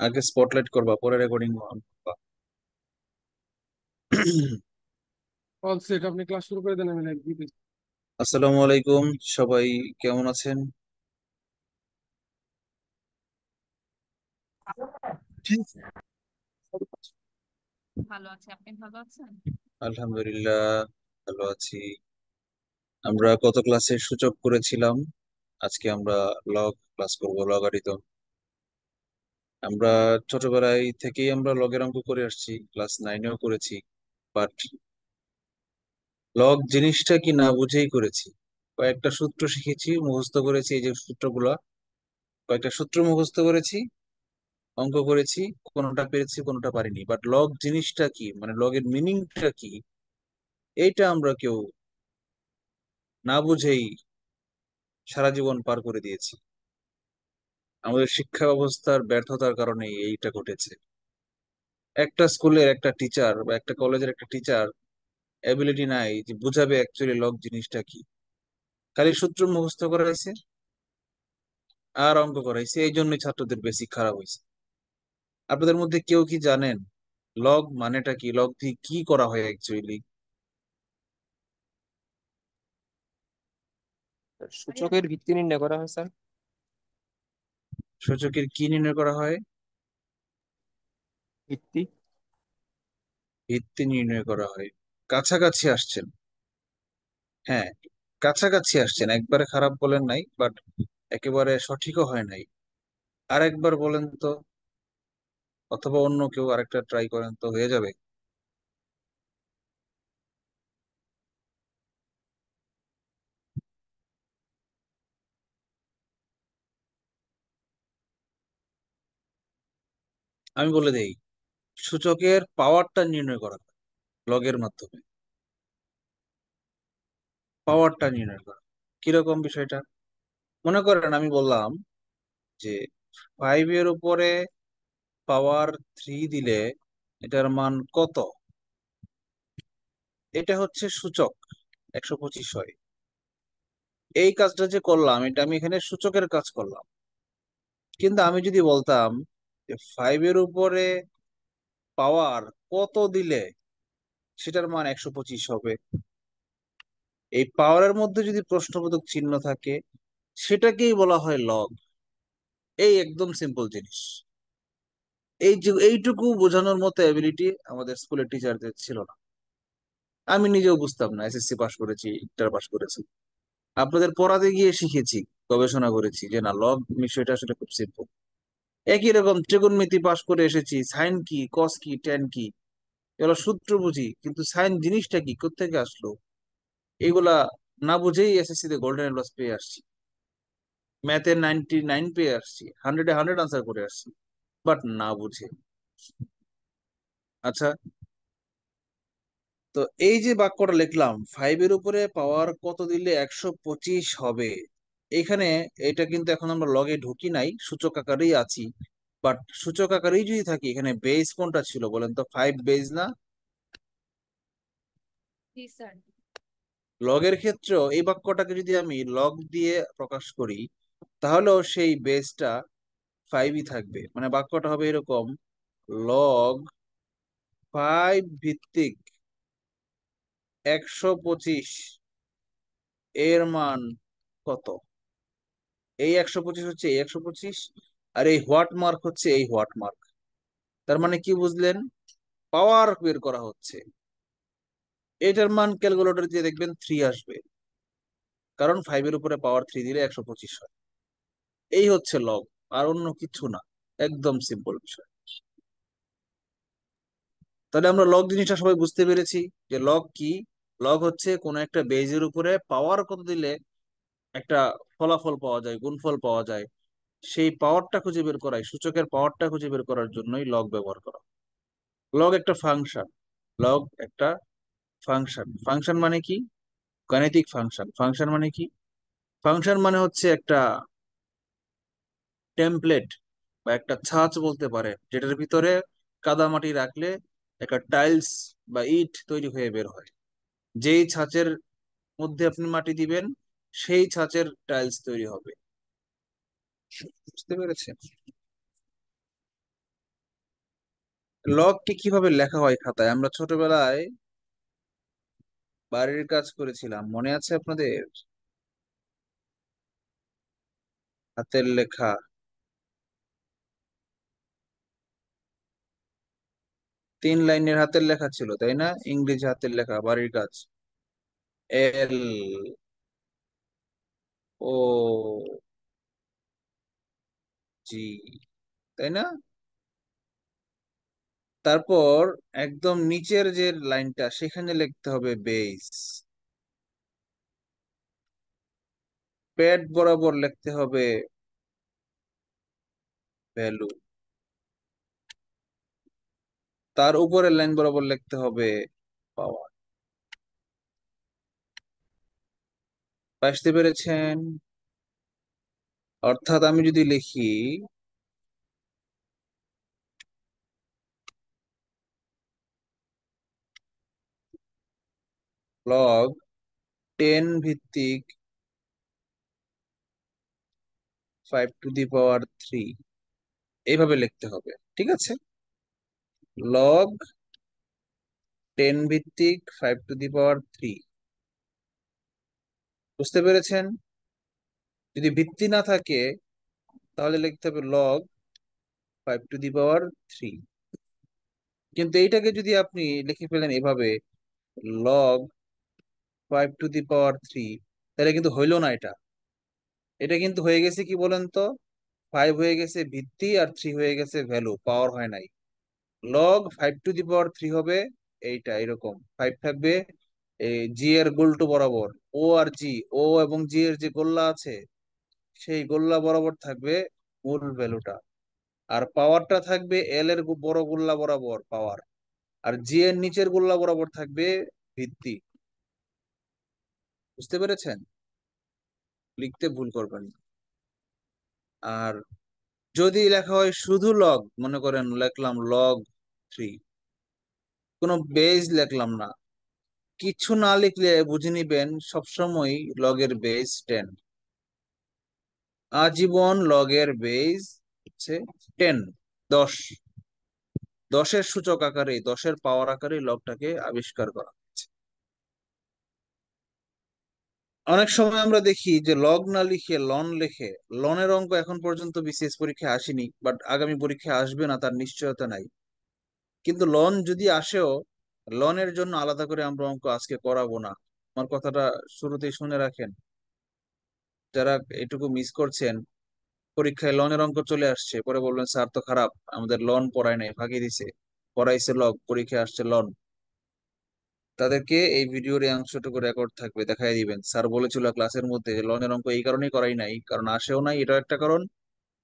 আগে স্পটলাইট করবা, পরে রেকর্ডিং করবা। অল সেট, আপনি ক্লাস শুরু করে দেন, আমি লাইভ দিতেছি। আসসালামু আলাইকুম। সবাই কেমন আছেন? ভালো আছি। আপনি ভালো আছেন? আলহামদুলিল্লাহ, ভালো আছি। আমরা কত ক্লাসের সূচক করেছিলাম? আজকে আমরা লগ ক্লাস করব, লগারিদম। আমরা ছোটবেলায় থেকেই আমরা লগের অঙ্ক করে আসছি, ক্লাস নাইনেও করেছি। বাট লগ জিনিসটা কি না বুঝেই করেছি। কয়েকটা সূত্র শিখেছি, মুখস্থ করেছি, এই যে সূত্রগুলা, কয়েকটা সূত্র মুখস্থ করেছি, অঙ্ক করেছি। কোনোটা পেরেছি, কোনোটা পারিনি। বাট লগ জিনিসটা কি, মানে লগের মিনিংটা কি, এইটা আমরা কেউ না বুঝেই সারা জীবন পার করে দিয়েছি। আমাদের শিক্ষা ব্যবস্থার ব্যর্থতার কারণে এইটা ঘটেছে। একটা স্কুলের একটা টিচার বা একটা কলেজের একটা টিচার এবিলিটি নাই যে বুঝাবে অ্যাকচুয়ালি লগ জিনিসটা কি। খালি সূত্র মুখস্থ করাইছে আর অঙ্ক করাইছে, এই জন্যই ছাত্রদের বেসিক খারাপ হয়েছে। আপনাদের মধ্যে কেউ কি জানেন লগ মানেটা কি, লগ দিয়ে কি করা হয় অ্যাকচুয়ালি? সূচকের ভিত্তি নির্ণয় করা হয় স্যার। সূচকের কি নির্ণয় করা হয়? ভিত্তি। ভিত্তি নির্ণয় করা হয়। কাছাকাছি আসছেন। হ্যাঁ, কাছাকাছি আসছেন, একবারে খারাপ বলেন নাই, বাট একেবারে সঠিকও হয় নাই। আরেকবার বলেন তো, অথবা অন্য কেউ আরেকটা ট্রাই করেন তো, হয়ে যাবে। আমি বলে দেই, সূচকের পাওয়ারটা নির্ণয় করা হয় লগের মাধ্যমে। পাওয়ারটা নির্ণয় করা কিরকম বিষয়টা, মনে করেন আমি বললাম যে 5 এর উপরে পাওয়ার 3 দিলে এটার মান কত। এটা হচ্ছে সূচক, 125 হয়। এই কাজটা যে করলাম, এটা আমি এখানে সূচকের কাজ করলাম। কিন্তু আমি যদি বলতাম যে 5 এর উপরে পাওয়ার কত দিলে সেটার মান 125 হবে, এই পাওয়ারের মধ্যে যদি প্রশ্নবোধক চিহ্ন থাকে, সেটাকেই বলা হয় লগ। এই একদম সিম্পল জিনিস। এই যে এইটুকু বোঝানোর মতো এবিলিটি আমাদের স্কুলের টিচারদের ছিল না। আমি নিজেও বুঝতাম না, এসএসসি পাশ করেছি, ইন্টার পাশ করেছি, আপনাদের পড়াতে গিয়ে শিখেছি, গবেষণা করেছি যে না, লগ বিষয়টা আসলে খুব সিম্পল। একই রকম ত্রিকোণমিতি পাশ করে এসেছি, সাইন কি, কস কি, ট্যান কি, এগুলো সূত্র বুঝি, কিন্তু সাইন জিনিসটা কি, কোত্থেকে আসলো, এগুলা না বুঝেই এসএসসি তে গোল্ডেন প্লাস পেয়ে আসছি। ম্যাথে 99 পেয়ে আসছি, 100-এ 100 আনসার করে আসছি, বাট না বুঝে। আচ্ছা, তো এই যে বাক্যটা লিখলাম, 5-এর উপরে পাওয়ার কত দিলে 125 হবে, এখানে এটা কিন্তু এখন আমরা লগে ঢুকি নাই, সূচক আকারেই আছি। বাট সূচক আকারেই যদি থাকি, এখানে বেস কোনটা ছিল বলেন তো? 5 বেস না? জি স্যার। লগের ক্ষেত্রেও এই বাক্যটাকে যদি আমি লগ দিয়ে প্রকাশ করি, তাহলেও সেই বেসটা 5ই থাকবে। মানে বাক্যটা হবে এরকম: লগ 5 ভিত্তিক 125 এর মান কত। এই 125 হচ্ছে এই 125, আর এই হোয়াট মার্ক হচ্ছে এই হোয়াট মার্ক। তার মানে কি বুঝলেন? পাওয়ার বের করা হচ্ছে। এটার মান ক্যালকুলেটর দিয়ে দেখবেন 3 আসবে, কারণ 5-এর উপরে পাওয়ার 3 দিলে 125 হয়। এই হচ্ছে লগ, আর অন্য কিছু না। একদম সিম্পল বিষয়। তাহলে আমরা লগ জিনিসটা সবাই বুঝতে পেরেছি যে লগ কি। লগ হচ্ছে কোন একটা বেজের উপরে পাওয়ার কত দিলে একটা ফলাফল পাওয়া যায়, গুণফল পাওয়া যায়। সেই পাওয়ারটা খুঁজে বের করাই, সূচকের পাওয়ারটা খুঁজে বের করার জন্যই লগ ব্যবহার করা। লগ একটা ফাংশন। লগ একটা ফাংশন। ফাংশন মানে কি? গাণিতিক ফাংশন। ফাংশন মানে কি? ফাংশন মানে হচ্ছে একটা টেমপ্লেট বা একটা ছাঁচ বলতে পারে, যেটার ভিতরে কাদামাটি রাখলে একটা টাইলস বা ইট তৈরি হয়ে বের হয়। যেই ছাঁচের মধ্যে আপনি মাটি দিবেন, সেই ছাঁচের টাইলস তৈরি হবে। বুঝতে পেরেছেন? লগকে কিভাবে লেখা হয় খাতায়? আমরা ছোটবেলায় বাড়ির কাজ করেছিলাম, মনে আছে আপনাদের? হাতের লেখা। 3 লাইনের হাতের লেখা ছিল, তাই না? ইংরেজি হাতের লেখা, বাড়ির কাজ। এল, ও, জি, তাই না? তারপর একদম নিচের যে লাইনটা সেখানে লিখতে হবে বেস। প্যাড বরাবর লিখতে হবে ভ্যালু। তার উপরের লাইন বরাবর লিখতে হবে পাওয়ার। বুঝতে পেরেছেন? অর্থাৎ আমি যদি লিখি লগ 10 ভিত্তিক 5⁻³ এইভাবে লিখতে হবে, ঠিক আছে? লগ 10 ভিত্তিক 5⁻³ বুঝতে পেরেছেন? যদি ভিত্তি না থাকে তাহলে লিখতে হবে লগ 5⁻³। কিন্তু এইটাকে যদি আপনি লিখে ফেলেন এভাবে, লগ 5⁻³ তাহলে কিন্তু হইলো না এটা। এটা কিন্তু হয়ে গেছে কি বলেন তো, 5 হয়ে গেছে ভিত্তি আর 3 হয়ে গেছে ভ্যালু, পাওয়ার হয় নাই। লগ 5⁻³ হবে এইটা, এরকম 5 থাকবে এই জি এর গোলটো বরাবর। ও আর জি, ও এবং জি এর যে গোল্লা আছে সেই গোল্লা বরাবর থাকবে মূল ভ্যালুটা। আর পাওয়ারটা থাকবে এল এর বড় গোল্লা বরাবর পাওয়ার। আর জি এর নিচের গোল্লা বরাবর থাকবে ভিত্তি। বুঝতে পেরেছেন? লিখতে ভুল করবেন না। আর যদি লেখা হয় শুধু লগ, মনে করেন লিখলাম log 3, কোনো বেজ লিখলাম না, কিছু না লিখলে বুঝে নিবেন সবসময় লগের বেজ 10। আজীবন লগের বেজ হচ্ছে 10, 10। 10-এর সূচক আকারে, 10-এর পাওয়ার আকারে লগটাকে আবিষ্কার করা হয়েছে। অনেক সময় আমরা দেখি যে লগ না লিখে লন লেখে। লনের অঙ্ক এখন পর্যন্ত বিসিএস পরীক্ষায় আসেনি, বাট আগামী পরীক্ষায় আসবে না তার নিশ্চয়তা নাই। কিন্তু লন যদি আসেও, লনের জন্য আলাদা করে আমরা অঙ্ক আজকে করাবো না। আমার কথাটা শুরুতেই শুনে রাখেন। যারা এটুকু মিস করছেন, পরীক্ষায় লনের অঙ্ক চলে আসছে, পরে বলবেন স্যার তো খারাপ, আমাদের লন পড়ায় নাই, ফাঁকি দিছে, পড়াইছে লগ, পরীক্ষায় আসছে লন। তাদেরকে এই ভিডিওর এই অংশটুকু রেকর্ড থাকবে, দেখাই দিবেন স্যার বলেছিল ক্লাসের মধ্যে যে লনের অঙ্ক এই কারণেই করাই নাই, কারণ আসেও নাই, এটা একটা কারণ।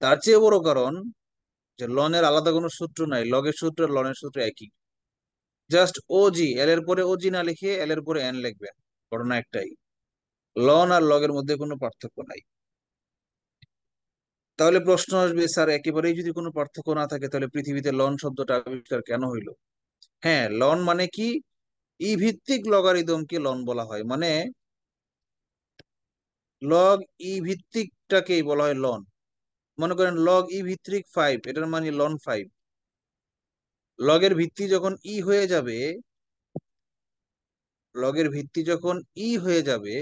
তার চেয়ে বড় কারণ যে লনের আলাদা কোনো সূত্র নাই, লগের সূত্র আর লনের সূত্র একই। জাস্ট ওজি, এল এর পরে ওজি না লিখে এল এর পরে এন লিখবেন, ঘটনা একটাই। লন আর লগের মধ্যে কোনো পার্থক্য নাই। তাহলে প্রশ্ন আসবে, স্যার একেবারেই যদি কোনো পার্থক্য না থাকে তাহলে পৃথিবীতে লন শব্দটা আবিষ্কার কেন হইলো? হ্যাঁ, লন মানে কি, ই ভিত্তিক লগারিদমকে লন বলা হয়। মানে লগ ই ভিত্তিকটাকেই বলা হয় লন। মনে করেন লগ ই ভিত্তিক 5, এটার মানে লন 5। লগের ভিত্তি যখন ই হয়ে যাবে, লগের ভিত্তি যখন ই হয়ে যাবে,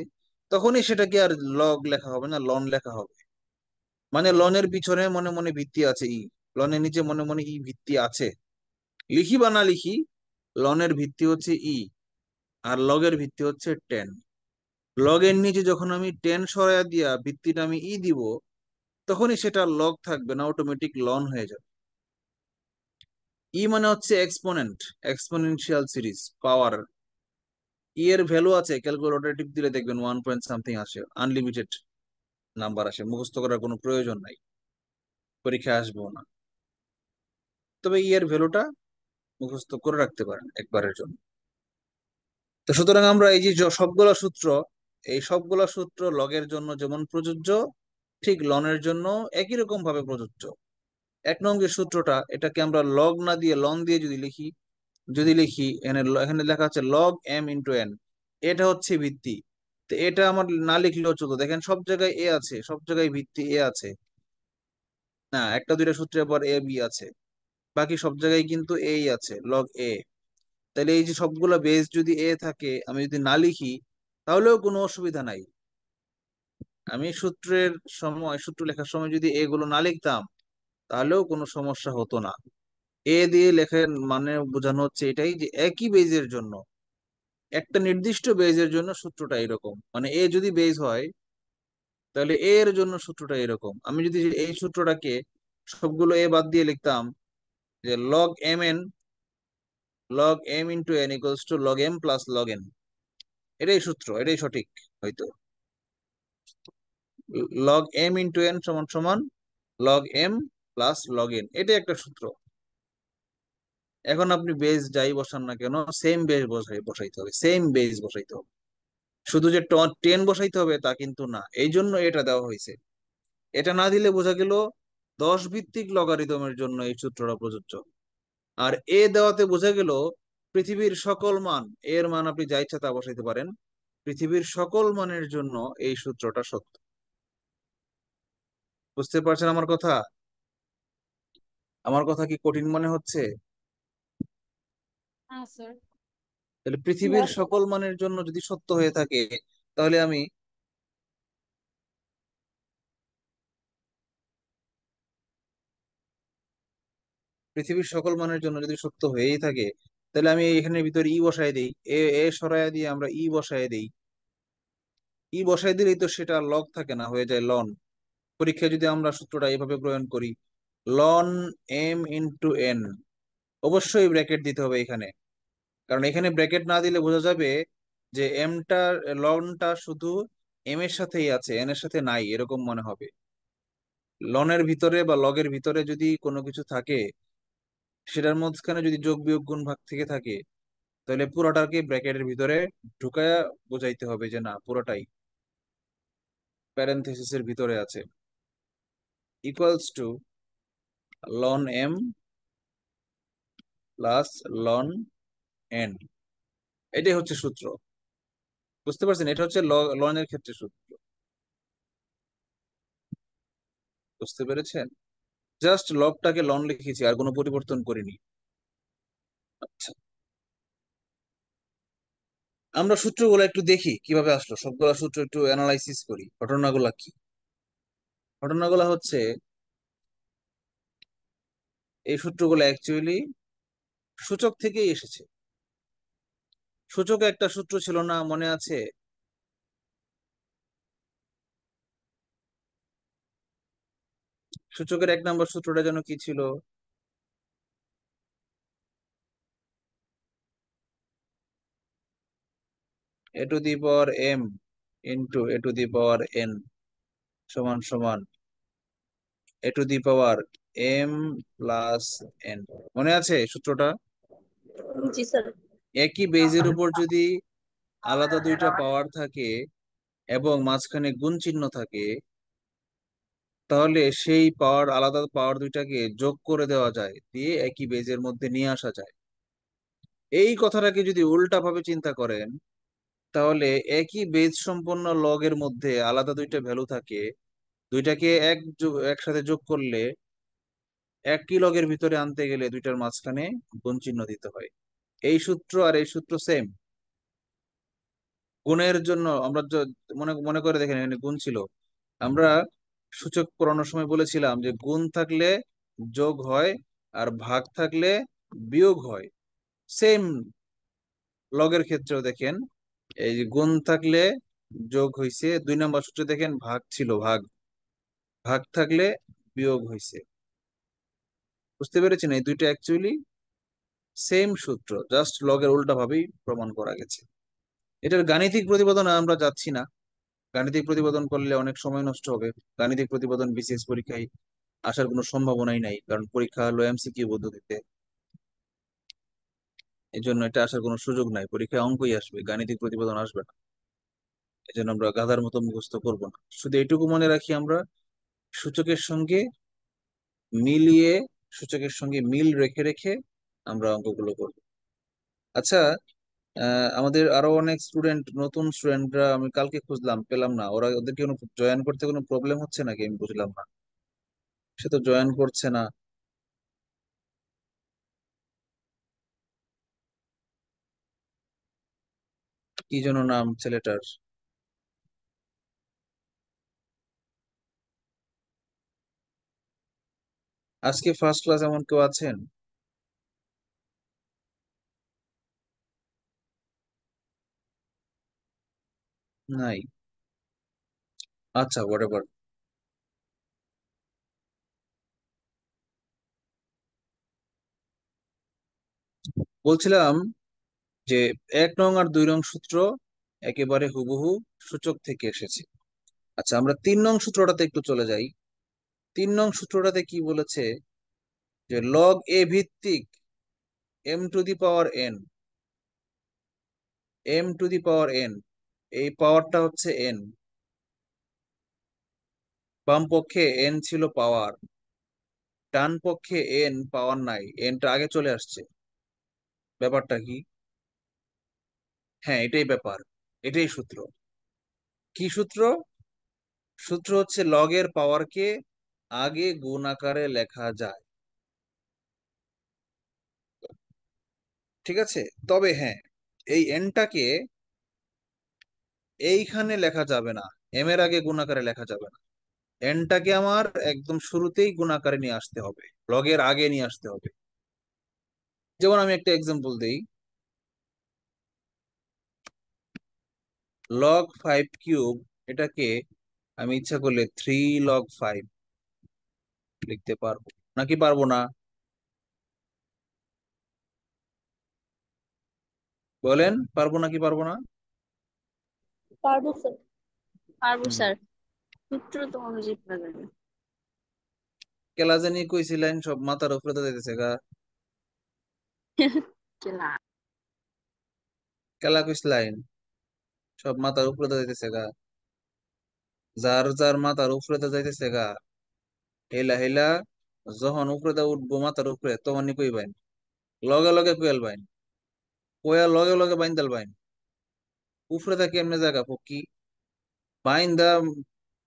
তখনই সেটাকে আর লগ লেখা হবে না, লন লেখা হবে। মানে লনের পিছনে মনে মনে ভিত্তি আছে ই, লনের নিচে মনে মনে ই ভিত্তি আছে। লিখি বা না লিখি, লনের ভিত্তি হচ্ছে ই, আর লগের ভিত্তি হচ্ছে 10। লগের নিচে যখন আমি 10 সরাইয়া দিয়া ভিত্তিটা আমি ই দিব, তখনই সেটা লগ থাকবে না, অটোমেটিক লন হয়ে যাবে। ই মানে হচ্ছে এক্সপোনেন্ট, এক্সপোনেনশিয়াল সিরিজ, পাওয়ার। ই এর ভ্যালু আছে, ক্যালকুলেটর টিপ দিলে দেখবেন 1 পয়েন্ট সামথিং আসে, আনলিমিটেড নাম্বার আসে, মুখস্থ করার কোনো প্রয়োজন নাই, পরীক্ষায় আসবেও না। তবে ই এর ভ্যালুটা মুখস্থ করে রাখতে পারেন একবারের জন্য। তো সুতরাং আমরা এই যে সবগুলা সূত্র, এই সবগুলা সূত্র লগের জন্য যেমন প্রযোজ্য, ঠিক লনের জন্য একই রকম ভাবে প্রযোজ্য। 1 নং যে সূত্রটা, এটাকে আমরা লগ না দিয়ে লন দিয়ে যদি লিখি, এখানে এখানে লেখা আছে লগ এম ইন্টু এন, এটা হচ্ছে ভিত্তি। তো এটা আমার না লিখলেও চলতো, দেখেন সব জায়গায় এ আছে, সব জায়গায় ভিত্তি এ আছে। না, একটা দুইটা সূত্রে আবার এ বি আছে। বাকি সব জায়গায় কিন্তু এই আছে, লগ এ। তাহলে এই যে সবগুলা বেস যদি এ থাকে, আমি যদি না লিখি তাহলেও কোনো অসুবিধা নাই। আমি সূত্র লেখার সময় যদি এগুলো না লিখতাম তাহলেও কোনো সমস্যা হতো না। এ দিয়ে লেখার মানে বোঝানো হচ্ছে এটাই যে একই বেজের জন্য, একটা নির্দিষ্ট বেজের জন্য সূত্রটা এরকম, মানে এ যদি বেজ হয় তাহলে এ এর জন্য সূত্রটা এরকম। আমি যদি এই সূত্রটাকে সবগুলো এ বাদ দিয়ে লিখতাম যে log m into n equals to log m plus log n, এটাই সূত্র, এটাই সঠিক হয়তো। log m into n সমান সমান log m plus log n, এটাই একটা সূত্র। এখন আপনি বেস যাই বসান না কেন, সেম বেস বসাইতে হবে, সেম বেস বসাইতে হবে। শুধু যে 10 বসাইতে হবে তা কিন্তু না, এই জন্য এটা দেওয়া হয়েছে। এটা না দিলে বোঝা গেল 10 ভিত্তিক লগারিদমের জন্য এই সূত্রটা প্রযোজ্য। আর এ দেওয়াতে বোঝা গেল পৃথিবীর সকল মান, এর মান আপনি যা ইচ্ছা তা বসাইতে পারেন, পৃথিবীর সকল মানের জন্য এই সূত্রটা সত্য। বুঝতে পারছেন আমার কথা? আমার কথা কি কঠিন মনে হচ্ছে? হ্যাঁ স্যার। তাহলে পৃথিবীর সকল মানের জন্য যদি সত্য হয়ে থাকে, তাহলে আমি পৃথিবীর সকল মানের জন্য যদি সত্য হয়েই থাকে, তাহলে আমি এখানের ভিতরে ই বসায় দিই, এ সরায় দিয়ে আমরা ই বসায় দিই। ই বসায় দিলেই তো সেটা লগ থাকে না, হয়ে যায় লন। পরীক্ষায় যদি আমরা সূত্রটা এভাবে প্রয়োগ করি, লন এম ইন্টু এন, অবশ্যই ব্র্যাকেট দিতে হবে এখানে, কারণ এখানে ব্র্যাকেট না দিলে বোঝা যাবে যে এমটা, লনটা শুধু এম এর সাথেই আছে, এন এর সাথে নাই, এরকম মনে হবে। লনের ভিতরে বা লগের ভিতরে যদি কোনো কিছু থাকে, সেটার মাঝখানে যদি যোগ বিয়োগ গুণ ভাগ থেকে থাকে, তাহলে পুরোটাকে ব্র্যাকেটের ভিতরে ঢুকায়া বোঝাইতে হবে যে না, পুরোটাই প্যারেনথেসিসের ভিতরে আছে। Equals to ln M plus ln N, এটাই হচ্ছে সূত্র। বুঝতে পারছেন? এটা হচ্ছে লনের ক্ষেত্রে সূত্র। বুঝতে পেরেছেন? জাস্ট লগটাকে লন লিখেছি, আর কোনো পরিবর্তন করিনি। আচ্ছা, আমরা সূত্রগুলো একটু দেখি কিভাবে আসলো, সবগুলা সূত্র একটু অ্যানালাইসিস করি। ঘটনাগুলা কি? ঘটনাগুলা হচ্ছে, এই সূত্রগুলো অ্যাকচুয়ালি সূচক থেকেই এসেছে। সূচকে একটা সূত্র ছিল না, মনে আছে? সূচকের 1 নম্বর সূত্রটা যেন কি ছিল? A to the power M into A to the power N সমান সমান A to the power M plus N. মনে আছে সূত্রটা? জি স্যার। একই বেজের উপর যদি আলাদা দুইটা পাওয়ার থাকে এবং মাঝখানে গুণ চিহ্ন থাকে, তাহলে সেই পাওয়ার, আলাদা পাওয়ার দুইটাকে যোগ করে দেওয়া যায়, দিয়ে একই বেজের মধ্যে নিয়ে আসা যায়। এই কথাটাকে যদি উল্টা ভাবে চিন্তা করেন, তাহলে একই বেজ সম্পন্ন লগের মধ্যে আলাদা দুইটা ভ্যালু থাকে, দুইটাকে একসাথে যোগ করলে একই লগের ভিতরে আনতে গেলে দুইটার মাঝখানে গুণ চিহ্ন দিতে হয়। এই সূত্র আর এই সূত্র সেম। গুণের জন্য আমরা মনে মনে করে দেখেন, এখানে গুণ ছিল। আমরা সূচক পড়ানোর সময় বলেছিলাম যে গুণ থাকলে যোগ হয়, আর ভাগ থাকলে বিয়োগ হয়। সেম লগের ক্ষেত্রেও দেখেন, এই যে গুণ থাকলে যোগ হইছে, 2 নম্বর সূত্রে দেখেন ভাগ ছিল, ভাগ ভাগ থাকলে বিয়োগ হইছে। বুঝতে পেরেছেন? এই দুইটা অ্যাকচুয়ালি সেম সূত্র, জাস্ট লগের উল্টা ভাবেই প্রমাণ করা গেছে। এটার গাণিতিক প্রতিপাদনে আমরা যাচ্ছি না, গাণিতিক প্রতিপাদন করলে অনেক সময় নষ্ট হবে। গাণিতিক প্রতিপাদন বিসিএস পরীক্ষায় আসার কোনো সম্ভাবনাই নাই, কারণ পরীক্ষা হলো এমসিকিউ পদ্ধতিতে। এই জন্য এটা আসার কোনো সুযোগ নাই, পরীক্ষায় অঙ্কই আসবে, গাণিতিক প্রতিপাদন আসবে না। এই জন্য আমরা গাধার মতো মুখস্থ করবো না। শুধু এটুকু মনে রাখি, আমরা সূচকের সঙ্গে মিলিয়ে, সূচকের সঙ্গে মিল রেখে রেখে আমরা অঙ্কগুলো করব। আচ্ছা, আমাদের আরো অনেক স্টুডেন্ট, নতুন স্টুডেন্টরা আমি কালকে খুঁজলাম, পেলাম না। ওদেরকে কোনো জয়েন করতে কোনো প্রবলেম হচ্ছে নাকি? আমি বুঝলাম না, সে তো জয়েন করছে না। কি যেন নাম ছেলেটার? আজকে ফার্স্ট ক্লাস এমন কেউ আছেন? নাই। আচ্ছা, হোয়াটএভার। বলছিলাম যে 1 নং আর 2 নং সূত্র একেবারে হুবহু সূচক থেকে এসেছে। আচ্ছা, আমরা 3 নং সূত্রটাতে একটু চলে যাই। 3 নং সূত্রটাতে কি বলেছে? যে লগ এ ভিত্তিক m⁴n, m⁴n, এই পাওয়ারটা হচ্ছে n। বাম পক্ষে n ছিল পাওয়ার, ডান পক্ষে n পাওয়ার নাই, nটা আগে চলে আসছে। ব্যাপারটা কি? হ্যাঁ, এটাই ব্যাপার, এটাই সূত্র। কি সূত্র? সূত্র হচ্ছে লগের পাওয়ারকে আগে গুণ আকারে লেখা যায়। ঠিক আছে? তবে হ্যাঁ, এই এনটাকে এইখানে লেখা যাবে না, এম এর আগে গুণ আকারে লেখা যাবে না। এনটাকে আমার একদম শুরুতেই গুণ আকারে নিয়ে আসতে হবে, লগের আগে নিয়ে আসতে হবে। যেমন আমি একটা এক্সাম্পল দেই। log 5³ এটাকে আমি ইচ্ছা করলে 3 log 5 লিখতে পারবো, নাকি পারবো না? বলেন, পারবো নাকি পারবো না? পারবো স্যার। পারবো হুম। স্যার। সূত্র তো অনুযায়ী করা যাবে। কেলা জানি কইছিলেন সব মাথার উপরে তো যাইতেছে গা। কেলা। কেলা কইছিলেন সব মাথার উপরে তো যাইতেছে গা। যার যার মাথার উপরে তো যাইতেছে গা, হেলা হেলা যখন উপরে দা উঠবো মাথার উপরে তখনই কইবেন, লগে লগে কইয়াল বাইন, কইয়া লগে লগে বাইন দাল বাইন। উপরে দা কেমনে জায়গা পক্কি বাইন দা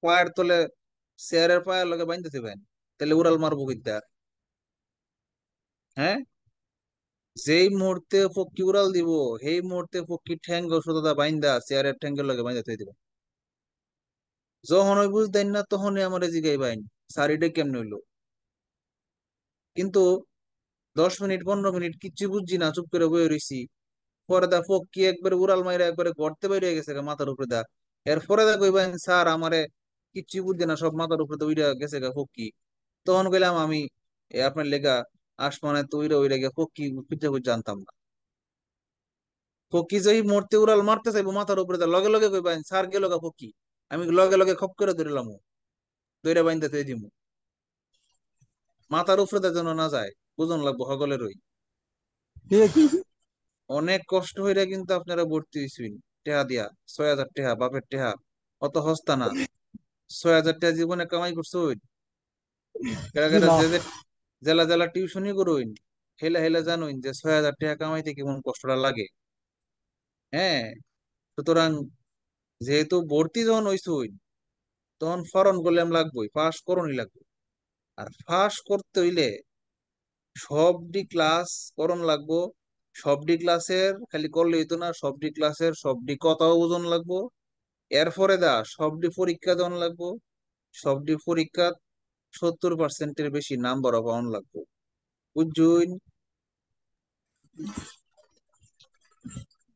পায়ের তলে, চেয়ারের পায়ের লগে বাইন দিতে বাইন, তাহলে উড়াল মারবো কিদ্দা? হ্যাঁ, যেই মুহূর্তে পক্কি উড়াল দিব সেই মুহূর্তে পক্কি ঠ্যাঙ্গ সুতা বাইন দা চেয়ারের ঠ্যাঙ্গের লগে বাইন দিতে দিব। যখন ওই বুঝতেন না তখনই আমার জিগাই বাইন স্যার এটা কেমনে হইলো। কিন্তু 10 মিনিট 15 মিনিট কিচ্ছু বুঝছি না, চুপ করে বয়ে রইছি। পরে দা ফক্কি একবারে উড়াল মাইরা একবারে গড়তে বাইরে গেছে গা মাথার উপরে দা। এরপরে দা কইবেন স্যার আমারে কিচ্ছু বুঝছি না, সব মাথার উপরে তো উইরা গেছে গা ফক্কি। তখন কইলাম আমি আপনার লেগা আসমানে তো উইরা উইরা গে ফক্কি খুঁজে খুঁজে জানতাম না। ফক্কি যেই মুহূর্তে উড়াল মারতে চাইবো মাথার উপরে দা লগে লগে কইবেন স্যার গেল গা ফক্কি। আমি লগে লগে খপ করে ধরিলাম, দইরা বাইন্দা থই দিমু। মাথার উপরে দা যেন না যায়, বুঝন লাগবো সকলের ওই। অনেক কষ্ট হইরা কিন্তু আপনারা ভর্তি হইছেন টেহা দিয়া, 6,000 টাকা বাপের টেহা, অত হস্তা না। 6,000 টাকা জীবনে কামাই করছুন? কেডা কেডা যে যে জেলা জেলা টিউশনই করুন, হেলা হেলা জানুন যে 6,000 টাকা কামাইতে কেমন কষ্টটা লাগে। হ্যাঁ, সুতরাং যেহেতু ভর্তি যখন হইছুন তখন ফরন করলাম লাগবোই, পাস করণই লাগবে। আর পাস করতে হইলে সবডি ক্লাস করণ লাগবো। সবডি ক্লাসের খালি করলে হইতো না, সবডি ক্লাসের সবডি কথাও ওজন লাগবো। এরপরে দা সবডি পরীক্ষা দেওয়ান লাগবো। সবডি পরীক্ষা 70%-এর বেশি নাম্বার পাওয়ান লাগবো, বুঝছুন?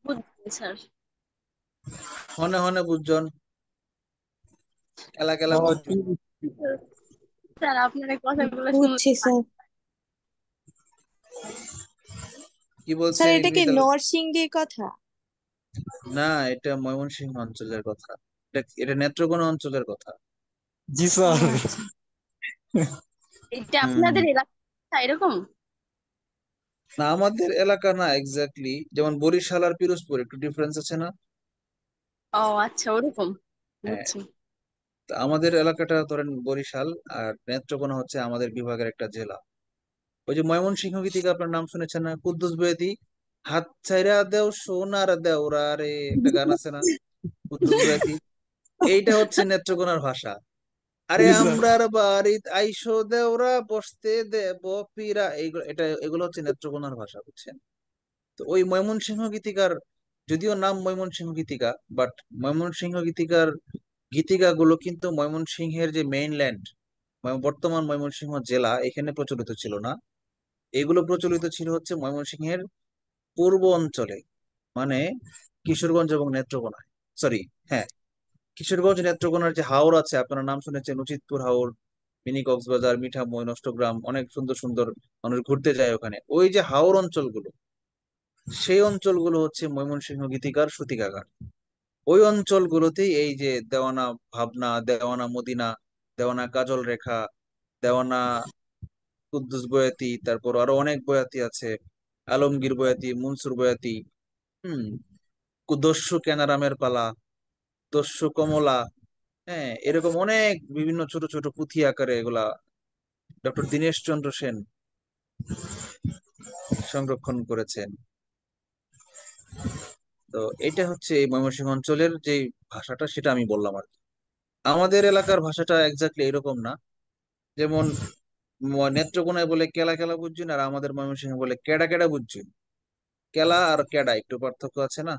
বুঝছি স্যার। হনে হনে বুঝজন, খেলা খেলা বুঝছুন। স্যার আপনার এই কথাগুলো শুনলে বুঝছি স্যার। কি স্যার বলছেন এটা কি ইবনিতাল? নরসিংদীর কথা? না, এটা ময়মনসিংহ অঞ্চলের কথা। এটা নেত্রকোনা অঞ্চলের কথা। জি ও স্যার। আচ্ছা। এটা হুম। আপনাদের এলাকা এরকম? না, আমাদের এলাকা না এক্স্যাক্টলি, যেমন বরিশাল আর পিরোজপুর একটু ডিফারেন্স আছে না? ও আচ্ছা, ওরকম। হ্যাঁ, বুঝছি। তো আমাদের এলাকাটা ধরেন বরিশাল, আর নেত্রকোনা হচ্ছে আমাদের বিভাগের একটা জেলা। ওই যে ময়মনসিংহ গীতিকা আপনার নাম শুনেছেন না, কুদ্দুস বয়াতি? হাত ছাইরা দেও সোনার দেওরা রে, একটা গান আছে না, কুদ্দুস বয়াতি? এইটা হচ্ছে নেত্রকোনার ভাষা। আরে জি স্যার। আমরার বাড়িত আইসো দেওরা বসতে দেব পীরা, এইগুলো এটা এগুলো হচ্ছে নেত্রকোনার ভাষা, বুঝছেন? তো ওই ময়মনসিংহ গীতিকার যদিও নাম ময়মনসিংহ গীতিকা, বাট ময়মনসিংহ গীতিকার গীতিকাগুলো কিন্তু ময়মনসিংহের যে মেইনল্যান্ড, বর্তমান ময়মনসিংহ জেলা, এখানে প্রচলিত ছিল না। এগুলো প্রচলিত ছিল হচ্ছে ময়মনসিংহের পূর্ব অঞ্চলে, মানে কিশোরগঞ্জ এবং নেত্রকোনায়। সরি, হ্যাঁ, কিশোরগঞ্জ নেত্রকোনার যে হাওর আছে, আপনারা নাম শুনেছেন, উচিতপুর হাওর, মিনি কক্সবাজার, মিঠামই, নষ্টগ্রাম, অনেক সুন্দর সুন্দর মানুষ ঘুরতে যায় ওখানে। ওই যে হাওর অঞ্চলগুলো, সেই অঞ্চলগুলো হচ্ছে ময়মনসিংহ গীতিকার সূতিকাগার। ওই অঞ্চলগুলোতেই এই যে দেওয়ানা ভাবনা, দেওয়ানা মদিনা, দেওয়ানা কাজল রেখা, দেওয়ানা কুদ্দুস বয়াতি, তারপর আরো অনেক বয়াতি আছে, আলমগীর বয়াতি, মনসুর বয়াতি, হুম, দস্যু কেনারামের পালা, দস্যু কমলা, হ্যাঁ, এরকম অনেক বিভিন্ন ছোট ছোট পুঁথি আকারে এগুলা ডক্টর দীনেশ চন্দ্র সেন সংরক্ষণ করেছেন। তো এটা হচ্ছে এই ময়মনসিংহ অঞ্চলের যে ভাষাটা, সেটা আমি বললাম আর কি। আমাদের এলাকার ভাষাটা এক্স্যাক্টলি এরকম না। যেমন নেত্রকোনায় বলে কেলা কেলা বুঝছেন, আর আমাদের ময়মনসিংহে বলে কেডা কেডা বুঝছেন। কেলা আর কেডা একটু পার্থক্য আছে না?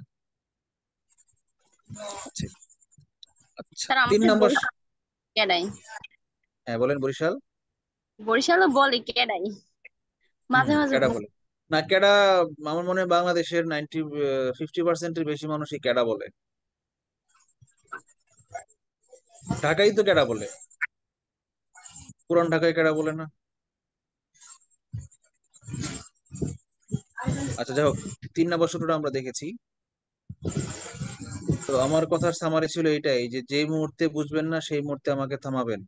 আচ্ছা, আচ্ছা, স্যার 3 আমাদের নম্বর। বরিশাল কেডাই, হ্যাঁ, বলেন। বরিশাল? বরিশালও বলে কেডাই, মাঝে মাঝে কেডা বলে না। কেডা আমার মনে হয় বাংলাদেশের 50% বেশি মানুষই কেডা বলে। ঢাকাই তো কেডা বলে, পুরান ঢাকায় কেডা বলে না। আচ্ছা, যাই হোক, 3 নম্বর সূত্রটা আমরা দেখেছি। তো আমার কথার সামারি ছিল এটাই, যে যে মুহূর্তে বুঝবেন না সেই মুহূর্তে আমাকে থামাবেন।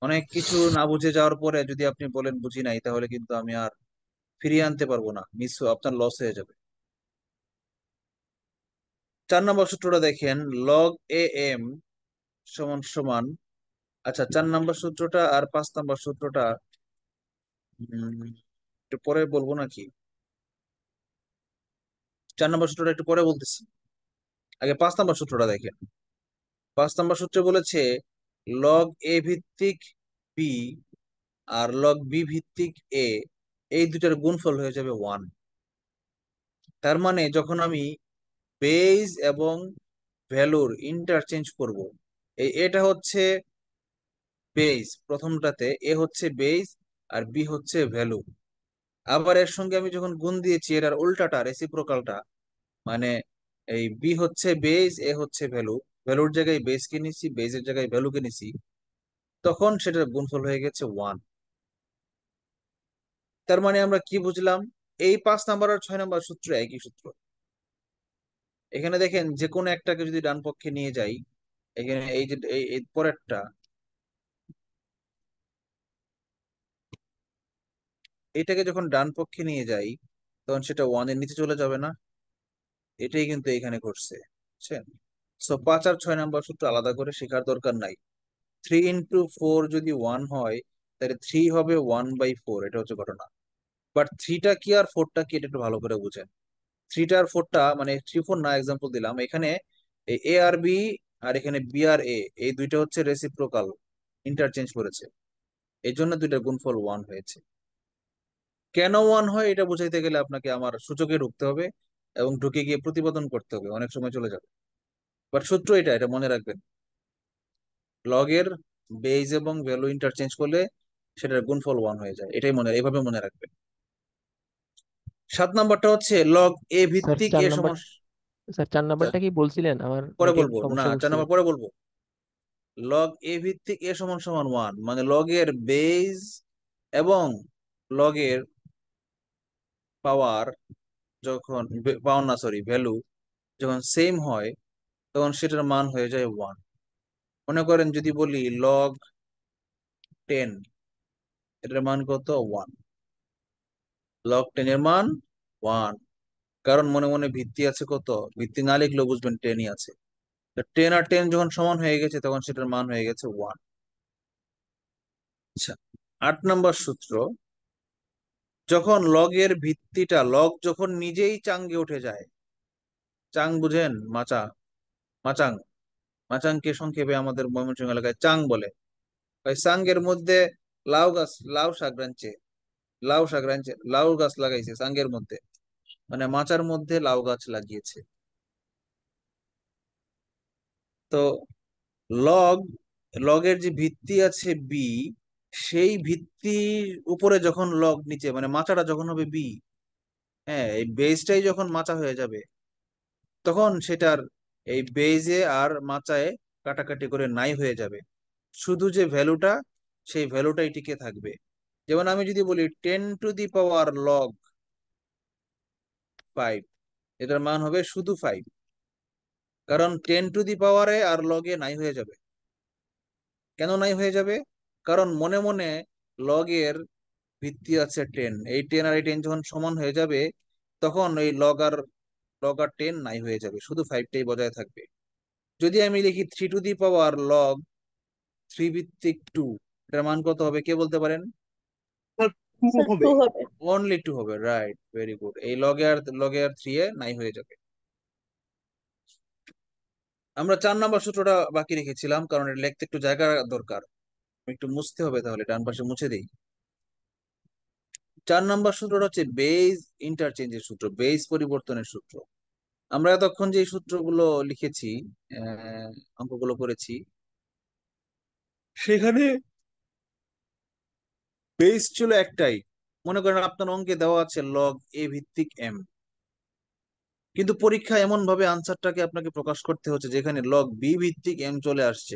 অনেক কিছু না বুঝে যাওয়ার পরে যদি আপনি বলেন বুঝি নাই, তাহলে কিন্তু আমি আর ফিরিয়ে আনতে পারবো না, আপনার লস হয়ে যাবে। 4 নম্বর সূত্রটা দেখেন, লগ এ এম সমান সমান, আচ্ছা, 4 নম্বর সূত্রটা আর 5 নম্বর সূত্রটা একটু পরে বলবো নাকি? 4 নম্বর সূত্রটা একটু পরে বলতেছি, আগে 5 নম্বর সূত্রটা দেখেন। 5 নম্বর সূত্রে বলেছে লগ এ ভিত্তিক বি আর লগ বি ভিত্তিক এ, এই দুটার গুণফল হয়ে যাবে 1। তার মানে যখন আমি বেজ এবং ভ্যালুর ইন্টারচেঞ্জ করব, এটা হচ্ছে বেজ, প্রথমটাতে এ হচ্ছে বেজ আর বি হচ্ছে ভ্যালু। আবার এর সঙ্গে আমি যখন গুণ দিয়েছি এটার উল্টাটা, রেসিপ্রোকালটা, মানে এই বি হচ্ছে বেজ, এ হচ্ছে ভ্যালু, ভ্যালুর জায়গায় বেজ কে নিছি, বেজের জায়গায় ভ্যালু কে নিছি, তখন সেটার গুণফল হয়ে গেছে 1। তার মানে আমরা কি বুঝলাম? এই 5 নম্বর আর 6 নম্বর সূত্র একই সূত্র। এখানে দেখেন, যে কোনো একটাকে যদি ডান পক্ষে নিয়ে যাই, এখানে এই যে এই পরেরটা, এটাকে যখন ডান পক্ষে নিয়ে যাই, তখন সেটা 1-এর নিচে চলে যাবে না? এটাই কিন্তু এখানে ঘটছে, বুঝছেন? সো 5 আর 6 নম্বর সূত্র আলাদা করে শেখার দরকার নাই। 3 × 4 যদি 1 হয়, তাহলে 3 হবে 1/4, এটা হচ্ছে ঘটনা। বাট 3টা কি আর 4টা কি, এটা একটু ভালো করে বুঝেন। 3টা আর 4টা, মানে 3 4 না, এক্সাম্পল দিলাম, এখানে এ আর বি আর এখানে বি আর এ, এই দুইটা হচ্ছে রেসিপ্রোকাল, ইন্টারচেঞ্জ করেছে, এই জন্য দুইটার গুণফল 1 হয়েছে। কেন 1 হয় এটা বুঝাইতে গেলে আপনাকে আমার সূচকে ঢুকতে হবে এবং ঢুকে গিয়ে প্রতিপাদন করতে হবে, অনেক সময় চলে যাবে। বাট সূত্র এটা মনে রাখবেন, লগের বেজ এবং ভ্যালু ইন্টারচেঞ্জ করলে সেটার গুণফল 1 হয়ে যায়, এটাই এইভাবে মনে রাখবেন। 7 নম্বরটা হচ্ছে লগ এ স্যার ভিত্তিক চার এ নাম্বার সমান। স্যার 4 নাম্বারটা কি বলছিলেন? আমার পরে নেটে একটু বলবো না, সমস্যা 4 করছিল। নম্বর পরে বলবো। লগ এ ভিত্তিক এ সমান সমান 1, মানে লগের বেজ এবং লগের পাওয়ার, যখন পাওয়ার না সরি ভ্যালু যখন সেম হয়, তখন সেটার মান হয়ে যায় 1। মনে করেন যদি বলি log 10, এটার মান কত? 1। log 10 এর মান 1, কারণ মনে মনে ভিত্তি আছে কত, ভিত্তি না লিখলেও বুঝবেন 10ই আছে। 10 আর 10 যখন সমান হয়ে গেছে, তখন সেটার মান হয়ে গেছে 1। আচ্ছা, 8 নম্বর সূত্র, যখন লগের ভিত্তিটা, লগ যখন নিজেই চাঙ্গে উঠে যায়, চাং বুঝেন? মাচাং, মাচাংকে সংক্ষেপে আমাদের ময়মনসিংহ এলাকায় চাং বলে। ওই চাঙ্গের মধ্যে লাউ গাছ, লাউ শাক রাঁধছে, লাউ গাছ লাগাইছে চাঙ্গের মধ্যে, মানে মাচার মধ্যে লাউ গাছ লাগিয়েছে। তো লগ লগের যে ভিত্তি আছে বি, সেই ভিত্তির উপরে যখন লগ নিচে মানে মাচাটা যখন হবে বি, হ্যাঁ, এই বেসটাই যখন মাচা হয়ে যাবে, তখন সেটার এই বেজে আর মাচায় কাটাকাটি করে নাই হয়ে যাবে। শুধু যে ভ্যালুটা, সেই ভ্যালুটাই টিকে থাকবে। যেমন আমি যদি বলি 10⁵, এটার মান হবে শুধু 5, কারণ 10⁻ আর লগে নাই হয়ে যাবে। কেন নাই হয়ে যাবে? কারণ মনে মনে লগের ভিত্তি আছে 10, এই 10 আর এই 10 যখন সমান হয়ে যাবে, তখন এই লগ আর 10 নাই হয়ে যাবে, শুধু 5টাই বজায় থাকবে। যদি আমি লিখি 3⁻log 3 ভিত্তিক 2, এটার মান কত হবে কে বলতে পারেন? টু স্যার হবে। 2 হবে। অনলি 2 হবে, রাইট, ভেরি গুড। এই লগে আর 3 এ নাই হয়ে যাবে। আমরা 4 নম্বর সূত্রটা বাকি রেখেছিলাম, কারণ এটা লিখতে একটু জায়গা দরকার, একটু মুছতে হবে, তাহলে ডান পাশে মুছে দিই। 4 নম্বর সূত্রটা হচ্ছে বেজ ইন্টারচেঞ্জের সূত্র, বেজ পরিবর্তনের সূত্র। আমরা এতক্ষণ যে সূত্রগুলো লিখেছি, আহ, অঙ্কগুলো করেছি, সেখানে বেজ ছিল একটাই। মনে করেন আপনার অঙ্কে দেওয়া আছে লগ এ ভিত্তিক এম, কিন্তু পরীক্ষায় এমন ভাবে আনসারটাকে আপনাকে প্রকাশ করতে হচ্ছে যেখানে লগ বি ভিত্তিক এম চলে আসছে,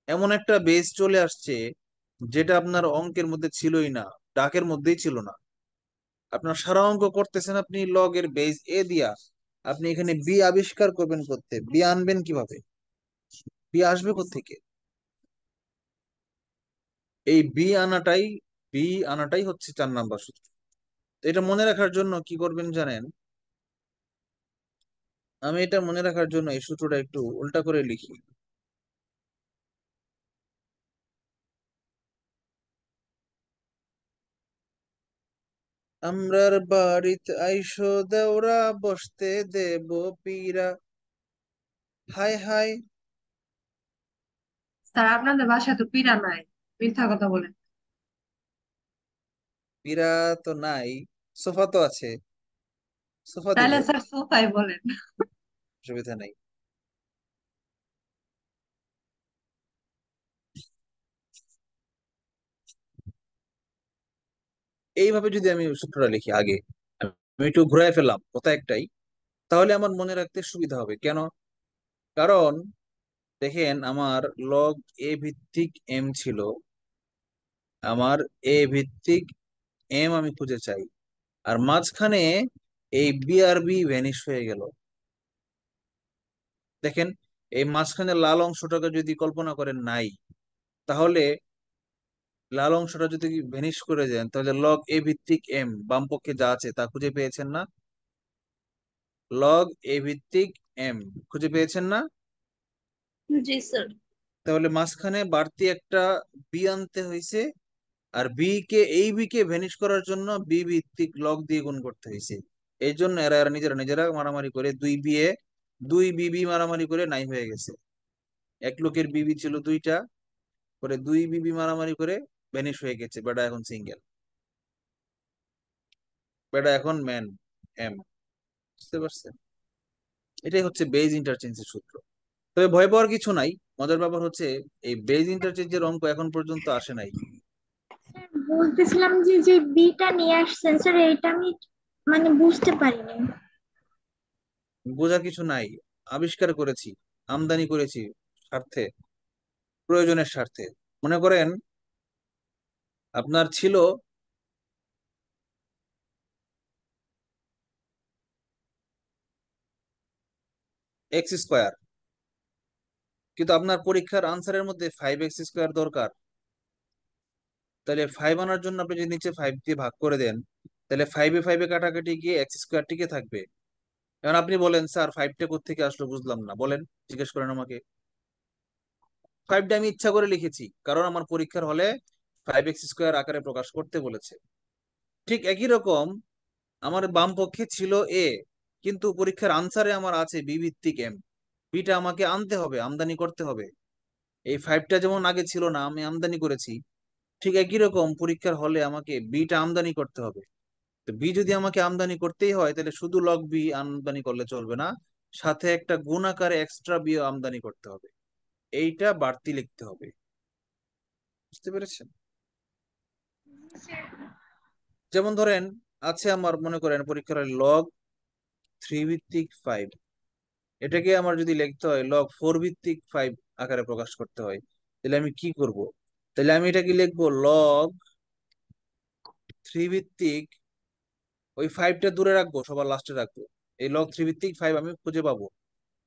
এমন একটা বেস চলে আসছে যেটা আপনার অঙ্কের মধ্যে ছিলই না, ডাকের মধ্যেই ছিল না। আপনার সারা অঙ্ক করতেছেন আপনি লগ এর বেস এ দিয়া, আপনি এখানে বি আবিষ্কার করবেন করতে, বি আনবেন কিভাবে? বি আসবে কোত্থেকে? এই বি আনাটাই হচ্ছে 4 নম্বর সূত্র। তো এটা মনে রাখার জন্য কি করবেন জানেন? আমি এটা মনে রাখার জন্য এই সূত্রটা একটু উল্টা করে লিখি। আমরার বাড়িতে আইসো দেওরা, বসতে দেব পীরা, হায় হায়। স্যার আপনাদের বাসায় তো পিড়া নাই, মিথ্যা কথা বলেন। পীরা তো নাই, সোফা তো আছে, সোফা দিব, তাহলে স্যার সোফাই বলেন। অসুবিধা নাই। এইভাবে যদি আমি সূত্রটা লিখি আগে, আমি একটু ঘুরাই ফেললাম, কথা একটাই, তাহলে আমার মনে রাখতে সুবিধা হবে। কেন? কারণ দেখেন, আমার লগ এ ভিত্তিক এম ছিল, আমার এ ভিত্তিক এম আমি খুঁজে চাই, আর মাঝখানে এই বি আর বি ভ্যানিশ হয়ে গেল। দেখেন, এই মাঝখানে লাল অংশটাকে যদি কল্পনা করেন নাই, তাহলে লাল অংশটা যদি ভ্যানিশ করে দেন, তাহলে লগ এ ভিত্তিক এম বাম পক্ষে যা আছে তা খুঁজে পেয়েছেন না? লগ এ ভিত্তিক এম খুঁজে পেয়েছেন না? জি স্যার। তাহলে মাঝখানে বাড়তি একটা বি আনতে হয়েছে, আর বি কে ভ্যানিশ করার জন্য বি ভিত্তিক লগ দিয়ে গুণ করতে হয়েছে। এই জন্য এরা নিজেরা নিজেরা মারামারি করে দুই বিবি মারামারি করে নাই হয়ে গেছে। এক লোকের বিবি ছিল 2টা, করে দুই বিবি মারামারি করে ভ্যানিশ হয়ে গেছে, বেটা এখন সিঙ্গেল, বেটা এখন ম্যান এম। বুঝতে পারছেন? এটাই হচ্ছে বেজ ইন্টারচেঞ্জের সূত্র। তবে ভয় পাওয়ার কিছু নাই, মজার ব্যাপার হচ্ছে এই বেজ ইন্টারচেঞ্জের অঙ্ক এখন পর্যন্ত আসে নাই। স্যার বলতেছিলাম যে যে বিটা নিয়ে আসছেন স্যার, এটা আমি মানে বুঝতে পারিনি। বোঝার কিছু নাই, আবিষ্কার করেছি, আমদানি করেছি স্বার্থে, প্রয়োজনের স্বার্থে। মনে করেন আপনার ছিল x², কিন্তু আপনার পরীক্ষার আনসারের মধ্যে 5x² দরকার। তাহলে 5 আনার জন্য আপনি যদি নিচে 5 দিয়ে ভাগ করে দেন, তাহলে 5 এ কাটাকাটি গিয়ে x² টিকে থাকবে। এখন আপনি বলেন, স্যার 5টা কোত্থেকে আসলো বুঝলাম না, বলেন, জিজ্ঞেস করেন আমাকে। 5টা আমি ইচ্ছা করে লিখেছি, কারণ আমার পরীক্ষার হলে 5x² আকারে প্রকাশ করতে বলেছে। ঠিক একই রকম আমার বাম পক্ষে ছিল এ, কিন্তু পরীক্ষার আনসারে আমার আছে বি ভিত্তিক এম, বিটা আমাকে আনতে হবে, আমদানি করতে হবে। এই 5টা যেমন আগে ছিল না, আমি আমদানি করেছি, ঠিক একই রকম পরীক্ষার হলে আমাকে বিটা আমদানি করতে হবে। তো বি যদি আমাকে আমদানি করতেই হয়, তাহলে শুধু লগ বি আমদানি করলে চলবে না, সাথে একটা গুণ আকারে এক্সট্রা বিও আমদানি করতে হবে, এইটা বাড়তি লিখতে হবে। বুঝতে পেরেছেন? যেমন ধরেন আছে আমার, মনে করেন পরীক্ষার লগ 3 ভিত্তিক 5, এটাকে আমার যদি লিখতে হয় লগ 4 ভিত্তিক 5 আকারে প্রকাশ করতে হয়, তাহলে আমি কি করব? তাহলে আমি এটাকে লিখবো লগ 3 ভিত্তিক, ওই 5টা দূরে রাখবো, সবার লাস্টে রাখবো। এই লগ 3 ভিত্তিক 5 আমি খুঁজে পাবো,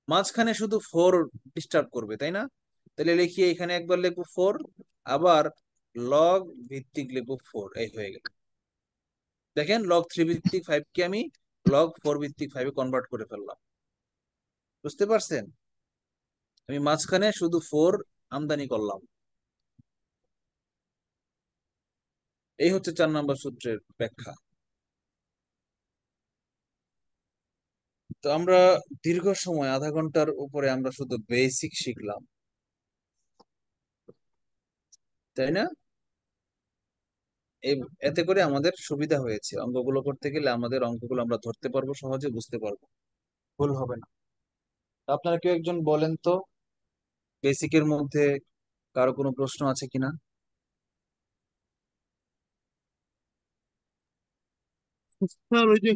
মাঝখানে শুধু 4 ডিস্টার্ব করবে, তাই না? তাহলে লিখি এখানে একবার লিখবো 4, আবার লগ ভিত্তিক লিখবো 4, এই হয়ে গেল। দেখেন লগ 3 ভিত্তিক 5 কে আমি লগ 4 ভিত্তিক 5 এ কনভার্ট করে ফেললাম। বুঝতে পারছেন? আমি মাঝখানে শুধু 4 আমদানি করলাম। এই হচ্ছে 4 নম্বর সূত্রের ব্যাখ্যা। তো আমরা দীর্ঘ সময়, আধা ঘন্টার উপরে আমরা শুধু বেসিক শিখলাম, তাই না? এতে করে আমাদের সুবিধা হয়েছে, অঙ্কগুলো করতে গেলে আমাদের অঙ্কগুলো আমরা ধরতে পারবো, সহজে বুঝতে পারবো, ভুল হবে না। তা আপনারা কেউ একজন বলেন তো, বেসিকের মধ্যে কারো কোনো প্রশ্ন আছে কিনা? স্যার ওই যে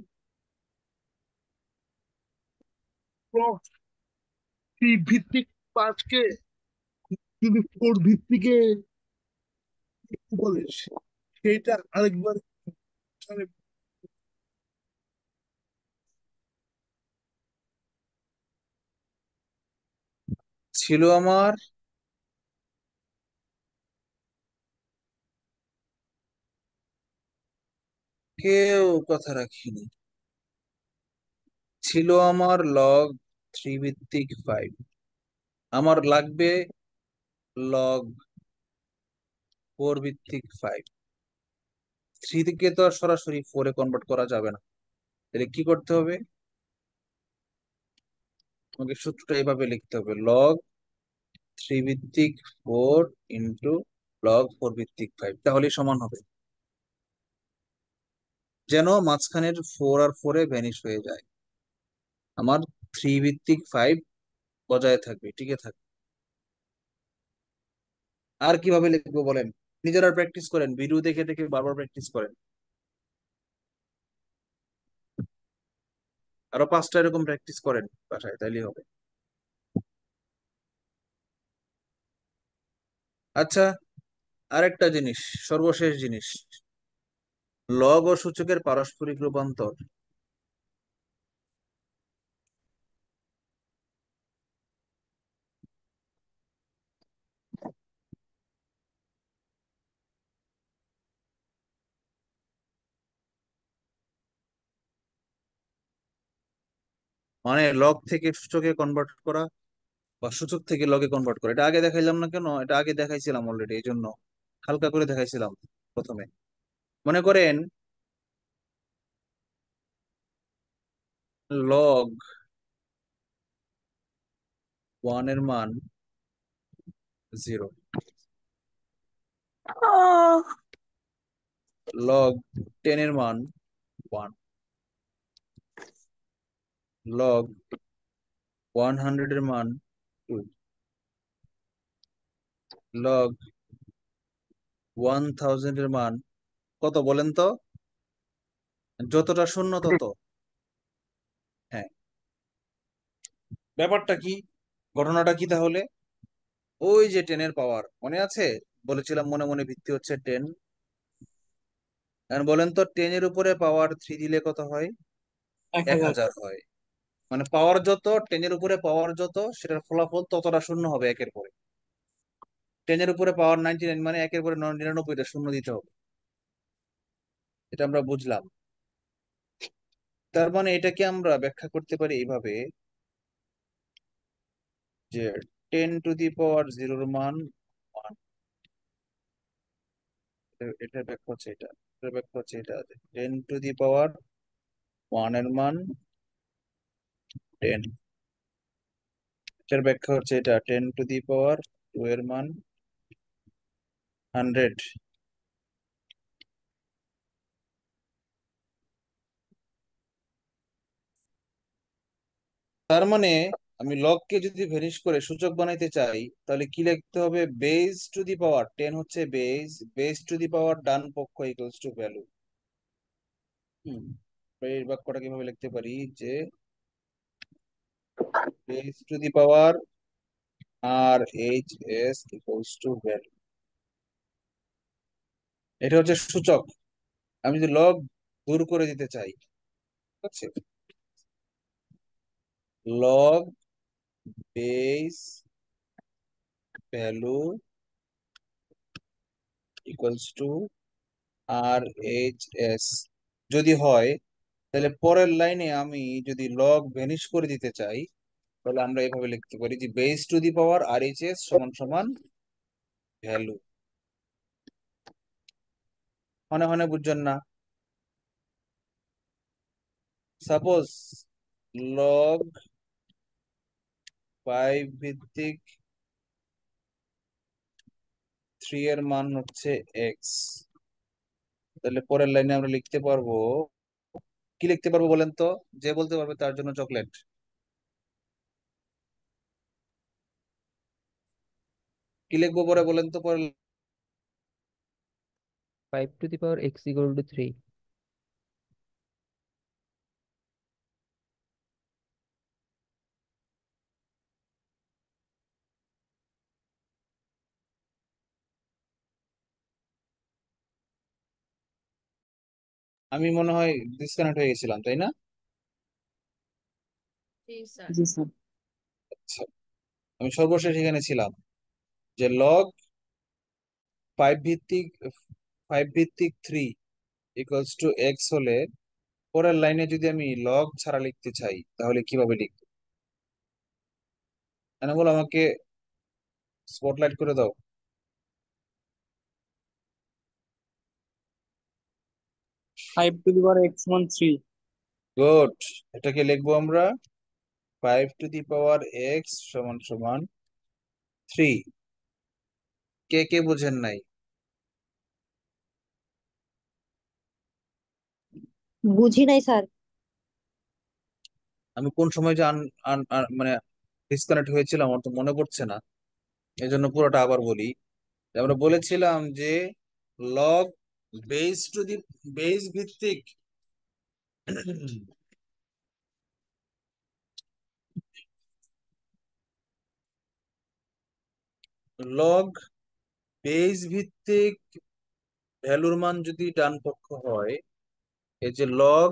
থ্রি ভিত্তিক পাঁচকে যদি ফোর ভিত্তিকে বলে সেটা আরেকবার মানে ছিল আমার, কেউ কথা রাখিনি। ছিল আমার লগ 3 ভিত্তিক 5, আমার লাগবে লগ 4 ভিত্তিক 5। 3 থেকে তো আর সরাসরি 4 এ কনভার্ট করা যাবে না, তাহলে কি করতে হবে? আমাকে সূত্রটা এভাবে লিখতে হবে, লগ 3 ভিত্তিক 4 ইন্টু লগ 4 ভিত্তিক 5, তাহলে সমান হবে, যেন মাঝখানের 4 আর 4 এ ভ্যানিশ হয়ে যায়, আমার 3 ভিত্তিক 5 বজায় থাকবে, টিকে থাকবে। আর কিভাবে লিখবো বলেন? নিজেরা প্র্যাকটিস করেন, ভিডিও দেখে দেখে বারবার প্র্যাকটিস করেন, আরো 5টা এরকম প্র্যাকটিস করেন বাসায়, তাইলেই হবে। আচ্ছা, আরেকটা জিনিস, সর্বশেষ জিনিস, লগ ও সূচকের পারস্পরিক রূপান্তর। মানে লগ থেকে সূচকে কনভার্ট করা, বা সূচক থেকে লগে কনভার্ট করা। এটা আগে দেখাইলাম না কেন? এটা আগে দেখাইছিলাম অলরেডি, এই জন্য হালকা করে দেখাইছিলাম প্রথমে। মনে করেন লগ 1 এর মান 0, লগ 10 এর মান 1, লগ 100 এর মান 2, লগ 1000 এর মান কত বলেন তো? যতটা শূন্য তত। হ্যাঁ, ব্যাপারটা কি, ঘটনাটা কি তাহলে? ওই যে 10 এর পাওয়ার মনে আছে, বলেছিলাম মনে মনে ভিত্তি হচ্ছে 10। এখন বলেন তো 10 এর উপরে পাওয়ার 3 দিলে কত হয়? 1000 হয়। মানে পাওয়ার যত, 10 এর উপরে পাওয়ার যত, সেটার ফলাফল ততটা শূন্য হবে একের পরে। 10 এর উপরে পাওয়ার 99, মানে একের পরে 99টা শূন্য দিতে হবে। এটা আমরা বুঝলাম। তার মানে এটাকে আমরা ব্যাখ্যা করতে পারি এইভাবে, যে 10 টু দি পাওয়ার 0 এর মান 1। এটার ব্যাখ্যা হচ্ছে এটা, এটার ব্যাখ্যা হচ্ছে এটা, 10 টু দি পাওয়ার 1 এর মান 10। এটার ব্যাখ্যা হচ্ছে এটা, 10 টু দি পাওয়ার 2 এর মান 100। তার মানে আমি লগকে যদি ভ্যানিশ করে সূচক বানাইতে চাই তাহলে কি লিখতে হবে, বেস টু দি পাওয়ার 10 হচ্ছে বেস টু দি পাওয়ার ডান পক্ষ ইকুয়ালস টু ভ্যালু। এই বাক্যটা কিভাবে লিখতে পারি যে base to the power R H S equals to value. এটা হচ্ছে সূচক। আমি যদি লগ দূর করে দিতে চাই, ঠিক আছে, log base value equals to R H S যদি হয়, তাহলে পরের লাইনে আমি যদি লগ ভ্যানিশ করে দিতে চাই তাহলে আমরা এভাবে লিখতে পারি যে base to the power R H S সমান সমান ভ্যালু। মনে মনে বুঝছেন না? সাপোজ লগ 5 ভিত্তিক 3 এর মান হচ্ছে এক্স, তাহলে পরের লাইনে আমরা লিখতে পারবো, কি লিখতে পারবো বলেন তো? যে বলতে পারবে তার জন্য চকলেট। কি লিখবো পরে বলেন তো পরে? 5 to the power x = 3। আমি মনে হয় ডিসকানেক্ট হয়ে গেছিলাম, তাই না? জি স্যার। জি স্যার। আচ্ছা, আমি সর্বশেষ এখানে ছিলাম যে লগ 5 ভিত্তিক 3 ইকুয়ালস টু এক্স হলে পরের লাইনে যদি আমি লগ ছাড়া লিখতে চাই তাহলে কিভাবে লিখবো? বলো, আমাকে স্পটলাইট করে দাও। 5 to the power x = 3। Good. এটাকে লিখবো আমরা 5 to the power x সমান সমান 3। কে কে বুঝেন নাই? বুঝি নাই স্যার। আমি কোন সময় যে মানে ডিসকানেক্ট হয়েছিলাম আমার তো মনে পড়ছে না, এই জন্য পুরোটা আবার বলি। আমরা বলেছিলাম যে log base to the base ভিত্তিক লগ বেস ভিত্তিক ভ্যালুর মান যদি ডান পক্ষ হয়, এই যে লগ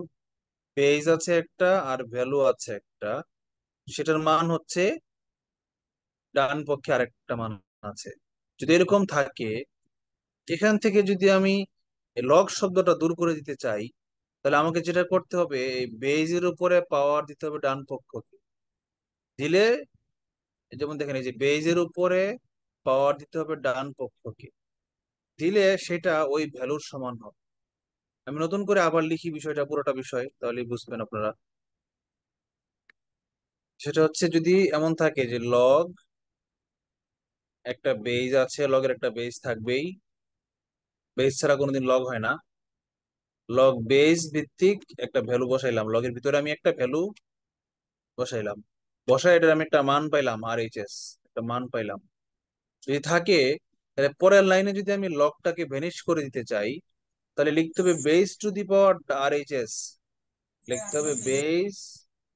বেস আছে একটা আর ভ্যালু আছে একটা, সেটার মান হচ্ছে ডান পক্ষে আরেকটা মান আছে। যদি এরকম থাকে, এখান থেকে যদি আমি লগ শব্দটা দূর করে দিতে চাই তাহলে আমাকে যেটা করতে হবে, এই বেজের উপরে পাওয়ার দিতে হবে ডান পক্ষকে। দিলে, যেমন দেখেন এই যে বেজের উপরে পাওয়ার দিতে হবে ডান পক্ষকে, দিলে সেটা ওই ভ্যালুর সমান হবে। আমি নতুন করে আবার লিখি বিষয়টা, পুরোটা বিষয়, তাহলে বুঝবেন আপনারা। সেটা হচ্ছে যদি এমন থাকে যে লগ একটা বেজ আছে, লগের একটা বেজ থাকবেই, বেজ ছাড়া কোনোদিন লগ হয় না। লগ বেজ ভিত্তিক একটা ভ্যালু বসাইলাম, লগের ভিতরে আমি একটা ভ্যালু বসাইলাম, বসাই এটার আমি একটা মান পাইলাম আর এইচ এস, একটা মান পাইলাম। যদি থাকে, তাহলে পরের লাইনে যদি আমি লগটাকে ভ্যানিশ করে দিতে চাই তাহলে লিখতে হবে base to the power R H S, লিখতে হবে base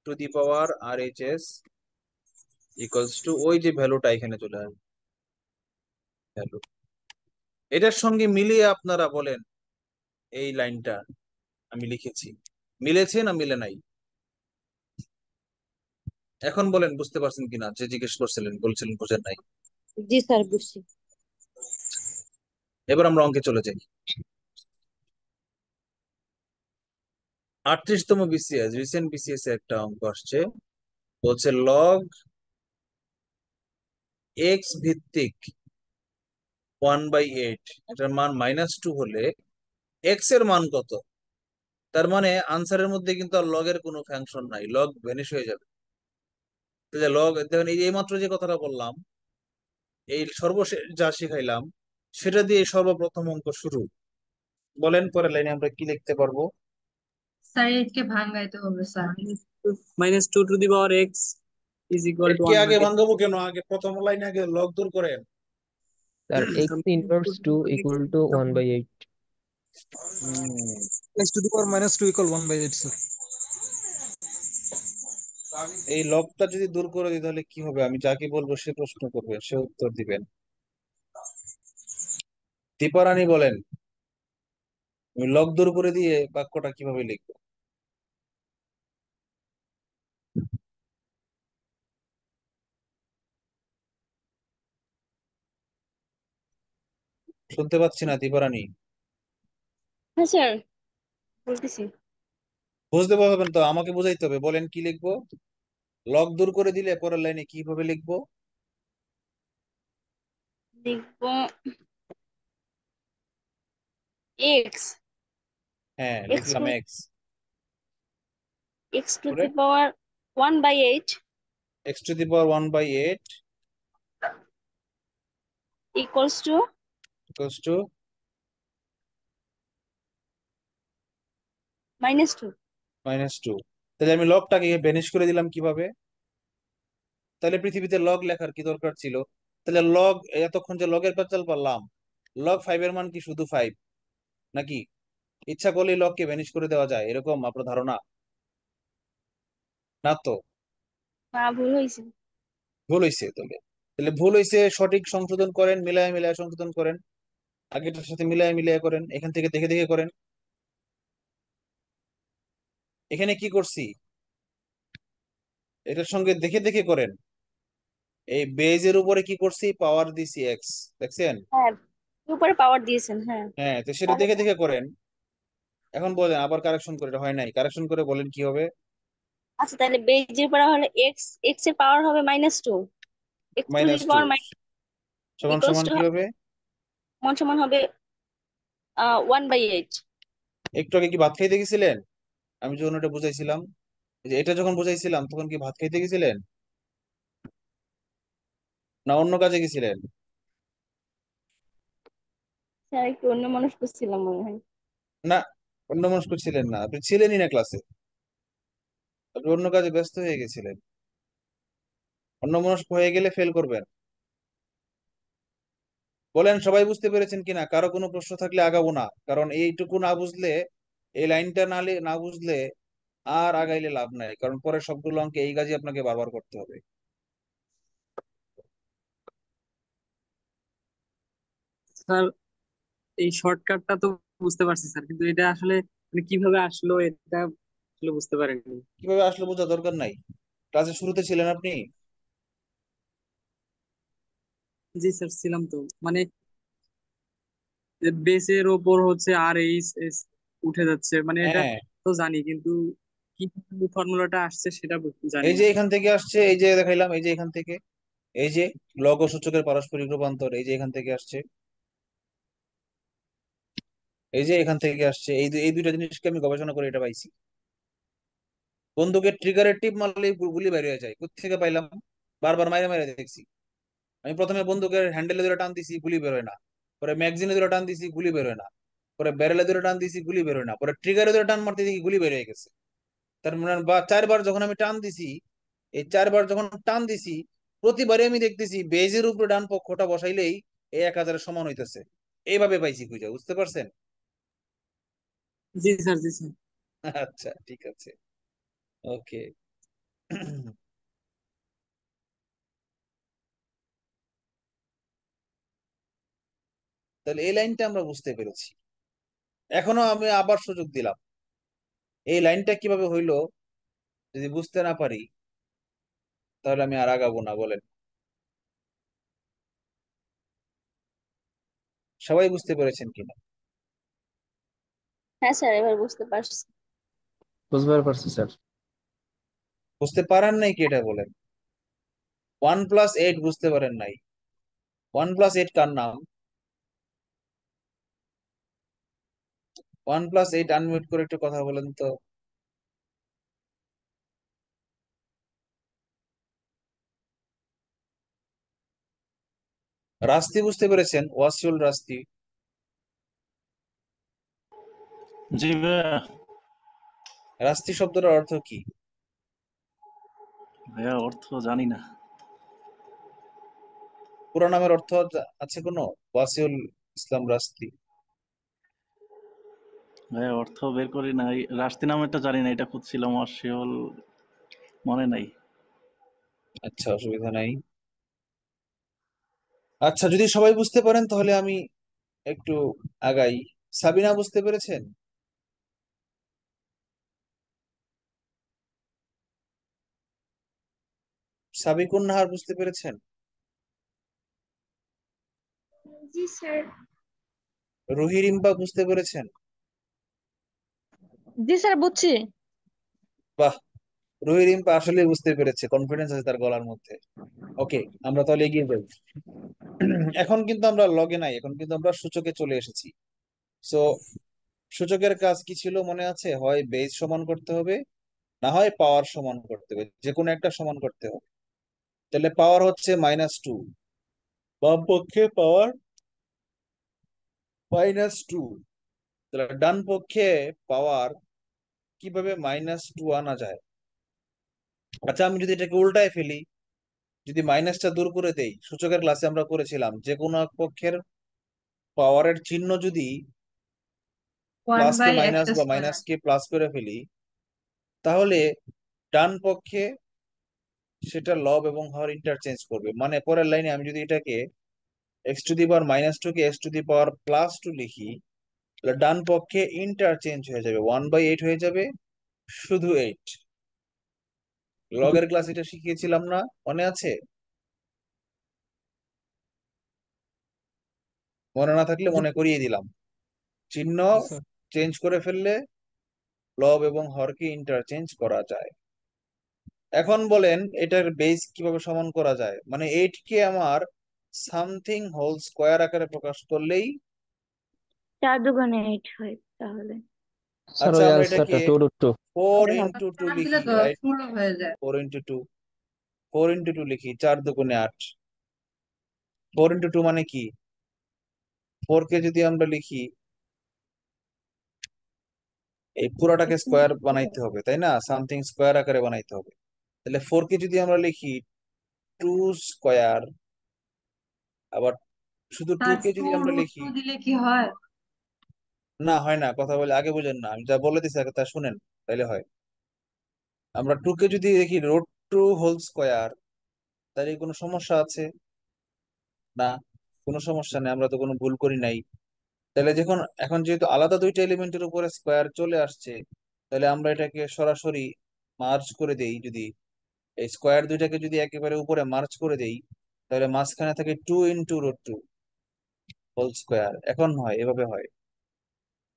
to the power R H S equals to ওই যে ভ্যালুটা এখানে চলে আসবে, ভ্যালু। এটার সঙ্গে মিলিয়ে আপনারা বলেন এই লাইনটা আমি লিখেছি মিলেছে না মিলে নাই? এখন বলেন বুঝতে পারছেন কিনা, যে জিজ্ঞেস করছিলেন বলছিলেন বুঝেন নাই। জি স্যার, বুঝছি। এবার আমরা অঙ্কে চলে যাই। 38তম বিসিএস, রিসেন্ট বিসিএস এর একটা অঙ্ক আসছে, বলছে লগ এক্স ভিত্তিক 1/8 এটার মান -2 হলে এক্স এর মান কত? তার মানে আনসারের মধ্যে কিন্তু আর লগের কোনো ফাংশন নাই, লগ ভ্যানিশ হয়ে যাবে। তাহলে লগ দেখেন, এই মাত্র যে কথাটা বললাম, এই সর্বশেষ যা শিখাইলাম সেটা দিয়ে সর্বপ্রথম অঙ্ক শুরু। বলেন পরের লাইনে আমরা কি লিখতে পারবো? স্যার এইটকে ভাঙাইতে হবে sir. -2 to the power x is equal to একে 1 আগে by ভাঙাবো কেন? আগে প্রথম লাইনে আগে লগ দূর করেন। Sir X inverse to equal to 1/8। x to the power -2 equal 1/8 sir. এই লগটা যদি দূর করে দিই তাহলে কি হবে? আমি যাকে বলবো সে প্রশ্ন করবে, সে উত্তর দিবেন। দীপারানী বলেন, আমি লগ দূর করে দিয়ে বাক্যটা কিভাবে লিখবো? শুনতে পাচ্ছি না দীপারানী। হ্যাঁ স্যার বলতেছি। বুঝতে পারবেন তো, আমাকে বুঝাইতে হবে। বলেন কি লিখবো? লগ দূর করে দিলে পরের লাইনে কিভাবে লিখবো? লিখবো x হ্যাঁ, x লিখলাম to X. x to the power 1/8 X to the power 1/8 equals to equals to -2। -2। তাহলে আমি লগটাকে ভ্যানিশ করে দিলাম কিভাবে? তাহলে পৃথিবীতে লগ লেখার কি দরকার ছিল? তাহলে লগ, এতক্ষণ যে লগের পেঁচাল পারলাম, লগ 5 এর মান কি শুধু 5 নাকি? ইচ্ছা করলেই লগকে ভ্যানিশ করে দেওয়া যায় এরকম আপনার ধারণা? না তো, না ভুল হয়েছে। ভুল হইছে। তাহলে তাহলে ভুল হইছে, সঠিক সংশোধন করেন, মিলায় মিলায় সংশোধন করেন, আগেরটার সাথে মিলায় মিলায় করেন, এখান থেকে দেখে দেখে করেন। এখানে কি করছি? এটার সঙ্গে দেখে দেখে করেন। এই বেজের উপরে কি করছি? পাওয়ার দিছি এক্স, দেখছেন? হ্যাঁ উপরে পাওয়ার দিয়েছেন হ্যাঁ। হ্যাঁ, তো সেটা তাহলে দেখে দেখে করেন। এখন বলেন, আবার কারেকশন করে, এটা হয় নাই, কারেকশন করে বলেন কি হবে? আচ্ছা তাহলে বেজের পরে হলে x এর পাওয়ার হবে -2 x টু দি -2 পাওয়ার সমান ইকুয়ালস সমান টু কি হবে? সমান সমান হবে 1/8। একটু আগে কি ভাত খাইতে গেছিলেন? আমি যখন এটা বুঝাইছিলাম, এই যে এটা যখন বুঝাইছিলাম তখন কি ভাত খাইতে গেছিলেন না অন্য কাজে গেছিলেন? স্যার একটু অন্য মানুষ করছিলাম মনে হয়। না, অন্য মনস্ক ছিলেন না, আপনি ছিলেনই না ক্লাসে, আপনি অন্য কাজে ব্যস্ত হয়ে গেছিলেন। অন্য মনস্ক হয়ে গেলে ফেল করবেন। বলেন সবাই বুঝতে পেরেছেন কিনা? কারো কোনো প্রশ্ন থাকলে আগাবো না, কারণ এইটুকু না বুঝলে, এই লাইনটা না বুঝলে আর আগাইলে লাভ নাই, কারণ পরে সবগুলো অঙ্কে এই কাজই আপনাকে বারবার করতে হবে। স্যার এই শর্টকাটটা তো বুঝতে পারছি স্যার, কিন্তু এটা আসলে মানে কিভাবে আসলো এটা আসলে বুঝতে পারিনি। কিভাবে আসলে বোঝা দরকার নাই, ক্লাসের শুরুতে ছিলেন আপনি। জি স্যার ছিলাম তো, মানে বেসের ওপর হচ্ছে আর এইচ উঠে যাচ্ছে, মানে এটা হ্যাঁ, তো জানি, কিন্তু কি ফর্মুলাটা আসছে সেটা জানি এই না। যে এখান থেকে আসছে, এই যে দেখাইলাম, এই যে এখান থেকে, এই যে লগ ও সূচকের পারস্পরিক রূপান্তর, এই যে এখান থেকে আসছে, এই যে এখান থেকে আসছে, এই দুইটা জিনিসকে আমি গবেষণা করে এটা পাইছি। বন্দুকের ট্রিগারের টিপ মারলেই গুলি বের হয়ে যায়, কোত্থেকে পাইলাম? বারবার মাইরে মাইরে দেখছি। আমি প্রথমে বন্দুকের হ্যান্ডেলে ধরে টান দিছি, গুলি বের হয় না। পরে ম্যাগজিনে ধরে টান দিছি, গুলি বের হয় না। পরে ব্যারেলে ধরে টান দিছি, গুলি বের হয় না। পরে ট্রিগারে ধরে টান মারতে দেখি গুলি বের হয়ে গেছে। তার মানে বা 4 বার যখন আমি টান দিছি, এই 4 বার যখন টান দিছি, প্রতিবারে আমি দেখতেছি বেজের উপরে ডান পক্ষটা বসাইলেই এই 1000-এর সমান হইতেছে। এইভাবে পাইছি খুঁজে, বুঝতে পারছেন? জি স্যার, জি স্যার। আচ্ছা, ঠিক আছে, ওকে। তাহলে এই লাইনটা আমরা বুঝতে পেরেছি। এখনো আমি আবার সুযোগ দিলাম, এই লাইনটা কিভাবে হইলো যদি বুঝতে না পারি তাহলে আমি আর আগাবো না। বলেন সবাই বুঝতে পেরেছেন কিনা? হ্যাঁ স্যার এবার বুঝতে পারছি। বুঝবার পারছি স্যার। বুঝতে পারেন নাই কি এটা বলেন? 1+8 বুঝতে পারেন নাই? 1+8 কার নাম? 1+8 আনমিউট করে একটু কথা বলেন তো। রাস্তি বুঝতে পেরেছেন? ওয়াসিউল রাস্তি। জি ভাইয়া। রাস্তি শব্দটার অর্থ কি? ভাইয়া অর্থ জানি না। পুরো নামের অর্থ আছে কোনো? ওয়াসিউল ইসলাম রাস্তি। ভাইয়া অর্থ বের করি না, এই রাস্তি নামেরটা জানি না, এটা খুঁজছিলাম, অর্শিওল মনে নাই। আচ্ছা, অসুবিধা নাই। আচ্ছা, যদি সবাই বুঝতে পারেন তাহলে আমি একটু আগাই। সাবিনা বুঝতে পেরেছেন? সাবিকুন নাহার বুঝতে পেরেছেন? জি স্যার। রুহি রিম্পা বুঝতে পেরেছেন? জি স্যার বুঝছি। বাহ, রুহি রিম্পা আসলে বুঝতে পেরেছে, কনফিডেন্স আছে তার গলার মধ্যে। ওকে, আমরা তাহলে এগিয়ে যাই। এখন কিন্তু আমরা লগে নাই, এখন কিন্তু আমরা সূচকে চলে এসেছি। সো সূচকের কাজ কি ছিল মনে আছে? হয় বেস সমান করতে হবে, না হয় পাওয়ার সমান করতে হবে, যে কোনো একটা সমান করতে হবে। তাহলে পাওয়ার হচ্ছে -2, বাম পক্ষে পাওয়ার -2, তাহলে ডান পক্ষে পাওয়ার কিভাবে -2 আনা যায়? আচ্ছা, আমি যদি এটাকে উল্টায় ফেলি, যদি মাইনাসটা দূর করে দেই, সূচকের ক্লাসে আমরা করেছিলাম যে কোনো এক পক্ষের পাওয়ারের চিহ্ন যদি one plus K by X minus বা স্কোয়ার। মাইনাস কে প্লাস করে ফেলি, তাহলে ডান পক্ষে সেটা লব এবং হর ইন্টারচেঞ্জ করবে। মানে পরের লাইনে আমি যদি এটাকে x⁻² কে x⁻+2 লিখি, তাহলে ডান পক্ষে ইন্টারচেঞ্জ হয়ে যাবে, 1/8 হয়ে যাবে, শুধু 8। লগের ক্লাস এটা শিখিয়েছিলাম না, মনে আছে? মনে না থাকলে জি মনে করিয়ে দিলাম। চিহ্ন জি স্যার। চেঞ্জ করে ফেললে লব এবং হরকে ইন্টারচেঞ্জ করা যায়। এখন বলেন এটার বেস কিভাবে সমান করা যায়? মানে 8 কে আমার সামথিং হোল স্কোয়ার আকারে প্রকাশ করলেই, 4 × 8 হয় তাহলে। স্যার আচ্ছা ওই আমরা এটাকে অ্যান্সারটা 2√2। 4 × 2 চাপ দিলে লিখি, তো রাইট? 16 হয়ে যায়। 4 × 2 লিখি, 4 × 2 = 8। 4 × 2 মানে কি? 4 কে যদি আমরা লিখি, এই পুরাটাকে স্কোয়ার বানাইতে হবে, তাই না? সামথিং স্কোয়ার আকারে বানাইতে হবে। তাহলে 4 কে যদি আমরা লিখি 2 স্কোয়ার, আবার শুধু 2 আর কে টু যদি আমরা রুট লিখি, টু দিলে কি হয়? না হয় না, কথা বলে আগে বুঝেন না, আমি যা বলে দিচ্ছি আগে তা শুনেন, তাইলে হয়। আমরা 2 কে যদি দেখি √2 হোল স্কোয়ার, তাহলে কি কোনো সমস্যা আছে? না, কোনো সমস্যা নেই, আমরা তো কোনো ভুল করি নাই। তাহলে যখন এখন যেহেতু আলাদা দুইটা এলিমেন্টের উপরে স্কোয়ার চলে আসছে, তাহলে আমরা এটাকে সরাসরি মার্জ করে দেই। যদি এই স্কোয়ার দুইটাকে যদি একেবারে উপরে মার্জ করে দেই, তাহলে মাঝখানে থাকে 2 × √2 হোল স্কোয়ার। এখন হয়, এভাবে হয়।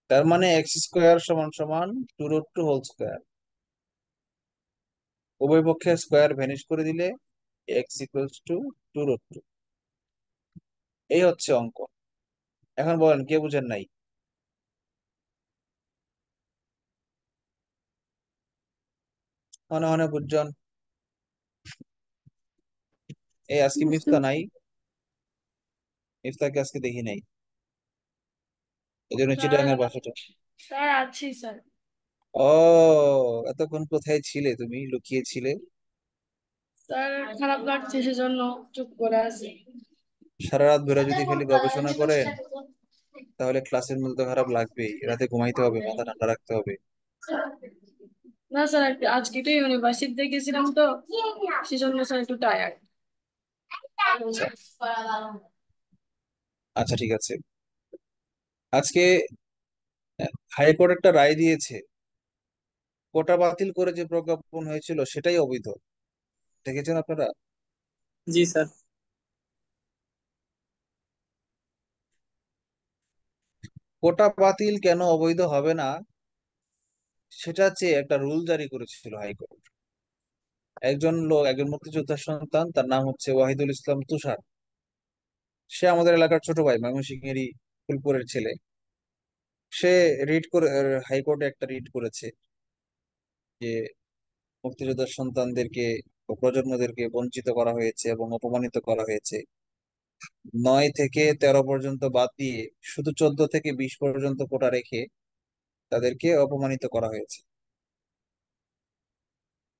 তার মানে x² = 2√2 হোল স্কোয়ার। উভয় পক্ষে স্কোয়ার ভ্যানিশ করে দিলে x = 2√2। এই হচ্ছে অঙ্ক। এখন বলেন কে বুঝেন নাই? মনে মনে বুঝছেন? এই আজকে বুঝতে মিফতা নাই, মিফতাকে আজকে দেখি নাই, এই জন্য স্যার চিটাগাঙের ভাষাটা। স্যার আছি স্যার। ও, এতক্ষণ কোথায় ছিলে তুমি, লুকিয়ে ছিলে? স্যার খারাপ লাগছে সেজন্য চুপ করে আছি। সারা রাত ধরে যদি খালি গবেষণা করেন তাহলে ক্লাসের মধ্যে তো খারাপ লাগবেই, রাতে ঘুমাইতে হবে, মাথা ঠান্ডা রাখতে হবে। না স্যার আজকে একটু ইউনিভার্সিটিতে গেছিলাম তো সেজন্য স্যার একটু টায়ার্ড। আচ্ছা আচ্ছা, ঠিক আছে। আজকে হাইকোর্ট একটা রায় দিয়েছে, কোটা বাতিল করে যে প্রজ্ঞাপন হয়েছিল সেটাই অবৈধ। দেখেছেন আপনারা? জি স্যার। কোটা বাতিল কেন অবৈধ হবে না সেটা চেয়ে একটা রুল জারি করেছিল হাইকোর্ট। একজন লোক, একজন মুক্তিযোদ্ধার সন্তান, তার নাম হচ্ছে ওয়াহিদুল ইসলাম তুষার। সে আমাদের এলাকার ছোট ভাই, ময়মনসিংহেরই ফুলপুরের ছেলে। সে রিট করে, হাইকোর্টে একটা রিট করেছে যে মুক্তিযোদ্ধার সন্তানদেরকে ও প্রজন্মদেরকে বঞ্চিত করা হয়েছে এবং অপমানিত করা হয়েছে। 9 থেকে 13 পর্যন্ত বাদ দিয়ে শুধু 14 থেকে 20 পর্যন্ত কোটা রেখে তাদেরকে অপমানিত করা হয়েছে।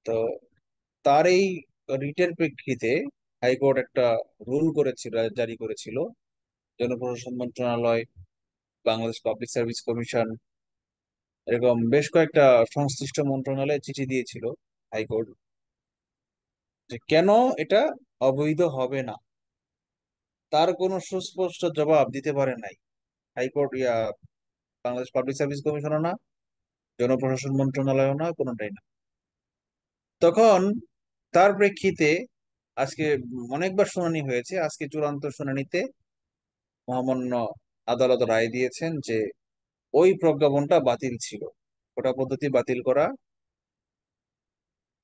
তো তার এই রিটের প্রেক্ষিতে হাইকোর্ট একটা রুল করেছিল, জারি করেছিল। জনপ্রশাসন মন্ত্রণালয়, বাংলাদেশ পাবলিক সার্ভিস কমিশন, এরকম বেশ কয়েকটা সংশ্লিষ্ট মন্ত্রণালয়ে চিঠি দিয়েছিল হাইকোর্ট, যে কেন এটা অবৈধ হবে না। তার কোনো সুস্পষ্ট জবাব দিতে পারে নাই হাইকোর্ট, বাংলাদেশ পাবলিক সার্ভিস কমিশনও না, জনপ্রশাসন মন্ত্রণালয়ও না, কোনোটাই না। তখন তার প্রেক্ষিতে আজকে অনেকবার শুনানি হয়েছে, আজকে চূড়ান্ত শুনানিতে মহামান্য আদালত রায় দিয়েছেন যে ওই প্রজ্ঞাপনটা বাতিল ছিল, কোটা পদ্ধতি বাতিল করা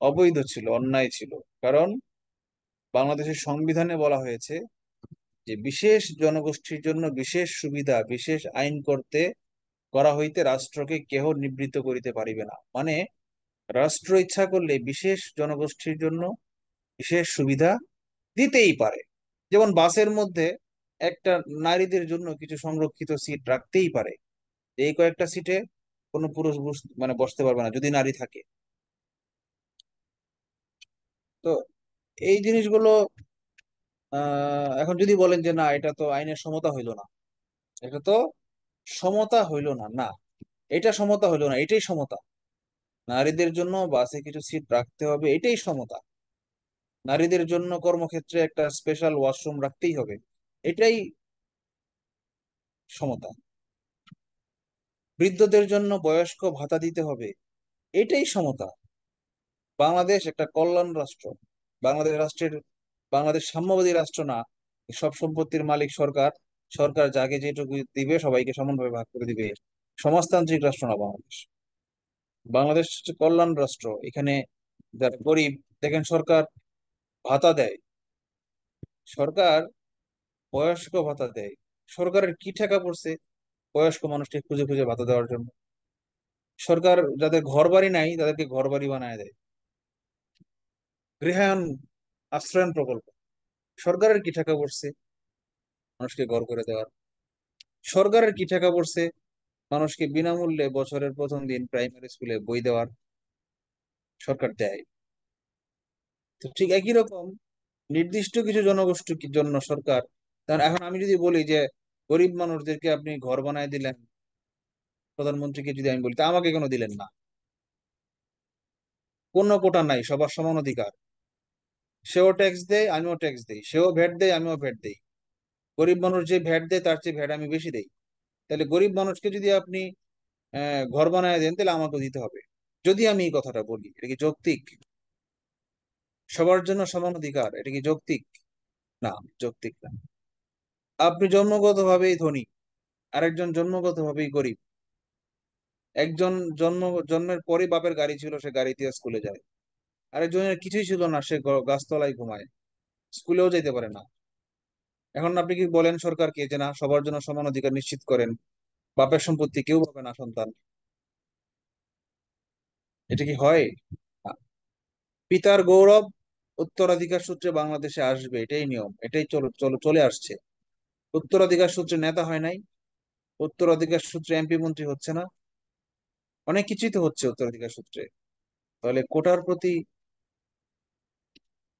অবৈধ ছিল, অন্যায় ছিল। কারণ বাংলাদেশের সংবিধানে বলা হয়েছে যে বিশেষ জনগোষ্ঠীর জন্য বিশেষ সুবিধা, বিশেষ আইন করতে করা হইতে রাষ্ট্রকে কেহ নিবৃত্ত করিতে পারিবে না। মানে রাষ্ট্র ইচ্ছা করলে বিশেষ জনগোষ্ঠীর জন্য বিশেষ সুবিধা দিতেই পারে। যেমন বাসের মধ্যে একটা নারীদের জন্য কিছু সংরক্ষিত সিট রাখতেই পারে, এই কয়েকটা সিটে কোনো পুরুষ মানে বসতে পারবে না যদি নারী থাকে। তো এই জিনিসগুলো এখন যদি বলেন যে না এটা তো আইনের সমতা হইলো না, এটা তো সমতা হইলো না, না এটা সমতা হইলো না, এটাই সমতা। নারীদের জন্য বাসে কিছু সিট রাখতে হবে, এটাই সমতা। নারীদের জন্য কর্মক্ষেত্রে একটা স্পেশাল ওয়াশরুম রাখতেই হবে, এটাই সমতা। বৃদ্ধদের জন্য বয়স্ক ভাতা দিতে হবে, এটাই সমতা। বাংলাদেশ একটা কল্যাণ রাষ্ট্র। বাংলাদেশ সাম্যবাদী রাষ্ট্র না, সব সম্পত্তির মালিক সরকার, সরকার যাকে যেটুকু দিবে সবাইকে সমানভাবে ভাগ করে দিবে। সমাজতান্ত্রিক রাষ্ট্র না বাংলাদেশ। বাংলাদেশ হচ্ছে কল্যাণ রাষ্ট্র। এখানে যারা গরিব, দেখেন সরকার ভাতা দেয়, সরকার বয়স্ক ভাতা দেয়। সরকারের কি টাকা পড়ছে বয়স্ক মানুষকে খুঁজে খুঁজে ভাতা দেওয়ার জন্য? সরকার যাদের ঘর বাড়ি নাই তাদেরকে ঘর বাড়ি বানায় দেয়। গৃহায়ন আশ্রয়ন প্রকল্প, সরকারের কি টাকা পড়ছে মানুষকে ঘর করে দেওয়ার? সরকারের কি টাকা পড়ছে মানুষকে বিনামূল্যে বছরের প্রথম দিন প্রাইমারি স্কুলে বই দেওয়ার? সরকার দেয়। তো ঠিক একই রকম নির্দিষ্ট কিছু জনগোষ্ঠীর জন্য সরকার, কারণ এখন আমি যদি বলি যে গরিব মানুষদেরকে আপনি ঘর বানায় দিলেন, প্রধানমন্ত্রীকে যদি আমি বলি তা আমাকে কেন দিলেন না? কোনো কোটা নাই, সবার সমান অধিকার। সেও ট্যাক্স দেয়, আমিও ট্যাক্স দেই, সেও ভ্যাট দেয়, আমিও ভ্যাট দেই। গরিব মানুষ যে ভ্যাট দেয় তার চেয়ে ভ্যাট আমি বেশি দেই। তাহলে গরিব মানুষকে যদি আপনি ঘর বানায় দেন তাহলে আমাকে দিতে হবে। যদি আমি এই কথাটা বলি, এটা কি যৌক্তিক? সবার জন্য সমান অধিকার, এটা কি যৌক্তিক? না, যৌক্তিক না। আপনি জন্মগতভাবেই ধনী, আরেকজন জন্মগতভাবেই গরিব। একজন জন্মের পরে বাপের গাড়ি ছিল, সে গাড়ি দিয়ে স্কুলে যায়। আরেকজনের কিছুই ছিল না, সে গাছতলায় ঘুমায়, স্কুলেও যেতে পারে না। এখন আপনি কি বলেন সরকারকে যে না সবার জন্য সমান অধিকার নিশ্চিত করেন, বাপের সম্পত্তি কেউ পাবে না সন্তান? এটা কি হয়? না। পিতার গৌরব উত্তরাধিকার সূত্রে বাংলাদেশে আসবে, এটাই নিয়ম, এটাই চলে আসছে। উত্তরাধিকার সূত্রে নেতা হয় নাই, উত্তরাধিকার সূত্রে এমপি মন্ত্রী হচ্ছে না, অনেক কিছুই তো হচ্ছে উত্তরাধিকার সূত্রে। তাহলে কোটার প্রতি,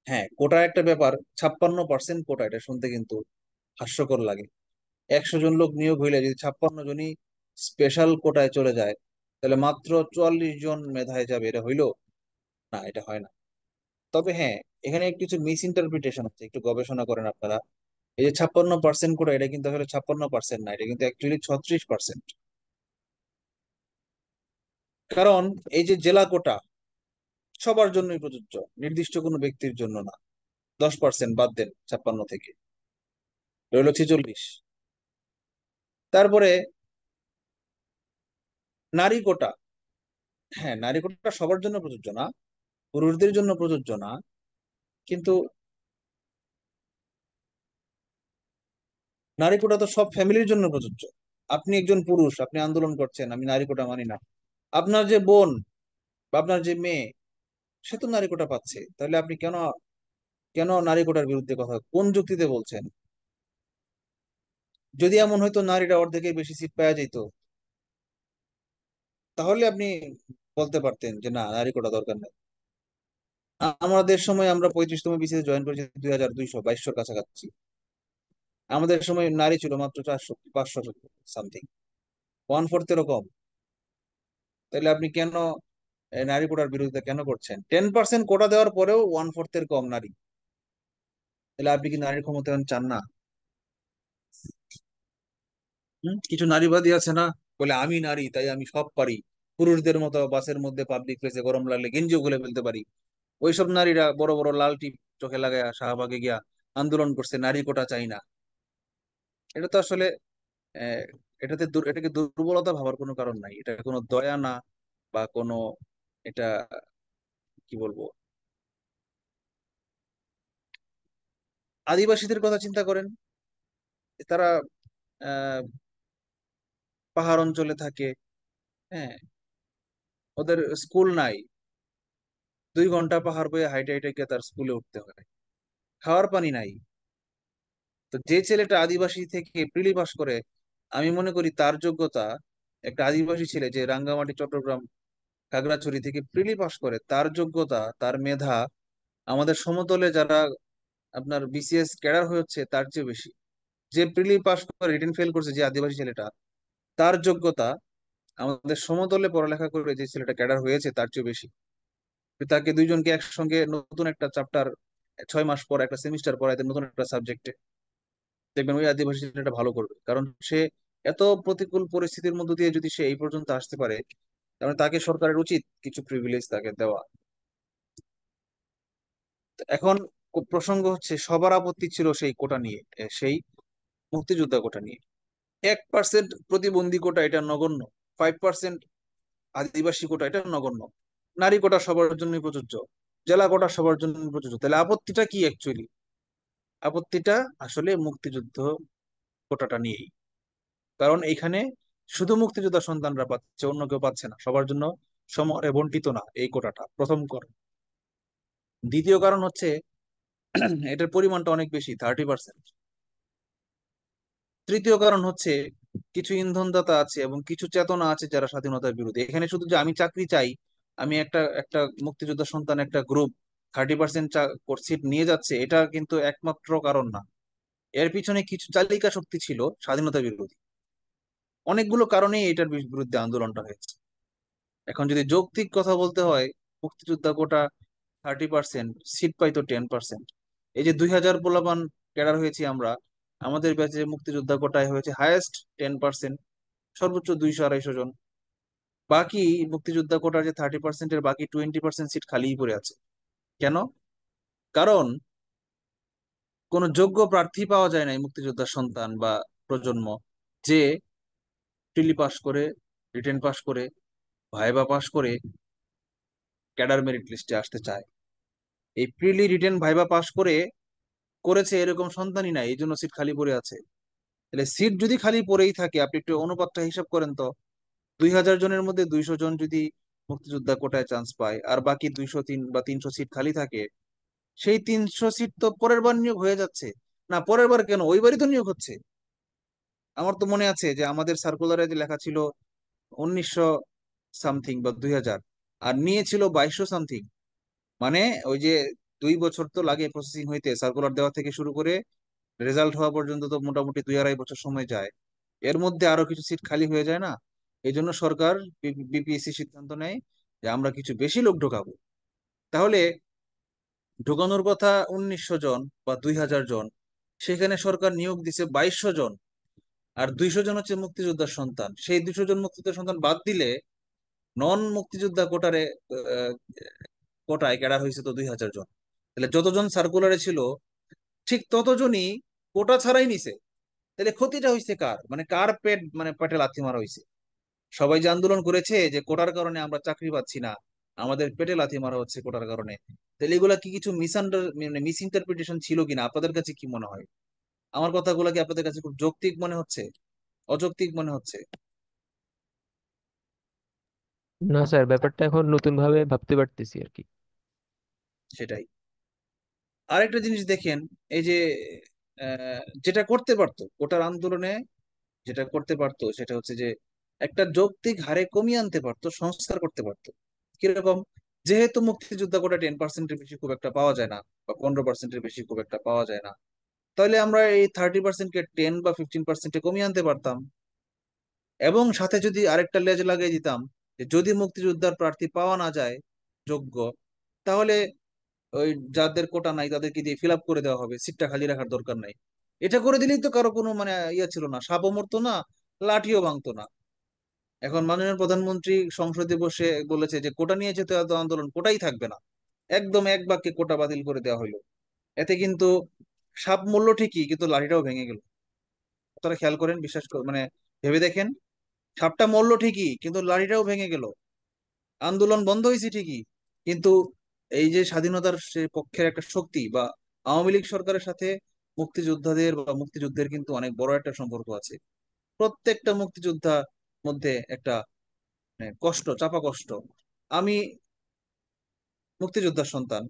হ্যাঁ কোটা একটা ব্যাপার, 56% কোটা, এটা শুনতে কিন্তু হাস্যকর লাগে। 100 জন লোক নিয়োগ হইলে যদি 56 জনই স্পেশাল কোটায় চলে যায়, তাহলে মাত্র 44 জন মেধায় যাবে, এটা হইলো? না, এটা হয় না। তবে হ্যাঁ, এখানে কিছু মিস ইন্টারপ্রিটেশন আছে, একটু গবেষণা করেন আপনারা। এই যে 56% কোটা, এটা কিন্তু আসলে 56% না, এটা কিন্তু অ্যাকচুয়ালি 36%। কারণ এই যে জেলা কোটা সবার জন্যই প্রযোজ্য, নির্দিষ্ট কোনো ব্যক্তির জন্য না। 10% বাদ দেন 56 থেকে, রইল 46। তারপরে নারী কোটা, হ্যাঁ নারী কোটা সবার জন্য প্রযোজ্য না, পুরুষদের জন্য প্রযোজ্য না, কিন্তু নারী কোটা তো সব ফ্যামিলির জন্য প্রযোজ্য। আপনি একজন পুরুষ, আপনি আন্দোলন করছেন আমি নারী কোটা মানি না, আপনার যে বোন বা আপনার যে মেয়ে, সে তো নারী কোটা পাচ্ছে, তাহলে আপনি কেন কেন নারী কোটার বিরুদ্ধে কথা, কোন যুক্তিতে বলছেন? যদি এমন হয়তো নারীরা অর্ধেকের বেশি সিট পাওয়া যেত, তাহলে আপনি বলতে পারতেন যে না নারী কোটা দরকার নেই। আমাদের সময় আমরা 35তম বিসিএস জয়েন করেছি 2200 কাছাকাছি। আমাদের সময় নারী ছিল মাত্র 400 500 সামথিং, 1/4 কম। তাহলে আপনি কেন নারী কোটার বিরোধিতা কেন করছেন? 10% কোটা দেওয়ার পরেও 1/4 কম নারী। তাহলে আপনি কি নারীর ক্ষমতায়ন চান না? কিছু নারীবাদী আছে না, বলে আমি নারী তাই আমি সব পারি, পুরুষদের মতো বাসের মধ্যে পাবলিক প্লেসে গরম লাগলে গেঞ্জিও খুলে ফেলতে পারি। ওইসব নারীরা বড় বড় লাল টিপ চোখে লাগায় শাহবাগে গিয়া আন্দোলন করছে নারী কোটা চাই না। এটা তো আসলে আহ, এটাকে দুর্বলতা ভাবার কোনো কারণ নাই, এটা কোনো দয়া না বা কোনো, এটা কি বলবো, আদিবাসীদের কথা চিন্তা করেন। তারা আহ পাহাড় অঞ্চলে থাকে, হ্যাঁ, ওদের স্কুল নাই, 2 ঘন্টা পাহাড় বয়ে হাইটে হাইটে গিয়ে তার স্কুলে উঠতে হয়, খাওয়ার পানি নাই। তো যে ছেলেটা আদিবাসী থেকে প্রিলি পাস করে, আমি মনে করি তার যোগ্যতা, একটা আদিবাসী ছেলে যে রাঙ্গামাটি চট্টগ্রাম খাগড়াছড়ি থেকে প্রিলি পাস করে, তার যোগ্যতা তার মেধা আমাদের সমতলে যারা আপনার বিসিএস ক্যাডার হচ্ছে তার চেয়ে বেশি। যে প্রিলি পাস করে রিটেন ফেল করছে যে আদিবাসী ছেলেটা, তার যোগ্যতা আমাদের সমতলে পড়ালেখা করে যে ছেলেটা ক্যাডার হয়েছে তার চেয়ে বেশি। তাকে দুইজনকে একসঙ্গে নতুন একটা চ্যাপ্টার 6 মাস পর একটা সেমিস্টার পড়াইতে নতুন একটা সাবজেক্টে, দেখবেন ওই আদিবাসী ছেলেটা ভালো করবে, কারণ সে এত প্রতিকূল পরিস্থিতির মধ্য দিয়ে যদি সে এই পর্যন্ত আসতে পারে, তাহলে তাকে সরকারের উচিত কিছু প্রিভিলেজ তাকে দেওয়া। তো এখন প্রসঙ্গ হচ্ছে সবার আপত্তি ছিল সেই কোটা নিয়ে, সেই মুক্তিযোদ্ধা কোটা নিয়ে। 1% প্রতিবন্ধী কোটা এটা নগণ্য, 5% আদিবাসী কোটা এটা নগণ্য, নারী কোটা সবার জন্য প্রযোজ্য, জেলা কোটা সবার জন্য প্রযোজ্য। তাহলে আপত্তিটা কি অ্যাকচুয়ালি? আপত্তিটা আসলে মুক্তিযুদ্ধ কোটাটা নিয়েই। কারণ এখানে শুধু মুক্তিযোদ্ধা সন্তানরা পাচ্ছে, অন্য কেউ পাচ্ছে না, সবার জন্য সমানে বন্টিত না এই কোটাটা, প্রথম কারণ। দ্বিতীয় কারণ হচ্ছে এটার পরিমাণটা অনেক বেশি, 30%। তৃতীয় কারণ হচ্ছে কিছু ইন্ধনদাতা আছে এবং কিছু চেতনা আছে যারা স্বাধীনতার বিরোধী। এখানে শুধু যে আমি চাকরি চাই, আমি একটা একটা মুক্তিযোদ্ধা সন্তান একটা গ্রুপ 30% সিট নিয়ে যাচ্ছে, এটা কিন্তু একমাত্র কারণ না। এর পিছনে কিছু চালিকা শক্তি ছিল স্বাধীনতা বিরোধী, অনেকগুলো কারণেই এটার বিরুদ্ধে আন্দোলনটা হয়েছে। এখন যদি যৌক্তিক কথা বলতে হয়, মুক্তিযোদ্ধা কোটা 30%, সিট পাইতো 10%। এই যে 2000 পোলাপান ক্যাডার হয়েছি আমরা, আমাদের ব্যাচে মুক্তিযোদ্ধা কোটায় হয়েছে হায়েস্ট 10%, সর্বোচ্চ 200 250 জন। বাকি মুক্তিযোদ্ধা কোটার যে 30%-এর বাকি 20% সিট খালিই পড়ে আছে। কেন? কারণ কোন যোগ্য প্রার্থী পাওয়া যায় না এই মুক্তিযোদ্ধার সন্তান বা প্রজন্ম, যে প্রিলি পাস করে, রিটেন পাস করে, ভাইবা পাস করে ক্যাডার মেরিট লিস্টে আসতে চায়। এই প্রিলি রিটেন ভাইবা পাস করে করেছে এরকম সন্তানই নাই, এই জন্য সিট খালি পড়ে আছে। তাহলে সিট যদি খালি পড়েই থাকে, আপনি একটু অনুপাতটা হিসাব করেন তো, 2000 জনের মধ্যে 200 জন যদি মুক্তিযোদ্ধা কোটায় চান্স পায়, আর বাকি 203 বা 300 সিট খালি থাকে, সেই 300 সিট তো পরের বার নিয়োগ হয়ে যাচ্ছে। না, পরের বার কেন, ওইবারই তো নিয়োগ হচ্ছে। আমার তো মনে আছে যে আমাদের সার্কুলারে যে লেখা ছিল 1900 সামথিং বা 2000, আর নিয়েছিল 2200 সামথিং। মানে ওই যে 2 বছর তো লাগে প্রসেসিং হইতে, সার্কুলার দেওয়া থেকে শুরু করে রেজাল্ট হওয়া পর্যন্ত তো মোটামুটি 2 2.5 বছর সময় যায়। এর মধ্যে আরো কিছু সিট খালি হয়ে যায় না? এই জন্য সরকার বিপিএসসি সিদ্ধান্ত নেয় যে আমরা কিছু বেশি লোক ঢোকাবো। তাহলে ঢোকানোর কথা 1900 জন বা 2000 জন, সেখানে সরকার নিয়োগ দিছে 2200 জন, আর 200 জন হচ্ছে মুক্তিযোদ্ধার সন্তান। সেই 200 জন মুক্তিযোদ্ধার সন্তান বাদ দিলে নন মুক্তিযোদ্ধা কোটারে আহ, কোটায় ক্যাডার হয়েছে তো 2000 জন। তাহলে যতজন সার্কুলারে ছিল ঠিক ততজনই কোটা ছাড়াই নিছে। তাহলে ক্ষতিটা হয়েছে কার? মানে কার পেট, মানে পেটে লাথি মারা হয়েছে? সবাই যে আন্দোলন করেছে যে কোটার কারণে আমরা চাকরি পাচ্ছি না, আমাদের পেটে লাথি মারা হচ্ছে কোটার কারণে, তাহলে এগুলা কি কিছু মানে মিস ইন্টারপ্রিটেশন ছিল কিনা? আপনাদের কাছে কি মনে হয়? আমার কথাগুলো কি আপনাদের কাছে খুব যৌক্তিক মনে হচ্ছে, অযৌক্তিক মনে হচ্ছে? না স্যার, ব্যাপারটা এখন নতুন ভাবে ভাবতে পারতেছি আর কি। সেটাই। আরেকটা জিনিস দেখেন, এই যে যেটা করতে পারতো কোটার আন্দোলনে, যেটা করতে পারতো সেটা হচ্ছে যে একটা যৌক্তিক হারে কমিয়ে আনতে পারতো, সংস্কার করতে পারতো। কিরকম? যেহেতু মুক্তিযোদ্ধা কোটা 10%-এর বেশি খুব একটা পাওয়া যায় না, বা 15%-এর বেশি খুব একটা পাওয়া যায় না, তাহলে আমরা এই 30%-কে 10 বা 15%-এ কমিয়ে আনতে পারতাম। এবং সাথে যদি আরেকটা লেজ লাগিয়ে দিতাম যে যদি মুক্তিযোদ্ধার প্রার্থী পাওয়া না যায় যোগ্য, তাহলে ওই যাদের কোটা নাই তাদেরকে দিয়ে ফিল আপ করে দেওয়া হবে, সিটটা খালি রাখার দরকার নাই। এটা করে দিলেই তো কারো কোনো মানে ইয়ে ছিল না, সাপও মরতো না, লাঠিও ভাঙতো না। এখন মাননীয় প্রধানমন্ত্রী সংসদে বসে বলেছে যে কোটা নিয়ে যেতে এত আন্দোলন, কোটাই থাকবে না, একদম এক বাক্যে কোটা বাতিল করে দেওয়া হলো। এতে কিন্তু সাপ মূল্য ঠিকই, কিন্তু লাঠিটাও ভেঙে গেল। আপনারা খেয়াল করেন, বিশ্বাস মানে ভেবে দেখেন, সাপটা মরলো ঠিকই কিন্তু লাঠিটাও ভেঙে গেল। আন্দোলন বন্ধ হয়েছে ঠিকই, কিন্তু এই যে স্বাধীনতার সে পক্ষের একটা শক্তি বা আওয়ামী লীগ সরকারের সাথে মুক্তিযোদ্ধাদের বা মুক্তিযুদ্ধের কিন্তু অনেক বড় একটা সম্পর্ক আছে। প্রত্যেকটা মুক্তিযোদ্ধা মধ্যে একটা মানে কষ্ট, চাপা কষ্ট। আমি মুক্তিযোদ্ধার সন্তান।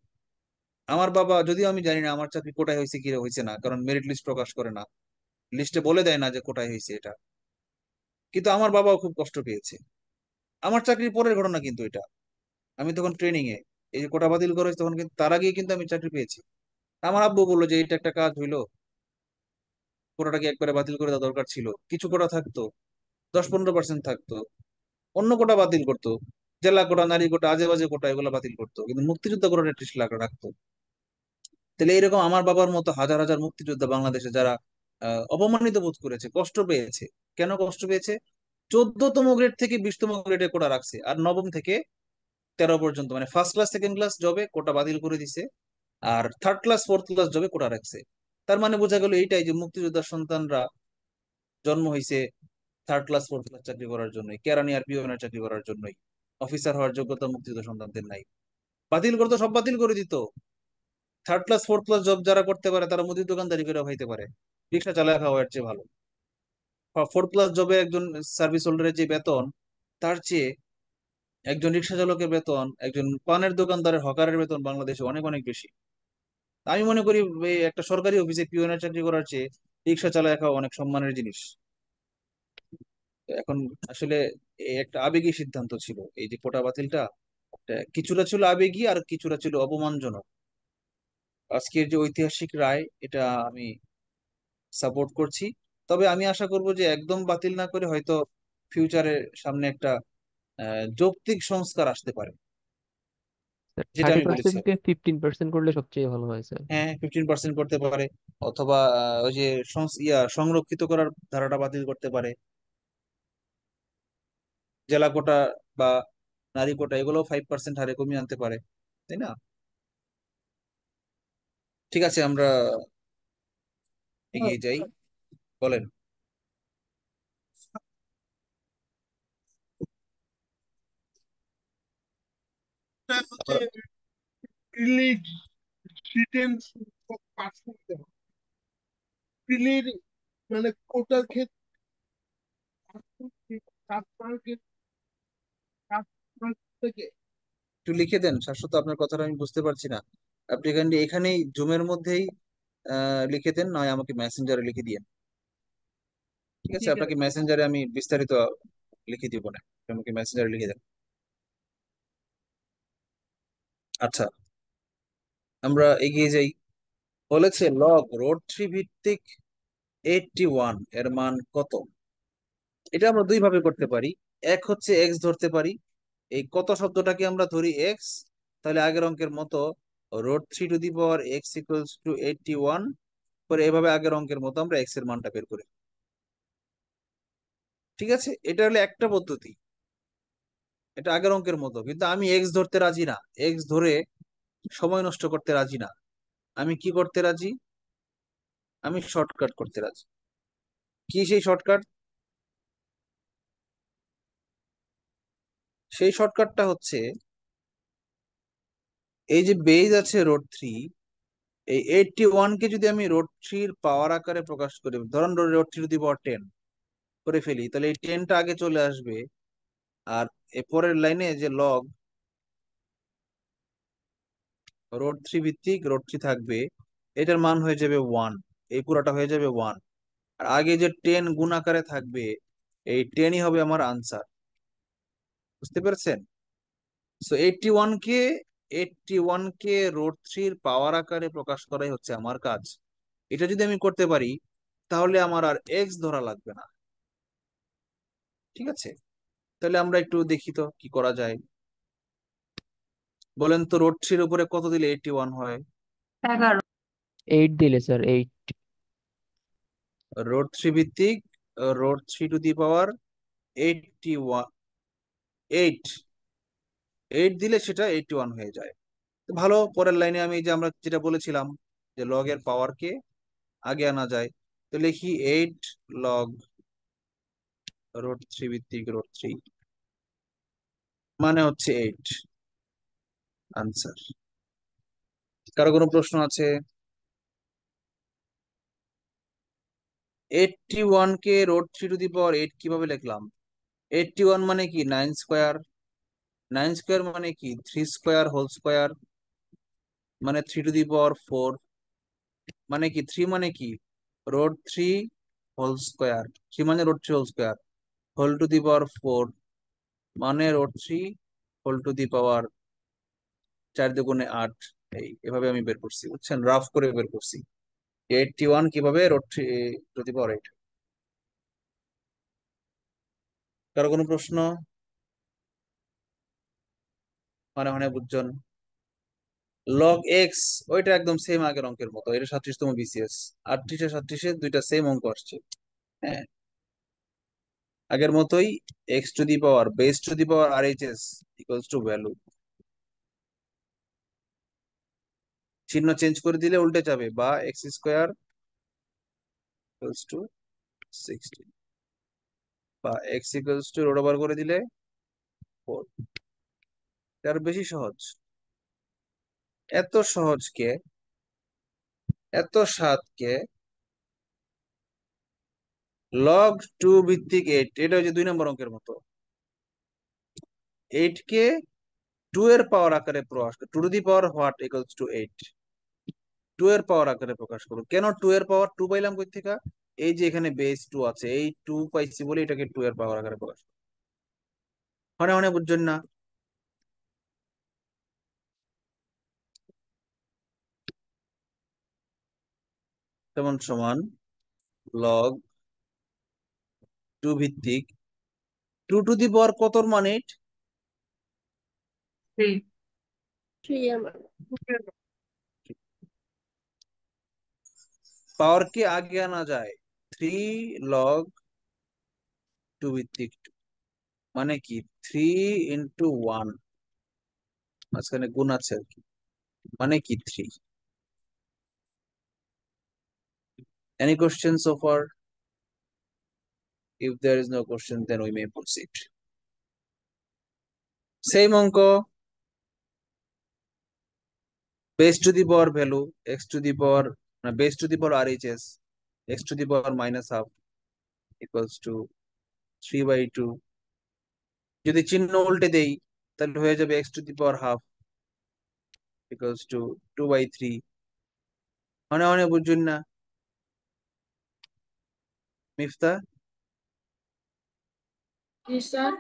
আমার বাবা, যদিও আমি জানি না আমার চাকরি কোটায় হয়েছে কি হয়েছে না, কারণ মেরিট লিস্ট প্রকাশ করে না, লিস্টে বলে দেয় না যে কোটায় হয়েছে এটা, কিন্তু আমার বাবাও খুব কষ্ট পেয়েছে। আমার চাকরির পরের ঘটনা কিন্তু এটা। আমি তখন ট্রেনিং এ, এই যে কোটা বাতিল করা হয়েছে তখন কিন্তু, তার আগেই কিন্তু আমি চাকরি পেয়েছি। আমার আব্বু বললো যে এটা একটা কাজ হইলো, কোটাটাকে একবারে বাতিল করে দেওয়া দরকার ছিল, কিছু কোটা থাকতো, 10-15% থাকতো, অন্য কোটা বাতিল করতো, জেলা কোটা, নারী কোটা, আজে বাজে কোটা, এগুলো বাতিল করতো, কিন্তু মুক্তিযোদ্ধা কোটা ত্রিশ লাখ রাখতো। তাহলে এরকম আমার বাবার মতো হাজার হাজার মুক্তিযোদ্ধা বাংলাদেশে যারা অপমানিত বোধ করেছে, কষ্ট পেয়েছে। কেন কষ্ট পেয়েছে? 14তম গ্রেড থেকে 20তম গ্রেডে কোটা রাখছে, আর নবম থেকে 13 পর্যন্ত মানে ফার্স্ট ক্লাস সেকেন্ড ক্লাস জবে কোটা বাতিল করে দিছে, আর থার্ড ক্লাস ফোর্থ ক্লাস জবে কোটা রাখছে। তার মানে বোঝা গেল এইটাই যে মুক্তিযোদ্ধার সন্তানরা জন্ম হয়েছে থার্ড ক্লাস ফোর্থ ক্লাস চাকরি করার জন্যই, কেরানি আর পিওনের চাকরি করার জন্যই। অফিসার হওয়ার যোগ্যতা মুক্তিযোদ্ধা সন্তানদের নাই। বাতিল করতো, সব বাতিল করে দিত। Third class fourth class job যারা করতে পারে তারা মুদির দোকানদারি করে খাইতে পারে, রিক্সা চালায় খাওয়া এর চেয়ে ভালো। ফোর্থ ক্লাস জবে একজন সার্ভিস হোল্ডারের যে বেতন, তার চেয়ে একজন রিক্সা চালকের বেতন, একজন পানের দোকানদারের হকারের বেতন বাংলাদেশে অনেক অনেক বেশি। আমি মনে করি এই একটা সরকারি অফিসে পিওনের চাকরি করার চেয়ে রিক্সা চালায় খাওয়া অনেক সম্মানের জিনিস। এখন আসলে এই একটা আবেগী সিদ্ধান্ত ছিল, এই যে কোটা বাতিলটা, কিছুটা ছিল আবেগী আর কিছুটা ছিল অপমানজনক। আজকের যে ঐতিহাসিক রায়, এটা আমি সাপোর্ট করছি। তবে আমি আশা করব যে একদম বাতিল না করে হয়তো ফিউচারে সামনে একটা যৌক্তিক সংস্কার আসতে পারে, যেটা থার্টি আমি বলেছি। পার্সেন্টকে 15% করলে সবচেয়ে ভালো হয়েছে। হ্যাঁ, 15% করতে পারে, অথবা ওই যে সংরক্ষিত করার ধারাটা বাতিল করতে পারে, জেলা কোটা বা নারী কোটা এগুলো 5% হারে কমিয়ে আনতে পারে, তাই না? ঠিক আছে, আমরা এগিয়ে যাই, বলেন। আবার মানে কোটার ক্ষেত্রে একটু লিখে দেন, শাশ্বত, আপনার কথাটা আমি বুঝতে পারছি না। আপনি এখানে এখানেই জুমের মধ্যেই লিখে দেন, নয় আমাকে মেসেঞ্জারে লিখে দিয়েন। ঠিক আছে, আপনাকে মেসেঞ্জারে আমি বিস্তারিত লিখে দিব না, আমাকে মেসেঞ্জারে লিখে দেন। আচ্ছা, আমরা এগিয়ে যাই। বলেছে লগ রোড থ্রি ভিত্তিক 81 এর মান কত? এটা আমরা দুই ভাবে করতে পারি। এক হচ্ছে এক্স ধরতে পারি, এই কত শব্দটাকে আমরা ধরি এক্স, তাহলে আগের অঙ্কের মতো √3 x = 81, করে এভাবে আগের অঙ্কের মতো আমরা এক্স এর মানটা বের করি। ঠিক আছে, এটা হলো একটা পদ্ধতি, এটা আগের অঙ্কের মতো, কিন্তু আমি এক্স ধরতে রাজি না, এক্স ধরে সময় নষ্ট করতে রাজি না। আমি কি করতে রাজি? আমি শর্টকাট করতে রাজি। কি সেই শর্টকাট? সেই শর্টকাটটা হচ্ছে, এই যে বেজ আছে √3, এই 81-কে যদি আমি √3-র পাওয়ার আকারে প্রকাশ করি, ধরুন √3 ⁻10 করে ফেলি, তাহলে এই 10টা আগে চলে আসবে, আর এর পরের লাইনে যে লগ √3 ভিত্তিক √3 থাকবে, এটার মান হয়ে যাবে 1, এই পুরাটা হয়ে যাবে 1। আর আগে যে 10 গুণ আকারে থাকবে, এই 10ই হবে আমার আনসার। বুঝতে পেরেছেন? সো 81 কে √3 পাওয়ার আকারে প্রকাশ করাই হচ্ছে আমার কাজ। এটা যদি আমি করতে পারি তাহলে আমার আর এক্স ধরা লাগবে না। ঠিক আছে, তাহলে আমরা একটু দেখি তো কি করা যায়। বলেন তো √3 উপরে কত দিলে 81 হয়? 11। 8 দিলে স্যার, 8। √3 ভিত্তিক √3 81, 8 8 দিলে সেটা 81 হয়ে যায়। তো ভালো, পরের লাইনে আমি যে আমরা যেটা বলেছিলাম যে লগ এর পাওয়ারকে আগে আনা যায়, তো লিখি 8 লগ √3 ভিত্তিক √3 মানে হচ্ছে 8 আনসার। কারো কোনো প্রশ্ন আছে? 81 কে √3 কিভাবে লিখলাম? 81 মানে কি 9 স্কোয়ার, 9 স্কোয়ার মানে কি 3 স্কোয়ার হোল স্কোয়ার, মানে 3 টু দি পাওয়ার 4, মানে কি 3 মানে কি √3 হোল স্কোয়ার, 3 মানে √3 whole square, whole to the power 4 মানে √3 হোল টু দি পাওয়ার 4 দুগুণে 8। এভাবে আমি বের করছি, বুঝছেন, রাফ করে বের করছি 81 কিভাবে √3 টু দি পাওয়ার 8। কারো কোনো প্রশ্ন? মানে মানে বুঝছেন? লগ এক্স ওইটা একদম সেম আগের অঙ্কের মতো, এটা 37তম বিসিএস, 38 আর 37 দুইটা সেম অঙ্ক আসছে। হ্যাঁ, আগের মতোই x to the power base to the power RHS equals to value, চিহ্ন চেঞ্জ করে দিলে উল্টে যাবে, বা x² ইকুয়ালস টু 16, বা x equals to road over করে দিলে 4। তার বেশি সহজ, এত সহজকে, এত সাতকে লগ 2 ভিত্তিক 8, এটা হচ্ছে 2 নম্বর অঙ্কের মতো। 8 কে 2 এর পাওয়ার আকারে প্রকাশ, two to the power what equals to 8, 2 এর পাওয়ার আকারে প্রকাশ করো। কেন 2 এর পাওয়ার 2 পাইলাম কই থেকে? এই যে এখানে বেস 2 আছে, এই 2 পাইছি বলে এটাকে 2 এর পাওয়ার আকারে প্রকাশ করো। মানে মানে বুঝছেন না? সমান সমান লগ 2 ভিত্তিক 2 টু দি পাওয়ার কতর মান 8, 3। 3 আমার পাওয়ার কে আগে আনা যায়, 3 লগ 2 ভিত্তিক 2 মানে কি 3 ইন্টু 1, মাঝখানে গুণ আছে আর কি, মানে কি 3। Any question so far? If there is no question, then we may proceed. Same অঙ্ক, base to the power value x to the power, base to the power RHS x to the power minus half equals to 3/2। যদি চিহ্ন উল্টে দেই তাহলে হয়ে যাবে x to the power half equals to 2/3। মানে মানে বুঝুন না মিফতা? জি স্যার।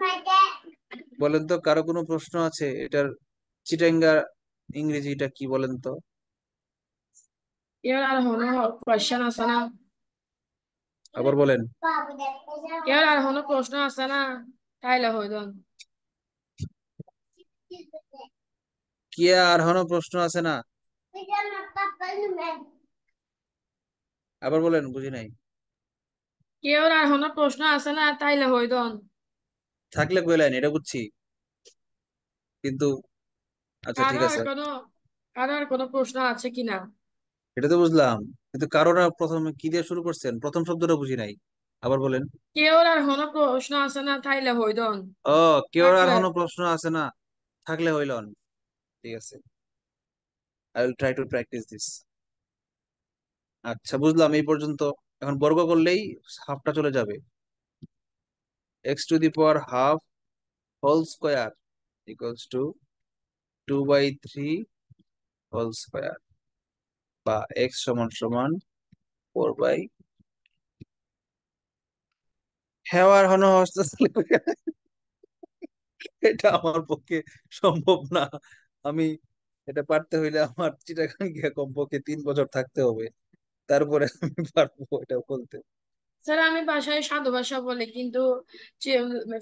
বলেন তো কারো কোনো প্রশ্ন আছে? এটার চিটাঙ্গা ইংরেজিটা কি বলেন তো? ইয়ার আর কোনো কোয়েশ্চেন আছে না? আবার বলেন। ইয়ার আর কোনো প্রশ্ন আছে না? তাইলে হইদন। কি আর হনো প্রশ্ন আছে না? আবার বলেন, বুঝি নাই। কেউ আর কোনো প্রশ্ন আছে না? তাইলে হইদন। থাকলে কইলেন, এটা বুঝছি, কিন্তু আচ্ছা ঠিক কারো আর আছে, কোনো কারো আর কোনো প্রশ্ন আছে কিনা? এটা তো বুঝলাম, কিন্তু কারোরা প্রথমে কি দিয়ে শুরু করছেন, প্রথম শব্দটা বুঝি নাই, আবার বলেন। কেউ আর কোনো প্রশ্ন আছে না? তাইলে হইদন। ও, কেউ আর থাকলে কোনো প্রশ্ন আছে না? থাকলে হইলন, ঠিক আছে, I will try to practice this. আচ্ছা বুঝলাম এই পর্যন্ত। এখন বর্গ করলেই হাফটা চলে যাবে, x to the power half whole square equals to 2/3 whole square, বা এক্স সমান সমান 4/। হেওয়ার হন হস্ত এটা আমার পক্ষে সম্ভব না। আমি এটা পারতে হইলে আমার চিটাগাং গিয়ে কমপক্ষে 3 বছর থাকতে হবে, তারপরে আমি পারবো এটা বলতে। স্যার আমি বাসায় সাধু ভাষা বলি, কিন্তু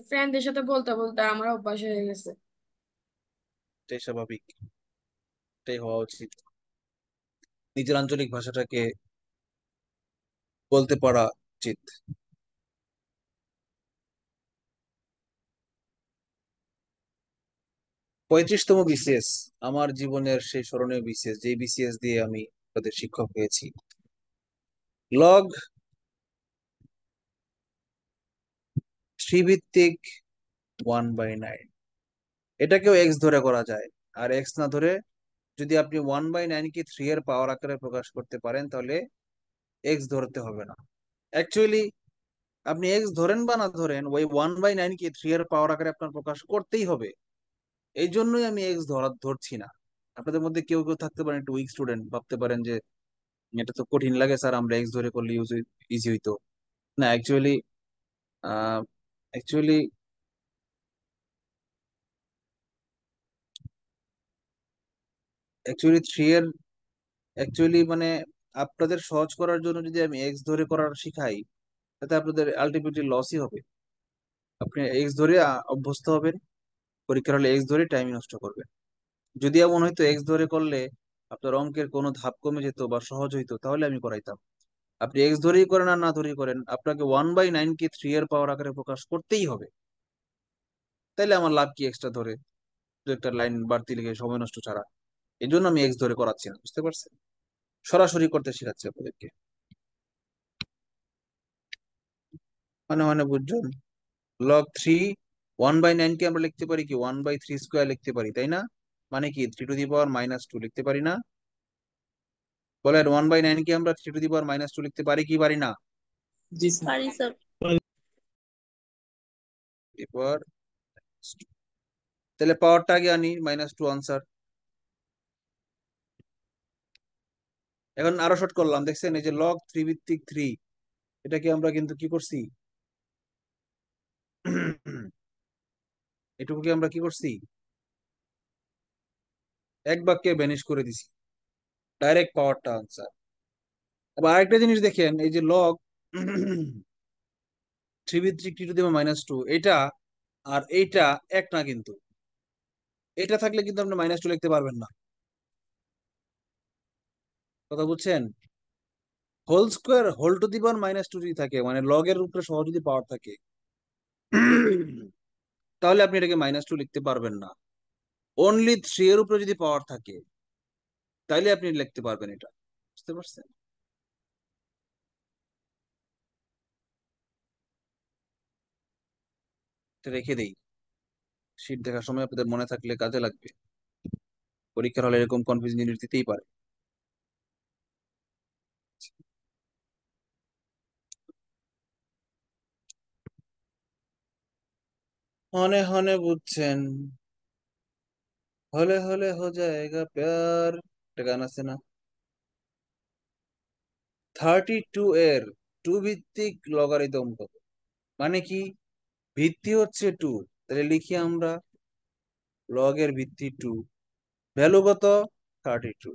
ফ্রেন্ডদের সাথে বলতে বলতে আমার অভ্যাস হয়ে গেছে। এটাই স্বাভাবিক, এটাই হওয়া উচিত। নিজের আঞ্চলিক ভাষাটাকে বলতে পারা উচিত। 35তম বিসিএস, আমার জীবনের সেই স্মরণীয় বিসিএস, যে বিসিএস দিয়ে আমি তাদের শিক্ষক হয়েছি। লগ 3 ভিত্তিক 1/9, এটাকেও এক্স ধরে করা যায়। আর এক্স না ধরে যদি আপনি 1/9 কে 3 এর পাওয়ার আকারে প্রকাশ করতে পারেন, তাহলে এক্স ধরতে হবে না। অ্যাকচুয়ালি আপনি এক্স ধরেন বা না ধরেন, ওই 1/9 কে 3 এর পাওয়ার আকারে আপনার প্রকাশ করতেই হবে। এই জন্যই আমি এক্স ধরছি না। আপনাদের মধ্যে কেউ কেউ থাকতে পারেন একটু উইক স্টুডেন্ট, ভাবতে পারেন যে এটা তো কঠিন লাগে স্যার, আমরা এক্স ধরে করলে ইজি হইতো। না, অ্যাকচুয়ালি অ্যাকচুয়ালি অ্যাকচুয়ালি 3 এর অ্যাকচুয়ালি মানে আপনাদের সহজ করার জন্য যদি আমি এক্স ধরে করার শিখাই, তাতে আপনাদের আলটিমেটলি লসই হবে। আপনি এক্স ধরে অভ্যস্ত হবেন, পরীক্ষার হলে এক্স ধরে টাইম নষ্ট করবেন। যদি এমন হয়তো এক্স ধরে করলে আপনার অঙ্কের কোনো ধাপ কমে যেত বা সহজ হইতো, তাহলে আমি করাইতাম। আপনি এক্স ধরেই করেন আর না ধরেই করেন, আপনাকে 1/9 কে 3 এর পাওয়ার আকারে প্রকাশ করতেই হবে। তাইলে আমার লাভ কি এক্সট্রা ধরে দু একটা লাইন বাড়তি লিখে সময় নষ্ট ছাড়া? এই জন্য আমি এক্স ধরে করাচ্ছি না, বুঝতে পারছেন? সরাসরি করতে শেখাচ্ছি আপনাদেরকে। মানে মানে বুঝছেন? log 3 1/9 কে আমরা লিখতে পারি কি 1/3² লিখতে পারি, তাই না? মানে কি 3 টু দি পাওয়ার -2 লিখতে পারি না? বলেন, 1/9 কে আমরা 3 টু দি পাওয়ার -2 লিখতে পারি কি পারি না? জি স্যার। পারি স্যার। এরপর তাহলে পাওয়ারটা আগে আনি, -2 আনসার। এখন আরো শর্ট করলাম, দেখছেন? এই যে log 3 ভিত্তিক 3, এটাকে আমরা কিন্তু কি করছি, এটুকুকে আমরা কি করছি, এক বাক্যে ভ্যানিশ করে দিছি, ডাইরেক্ট পাওয়ারটা আনসার। আবার আরেকটা জিনিস দেখেন, এই যে লগ 3 ভিত্তিক t⁻², এটা আর এইটা এক না কিন্তু। এটা থাকলে কিন্তু আপনি -2 লিখতে পারবেন না, কথা বুঝছেন? Whole square whole to the power -2 যদি থাকে, মানে লগের উপরে সহ যদি পাওয়ার থাকে, তাহলে আপনি এটাকে -2 লিখতে পারবেন না। অনলি 3 এর উপরে যদি পাওয়ার থাকে, তাইলে আপনি লিখতে পারবেন এটা, বুঝতে পারছেন? এটা রেখে দেই, শীট দেখার সময় আপনাদের মনে থাকলে কাজে লাগবে। পরীক্ষার হলে এরকম কনফিউশন জিনিস দিতেই পারে। হনে হনে বুঝছেন, হলে হলে হো জায়েগা প্যার, একটা গান আছে না? 32 এর 2 ভিত্তিক লগারিদম কত? মানে কি, ভিত্তি হচ্ছে 2, তাহলে লিখি আমরা লগের ভিত্তি 2, ভ্যালু কত? 32।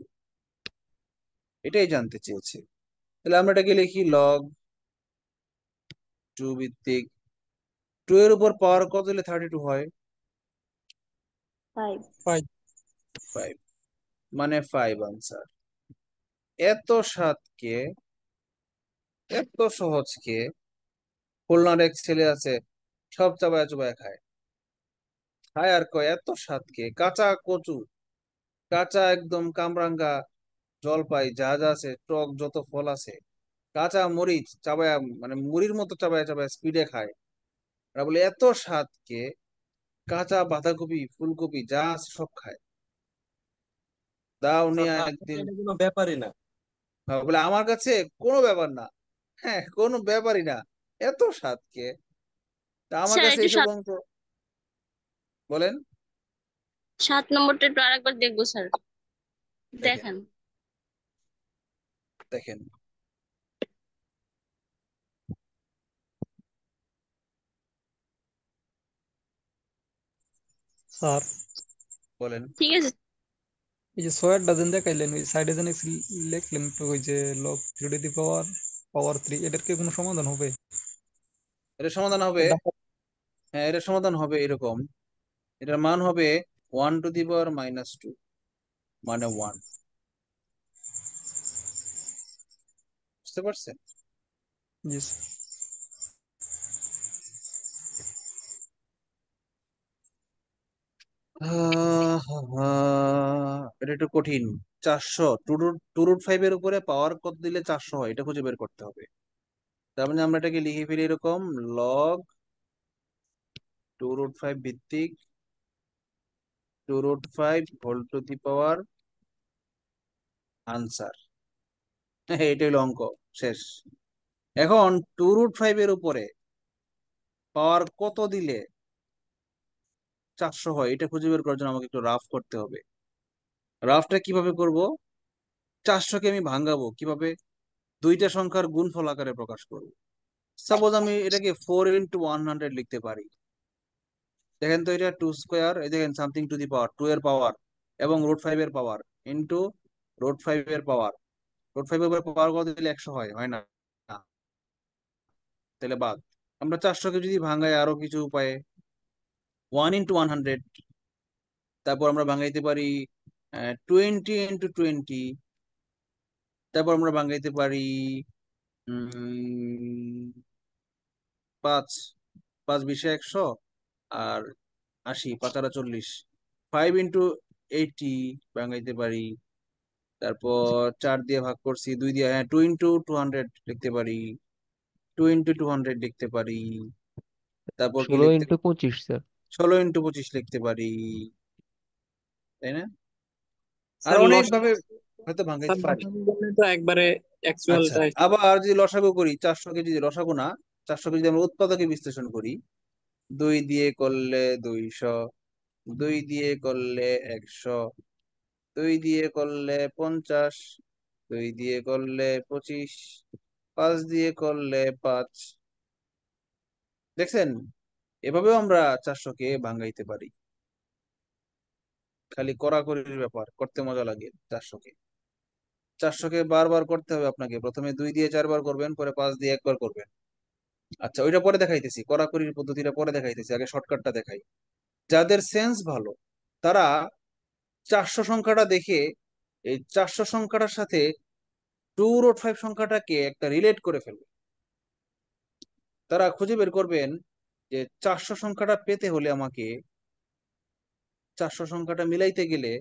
এটাই জানতে চেয়েছে। তাহলে আমরা এটাকে লিখি লগ 2 ভিত্তিক 2 এর উপর পাওয়ার কত হলে 32 হয়? 5। 5, মানে 5 আনসার। এত সাতকে, এত সহজকে খুলনার এক ছেলে আছে, সব চাবায় চুবায় খায়। খায় আর কয় এত সাতকে, কাঁচা কচু, কাঁচা একদম কামরাঙ্গা জলপাই, যা যা আছে, টক যত ফল আছে, কাঁচা মরিচ চাবায়া, মানে মুড়ির মতো চাবায় চাবায় স্পিডে খায়। আর বলে এত স্বাদকে কাঁচা বাঁধাকপি ফুলকপি যা আছে সব খায়। দাও নিয়ে একদিন, এটা কোনো ব্যাপারই না। বলে আমার কাছে কোনো ব্যাপার না। হ্যাঁ, কোনো ব্যাপারই না, এত স্বাদকে। তা আমার স্যার কাছে একটু এইসব অঙ্ক, বলেন। 7 নম্বরটা একটু আরেকবার দেখবো স্যার। দেখেন, দেখেন। দেখেন, স্যার বলেন। ঠিক আছে এই যে স্কয়ার ডাজেন দেখাইলেন ওই সাইডে যেন লিখলেন তো ওই যে লগ 3 টু দি পাওয়ার পাওয়ার 3 এটার কি কোনো সমাধান হবে? এটা সমাধান হবে, এটা হ্যাঁ এটা সমাধান হবে এরকম। এটার মান হবে 1 to the power -2 মানে 1। বুঝতে পারছেন? জি এটা একটু কঠিন। 400 2√5 এর উপরে পাওয়ার কত দিলে 400 হয় এটা খুঁজে বের করতে হবে। তার মানে আমরা এটাকে লিখে ফেলি এরকম, লগ 2√5 ভিত্তিক 2√5 whole to the power answer. এটা হলো অঙ্ক, শেষ। এখন 2√5 এর উপরে পাওয়ার কত দিলে 400 হয় এটা খুঁজে বের করার জন্য আমাকে একটু রাফ করতে হবে। রাফটা কিভাবে করব? 400কে আমি ভাঙাবো কিভাবে? দুইটা সংখ্যার গুণফল আকারে প্রকাশ করব। সাপোজ আমি এটাকে 4 × 100 লিখতে পারি। দেখেন তো এটা 2 স্কোয়ার, এই দেখেন সামথিং টু দি পাওয়ার 2 এর পাওয়ার এবং √5 এর পাওয়ার ইন্টু √5 এর পাওয়ার। √5 এর পাওয়ার কত দিলে 100 হয়? হয় না, তাহলে বাদ। আমরা 400কে যদি ভাঙাই আরো কিছু উপায়ে, 1 × 100, তারপর আমরা ভাঙাইতে পারি 20 × 20, তারপর আমরা ভাঙাইতে পারি 5 5 20 100 আর 80 5 আর 40, 5 × 80 ভাঙাইতে পারি। তারপর 4 দিয়ে ভাগ করছি, 2 দিয়ে, হ্যাঁ 2 × 200 লিখতে পারি, 2 × 200 লিখতে পারি। তারপর কি 16 লিখতে ইন্টু 25 স্যার। 16 × 25 লিখতে পারি, তাই না? আর স্যার অনেক লসাগু ভাবে হয়তো ভাঙাইতে পারি। বললে তো একবারে আচ্ছা, অ্যাকচুয়ালটা আবার যদি লসাগু করি, 400কে যদি লসাগু না, 400কে যদি আমরা উৎপাদকে বিশ্লেষণ করি, 2 দিয়ে করলে 200, 2 দিয়ে করলে 100, 2 দিয়ে করলে 50, 2 দিয়ে করলে 25, 5 দিয়ে করলে 5। দেখছেন, এভাবেও আমরা 400কে ভাঙাইতে পারি। খালি কড়াকড়ির ব্যাপার, করতে মজা লাগে। 400কে বারবার করতে হবে আপনাকে। প্রথমে 2 দিয়ে 4 বার করবেন, পরে 5 দিয়ে 1 বার করবেন। আচ্ছা, ওইটা পরে দেখাইতেছি, কড়াকড়ির পদ্ধতিটা পরে দেখাইতেছি, আগে শর্টকাটটা দেখাই। যাদের সেন্স ভালো তারা 400 সংখ্যাটা দেখে এই 400 সংখ্যাটার সাথে 2√5 সংখ্যাটাকে একটা রিলেট করে ফেলবে। তারা খুঁজে বের করবেন যে 400 সংখ্যাটা পেতে হলে আমাকে 400 সংখ্যাটা মিলাইতে গেলে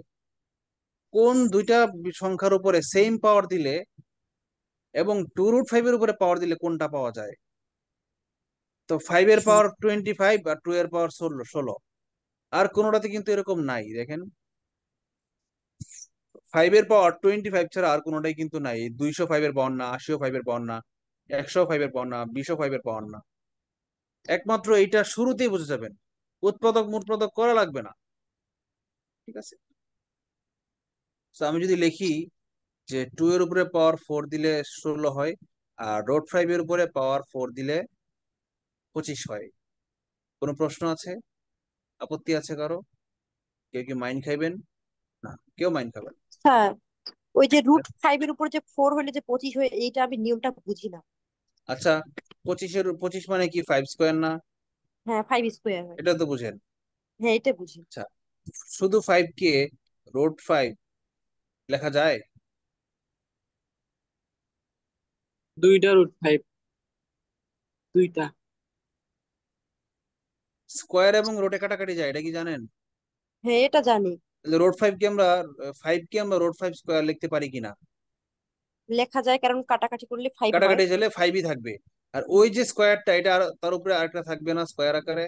কোন দুইটা সংখ্যার উপরে সেম পাওয়ার দিলে এবং 2√5 এর উপরে পাওয়ার দিলে কোনটা পাওয়া যায়। তো 5 এর পাওয়ার 25 আর 2 এর পাওয়ার 16। আর কোনোটাতে কিন্তু এরকম নাই। দেখেন, 5 এর পাওয়ার 25 ছাড়া আর কোনোটাই কিন্তু নাই। 205 এর পাওয়ার না, 80 এর পাওয়ার না, 105 এর পাওয়ার না, 205 এর পাওয়ার না। একমাত্র এইটা শুরুতেই বুঝে যাবেন, উৎপাদক মুৎপাদক করা লাগবে না। ঠিক আছে, তো আমি যদি লিখি যে 2 এর উপরে পাওয়ার 4 দিলে 16 হয়, আর √5 এর উপরে পাওয়ার 4 দিলে 25 হয়। কোনো প্রশ্ন আছে? আপত্তি আছে কারো? কেউ কি মাইন্ড খাইবেন? না, কেউ মাইন্ড খাবেন না। স্যার ওই যে √5 এর উপর যে 4 হলে যে 25 হয়, এইটা আমি নিয়মটা বুঝি না। আচ্ছা, 25 মানে কি 5 স্কোয়ার না? হ্যাঁ 5 স্কোয়ার হয়। এটা তো বুঝেন। হ্যাঁ এটা বুঝি। আচ্ছা, শুধু 5 কে √5 লেখা যায়? দুইটা √5, দুইটা। স্কোয়ার এবং রোটে কাটাকাটি যায়, এটা কি জানেন? হ্যাঁ এটা জানি। তাহলে √5 কে আমরা √5 স্কোয়ার লিখতে পারি কিনা? লেখা যায়, কারণ কাটাকাটি করলে 5 হয়। কাটাকাটি গেলে 5ই থাকবে। আর ওই যে স্কোয়ারটা, এটা তার উপরে আরেকটা থাকবে না স্কোয়ার আকারে?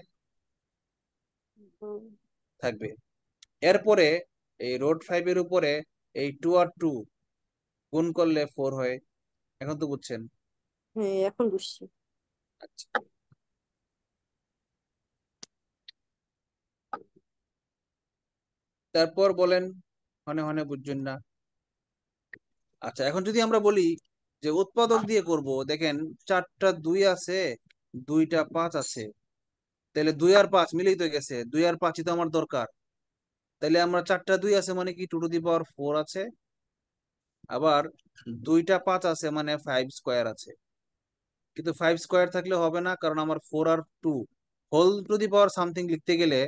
থাকবে। এরপরে এই √5 এর উপরে এই 2 আর 2 গুণ করলে 4 হয়। এখন তো বুঝছেন? হ্যাঁ এখন বুঝছি। আচ্ছা, তারপর বলেন, হনে হনে বুঝছেন না? আচ্ছা, এখন যদি আমরা বলি যে উৎপাদক দিয়ে করব, দেখেন 4টা 2 আছে, 2টা 5 আছে, তাহলে 2 আর 5 মিলেই তো গেছে, 2 আর 5ই তো আমার দরকার। তাহলে আমরা 4টা 2 আছে মানে কি 2 টু দি পাওয়ার 4 আছে, আবার 2টা 5 আছে মানে 5 স্কোয়ার আছে। কিন্তু 5 স্কোয়ার থাকলে হবে না, কারণ আমার 4 আর 2 whole to the power something লিখতে গেলে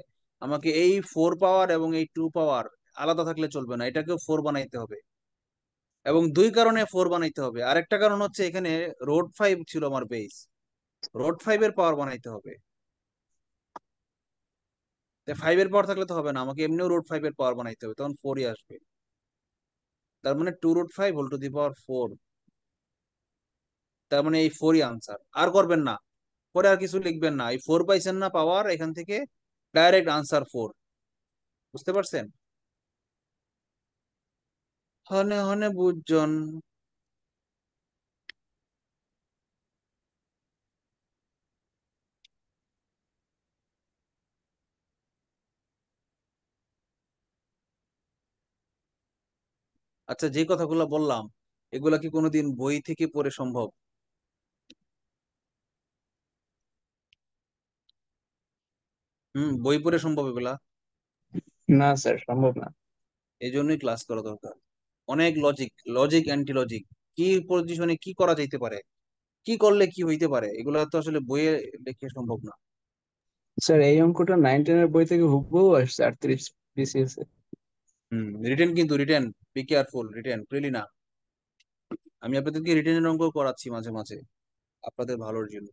আমাকে এই 4 পাওয়ার এবং এই 2 পাওয়ার আলাদা থাকলে চলবে না, এটাকেও 4 বানাইতে হবে, এবং 2 কারণে 4 বানাইতে হবে। আরেকটা কারণ হচ্ছে এখানে রোড 5 ছিল আমার বেস, রোড 5 এর পাওয়ার বানাইতে হবে। 5 এর পাওয়ার থাকলে তো হবে না, আমাকে এমনিও রোড 5 এর পাওয়ার বানাইতে হবে, তখন 4ই আসবে। তার মানে 2√5 হোল টু দি পাওয়ার 4, তার মানে এই 4ই আনসার। আর করবেন না, পরে আর কিছু লিখবেন না, এই 4 পাইছেন না পাওয়ার, এখান থেকে ডাইরেক্ট আনসার 4। বুঝতে পারছেন? হনে হনে বুঝজন। আচ্ছা, যে কথাগুলো বললাম এগুলা কি কোনোদিন বই থেকে পড়ে সম্ভব? বই পড়ে সম্ভব এগুলা? না স্যার, সম্ভব না। এই জন্যই ক্লাস করা দরকার। অনেক লজিক, লজিক অ্যান্টি লজিক, কি পজিশনে কি করা যাইতে পারে, কি করলে কি হইতে পারে, এগুলা তো আসলে বইয়ে লিখে সম্ভব না। স্যার এই অঙ্কটা 9-10 এর বই থেকে হুবহু আসছে 38 বিসিএস এ। রিটেন, কিন্তু রিটেন, বি কেয়ারফুল, রিটেন প্রিলি না। আমি আপনাদেরকে রিটেনের অঙ্ক করাচ্ছি মাঝে মাঝে আপনাদের ভালোর জন্য।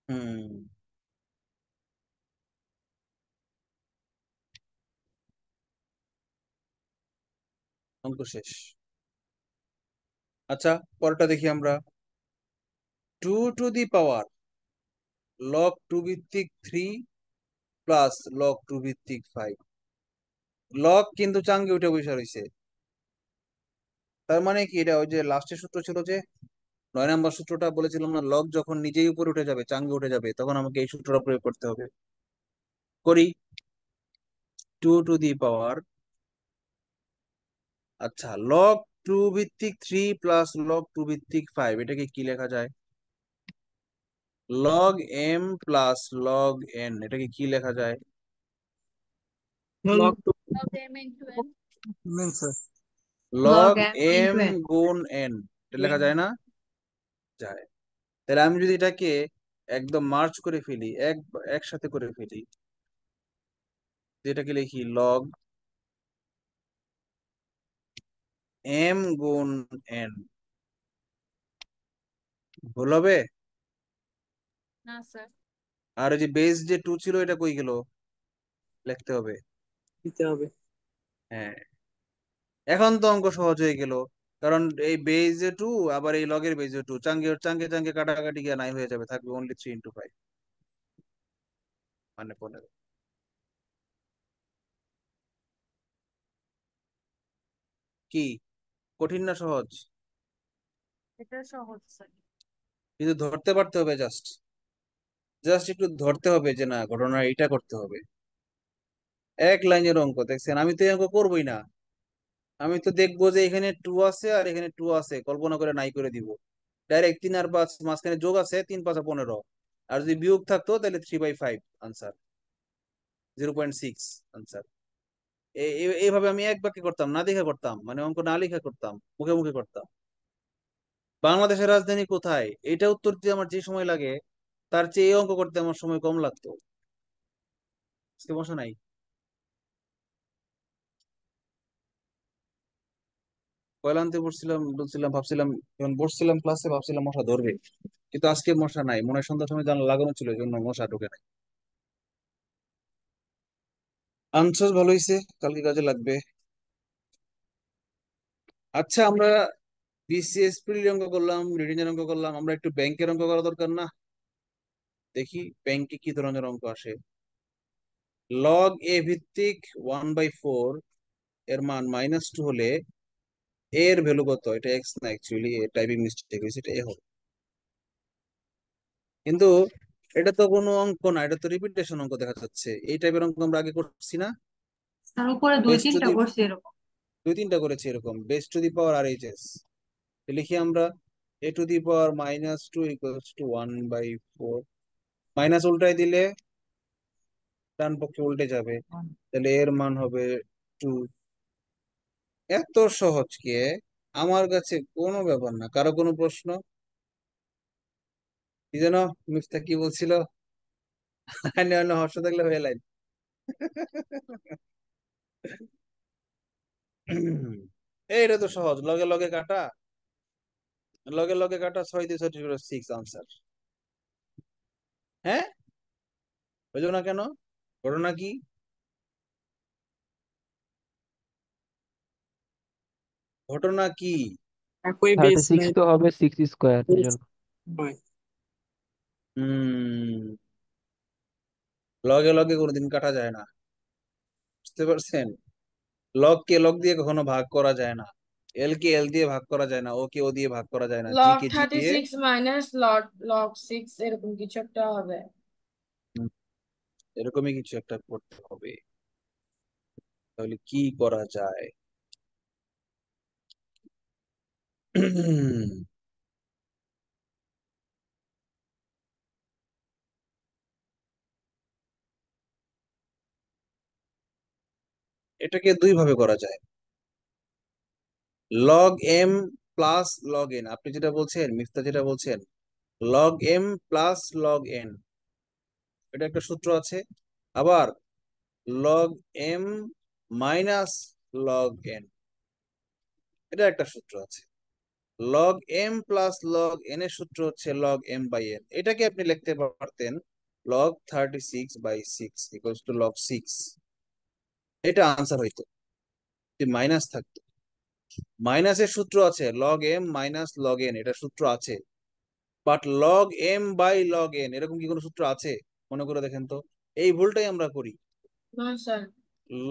হুম, অঙ্ক শেষ। আচ্ছা, পরেরটা দেখি আমরা। 2 টু দি পাওয়ার log 2 ভিত্তিক 3 প্লাস log 2 ভিত্তিক 5। লগ কিন্তু চাঙ্গে উঠে বসে রয়েছে, তার মানে কি এটা ওই যে লাস্টের সূত্র ছিল যে 9 নম্বর সূত্রটা বলেছিলাম না, লগ যখন নিজেই উপরে উঠে যাবে, চাঙ্গে উঠে যাবে, তখন আমাকে এই সূত্রটা প্রয়োগ করতে হবে। করি। 2 টু দি পাওয়ার, আচ্ছা, log 2 ভিত্তিক 3 প্লাস log 2 ভিত্তিক 5, এটাকে কি লেখা যায়? Log M plus log N, এটাকে কি লেখা যায়? Log to Log m into n. Sir. Log log m M into n গুণ এন, এটা লেখা যায় না? যায়। তাহলে আমি যদি এটাকে একদম মার্চ করে ফেলি, একসাথে করে ফেলি, এটাকে লিখি লগ এম গুণ এন, ভুল হবে? না স্যার। আর ওই যে বেস যে 2 ছিল এটা কই গেল? লিখতে হবে। দিতে হবে। হ্যাঁ, এখন তো অঙ্ক সহজ হয়ে গেল, কারণ এই বেজে 2 আবার এই লগের বেজে 2, চাঙ্গে চাঙ্গে চাঙ্গে কাটাকাটি গিয়ে নাই হয়ে যাবে, থাকবে অনলি 3 into 5 মানে 15। কি কঠিন না সহজ? এটা সহজ স্যার। কিন্তু ধরতে পারতে হবে, জাস্ট জাস্ট একটু ধরতে হবে যে না, ঘটনা এটা করতে হবে। এক লাইনের অঙ্ক দেখছেন, আমি তো এই অঙ্ক করবোই না, আমি তো দেখবো যে এখানে 2 আছে আর এখানে 2 আছে, কল্পনা করে নাই করে দিব ডাইরেক্ট। 3 আর 5 মাঝখানে যোগ আছে, 3 5 15, আর যদি বিয়োগ থাকতো তাহলে 3/5 আনসার, 0.6 আনসার। এইভাবে আমি এক বাক্যে করতাম, না দেখে করতাম, মানে অঙ্ক না লিখে করতাম, মুখে মুখে করতাম। বাংলাদেশের রাজধানী কোথায়, এটা উত্তর দিতে আমার যে সময় লাগে তার চেয়ে এই অঙ্ক করতে আমার সময় কম লাগতো। সমস্যা নাই। পয়লান্তে পড়ছিলাম, বলছিলাম, ভাবছিলাম যখন বসছিলাম ক্লাসে ভাবছিলাম মশা ধরবে, কিন্তু আজকে মশা নাই, মনে হয় সন্ধ্যার সময় জানলা লাগানো ছিল, এই জন্য মশা ঢুকে নাই। আনসার ভালো হয়েছে, কালকে কাজে লাগবে। আচ্ছা, আমরা বিসিএস প্রিলির অঙ্ক করলাম, রিডিং এর অঙ্ক করলাম, আমরা একটু ব্যাংকের অঙ্ক করা দরকার না? দেখি ব্যাংকে কি ধরনের অঙ্ক আসে। লগ এ ভিত্তিক 1/4 এর মান -2 হলে এর ভ্যালু কত? এটা এক্স না, অ্যাকচুয়ালি টাইপিং মিস্টেক হয়েছে, এটা এ হবে। কিন্তু এটা তো কোনো অঙ্ক না, এটা তো রিপিটেশন অঙ্ক দেখা যাচ্ছে। এই টাইপের অঙ্ক আমরা আগে করছি না? তার উপরে দুই বেস টু তিনটা দি, করছি এরকম। 2-3টা করেছি এরকম। Base to the power R H S লিখি আমরা, A to the power -2 equals to 1/4। Minus উল্টাই দিলে ডান পক্ষে উল্টে যাবে, তাহলে এর মান হবে 2। এত সহজ কে, আমার কাছে কোনো ব্যাপার না। কারো কোনো প্রশ্ন? কি যেন মিফতা কি বলছিল? অন্য হর্ষ থাকলে হয়ে লাইন। এইটা তো সহজ, লগে লগে কাটা, লগে লগে কাটা, 6 দিয়ে 6 আনসার। হ্যাঁ, বুঝলো না কেন? ঘটনা কি? ঘটনা কি? একই বেস 36 তো হবে 6 স্কোয়ার এই জন্য। হম, লগে লগে কোনোদিন কাটা যায় না, বুঝতে পারছেন? লগ কে লগ দিয়ে কখনো ভাগ করা যায় না, এল কে এল দিয়ে ভাগ করা যায় না, ও কে ও দিয়ে ভাগ করা যায় না, জি লগ কে জি থার্টি দিয়ে। সিক্স মাইনাস লগ 6 এরকম কিছু একটা হবে। হুম, এরকমই কিছু একটা করতে হবে। তাহলে কি করা যায়? এটাকে দুই ভাবে করা যায়। Log M plus log N, আপনি যেটা বলছেন, মিফতা যেটা বলছেন, log M plus log N, এটা একটা সূত্র আছে। আবার log M minus log N, এটা একটা সূত্র আছে। Log M plus log N এর সূত্র হচ্ছে লগ এম বাই এন। এটাকে আপনি লিখতে পারতেন লগ 36/6 ইকুয়ালস টু লগ 6। এটা আনসার হইতো যদি মাইনাস থাকতো। মাইনাসের সূত্র আছে log M minus log N, এটা সূত্র আছে। But log M by log N এরকম কি কোনো সূত্র আছে? মনে করে দেখেন তো, এই ভুলটাই আমরা করি। না sir,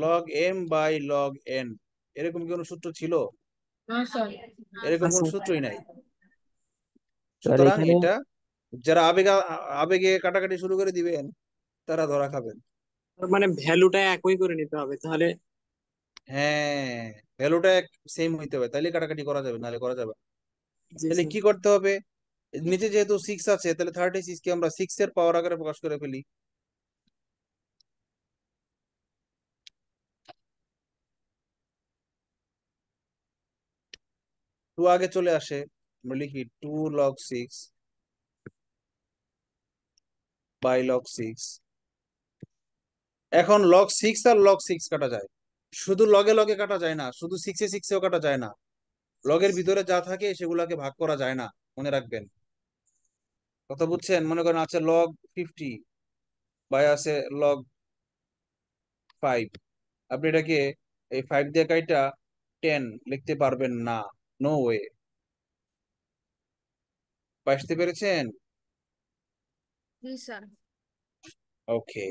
log M by log N এরকম কি কোনো সূত্র ছিল? না স্যার। এরকম কোনো সূত্রই নাই। স্যার সুতরাং এখানে এটা যারা আবেগে কাটাকাটি শুরু করে দিবেন তারা ধরা খাবেন। মানে ভ্যালুটা একই করে নিতে হবে তাহলে। হ্যাঁ, ভ্যালুটা সেম হইতে হবে, তাইলে কাটাকাটি করা যাবে, নাহলে করা যাবে না। জি তাহলে স্যার। কি করতে হবে? নিচে যেহেতু 6 আছে, তাহলে 36 কে আমরা 6 এর পাওয়ার আকারে প্রকাশ করে ফেলি। টু আগে চলে আসে, আমরা লিখি 2 log 6 বাই log 6। এখন log 6 আর log 6 কাটা যায়, শুধু লগে লগে কাটা যায় না, শুধু 6-এ 6-এও কাটা যায় না। লগের ভিতরে যা থাকে সেগুলাকে ভাগ করা যায় না, মনে রাখবেন। কথা বুঝছেন? মনে করেন আছে log 50 বাই আছে log 5, আপনি এটাকে এই 5 দিয়ে কাইটা 10 লিখতে পারবেন না, নো ওয়ে। বুঝতে পেরেছেন? জি স্যার। ওকে,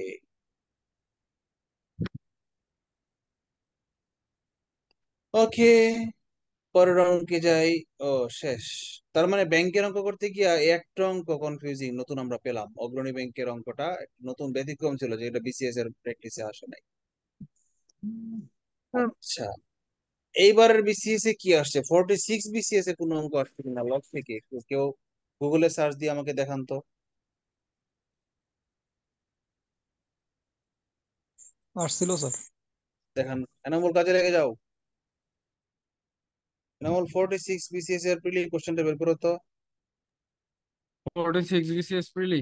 ওকে, পরের অঙ্কে যাই। ও, শেষ। তার মানে ব্যাংকের অঙ্ক করতে গিয়ে একটা অঙ্ক কনফিউজিং নতুন আমরা পেলাম, অগ্রণী ব্যাংকের অঙ্কটা নতুন ব্যতিক্রম ছিল, যেটা বিসিএস এর প্র্যাকটিসে আসে নাই। আচ্ছা, এইবারের বিসিএস এ কি আসছে? 46 বিসিএস এ কোনো অঙ্ক আসছে কিনা লগ থেকে কেউ গুগলে সার্চ দিয়ে আমাকে দেখান তো। আসছিল স্যার। দেখান, এনামুল কাজে লেগে যাও। এনামুল 46 বিসিএস এর প্রিলি কোশ্চেনটা বের করো তো। 46 BCS প্রিলি।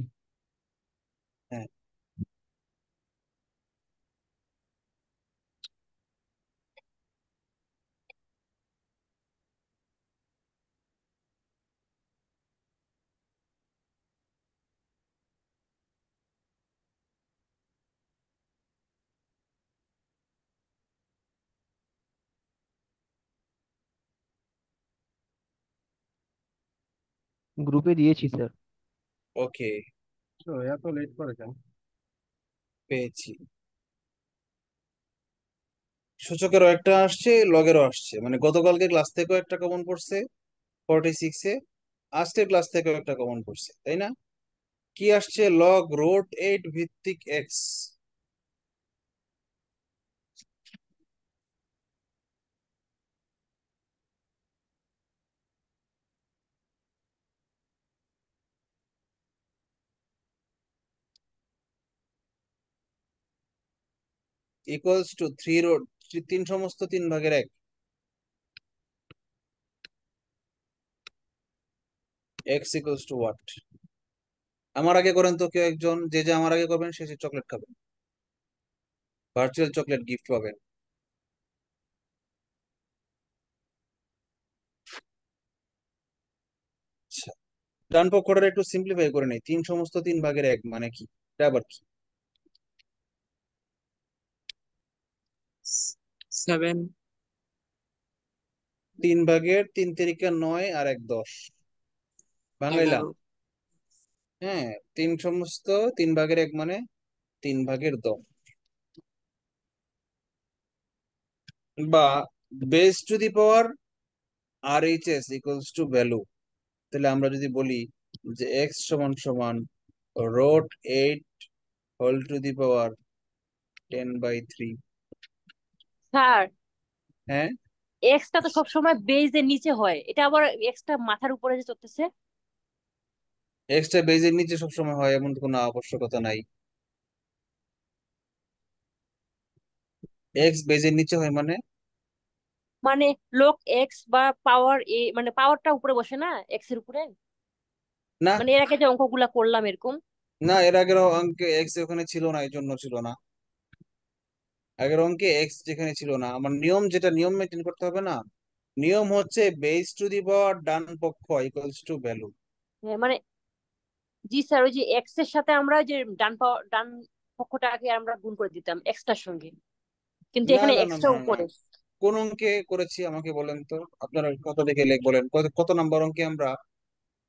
হ্যাঁ, গ্রুপে দিয়েছি স্যার। ওকে, তো এত লেট করে কেন? পেয়েছি। সূচকেরও একটা আসছে, লগেরও আসছে, মানে গতকালকে ক্লাস থেকেও একটা কমন পড়ছে 46-এ, আজকের ক্লাস থেকেও একটা কমন পড়ছে, তাই না? কি আসছে? লগ রুট 8 ভিত্তিক এক্স। ইকুয়ালস টু 3 রুট 3 সমস্ত 3/1 এক্স ইকুয়ালস টু হোয়াট? আমার আগে করেন তো কেউ একজন, যে যে আমার আগে করবেন সে চকলেট খাবেন, ভার্চুয়াল চকলেট গিফট পাবেন। আচ্ছা, ডান পক্ষটা একটু সিম্পলিফাই করে নেই। 3 সমস্ত 3/1 মানে কি? এটা আবার কি? 7 3/3 তিরিকা 9 আর 1 10 বাঙাইলাম। 11 হ্যাঁ, 3 সমস্ত 3/1 মানে 3/10, বা base to the power R H S equals to value. তাহলে আমরা যদি বলি যে এক্স সমান সমান root 8 whole to the power 10/3। Sir, হ্যাঁ, এক্সটা তো সবসময় বেজের নিচে হয়, এটা আবার এক্সটা মাথার উপরে যে চলতেছে। এক্সটা বেজের নিচে সবসময় হয় এমন কোনো আবশ্যকতা নাই। এক্স বেজের নিচে হয় মানে? মানে লোক এক্স বা পাওয়ার এ, মানে পাওয়ারটা উপরে বসে না এক্স এর উপরে। না মানে এর আগে যে অঙ্কগুলা করলাম এরকম। না, এর আগের অঙ্কে এক্স ওখানে ছিল না, এই জন্য ছিল না। আগের অঙ্কে এক্স যেখানে ছিল না। আমার নিয়ম, যেটা নিয়ম মেনটেন করতে হবে না, নিয়ম হচ্ছে বেস টু দি পাওয়ার ডান পক্ষ ইকুয়ালস টু ভ্যালু। মানে জি স্যার, ওই যে এক্স এর সাথে আমরা যে ডান পক্ষটাকে আমরা গুণ করে দিতাম এক্সটার সঙ্গে, কিন্তু না এখানে না না এক্সটা না না, উপরে। কোন অঙ্কে করেছি আমাকে বলেন তো? আপনারা কত থেকে লেখ বলেন, কত কত নাম্বার অঙ্কে আমরা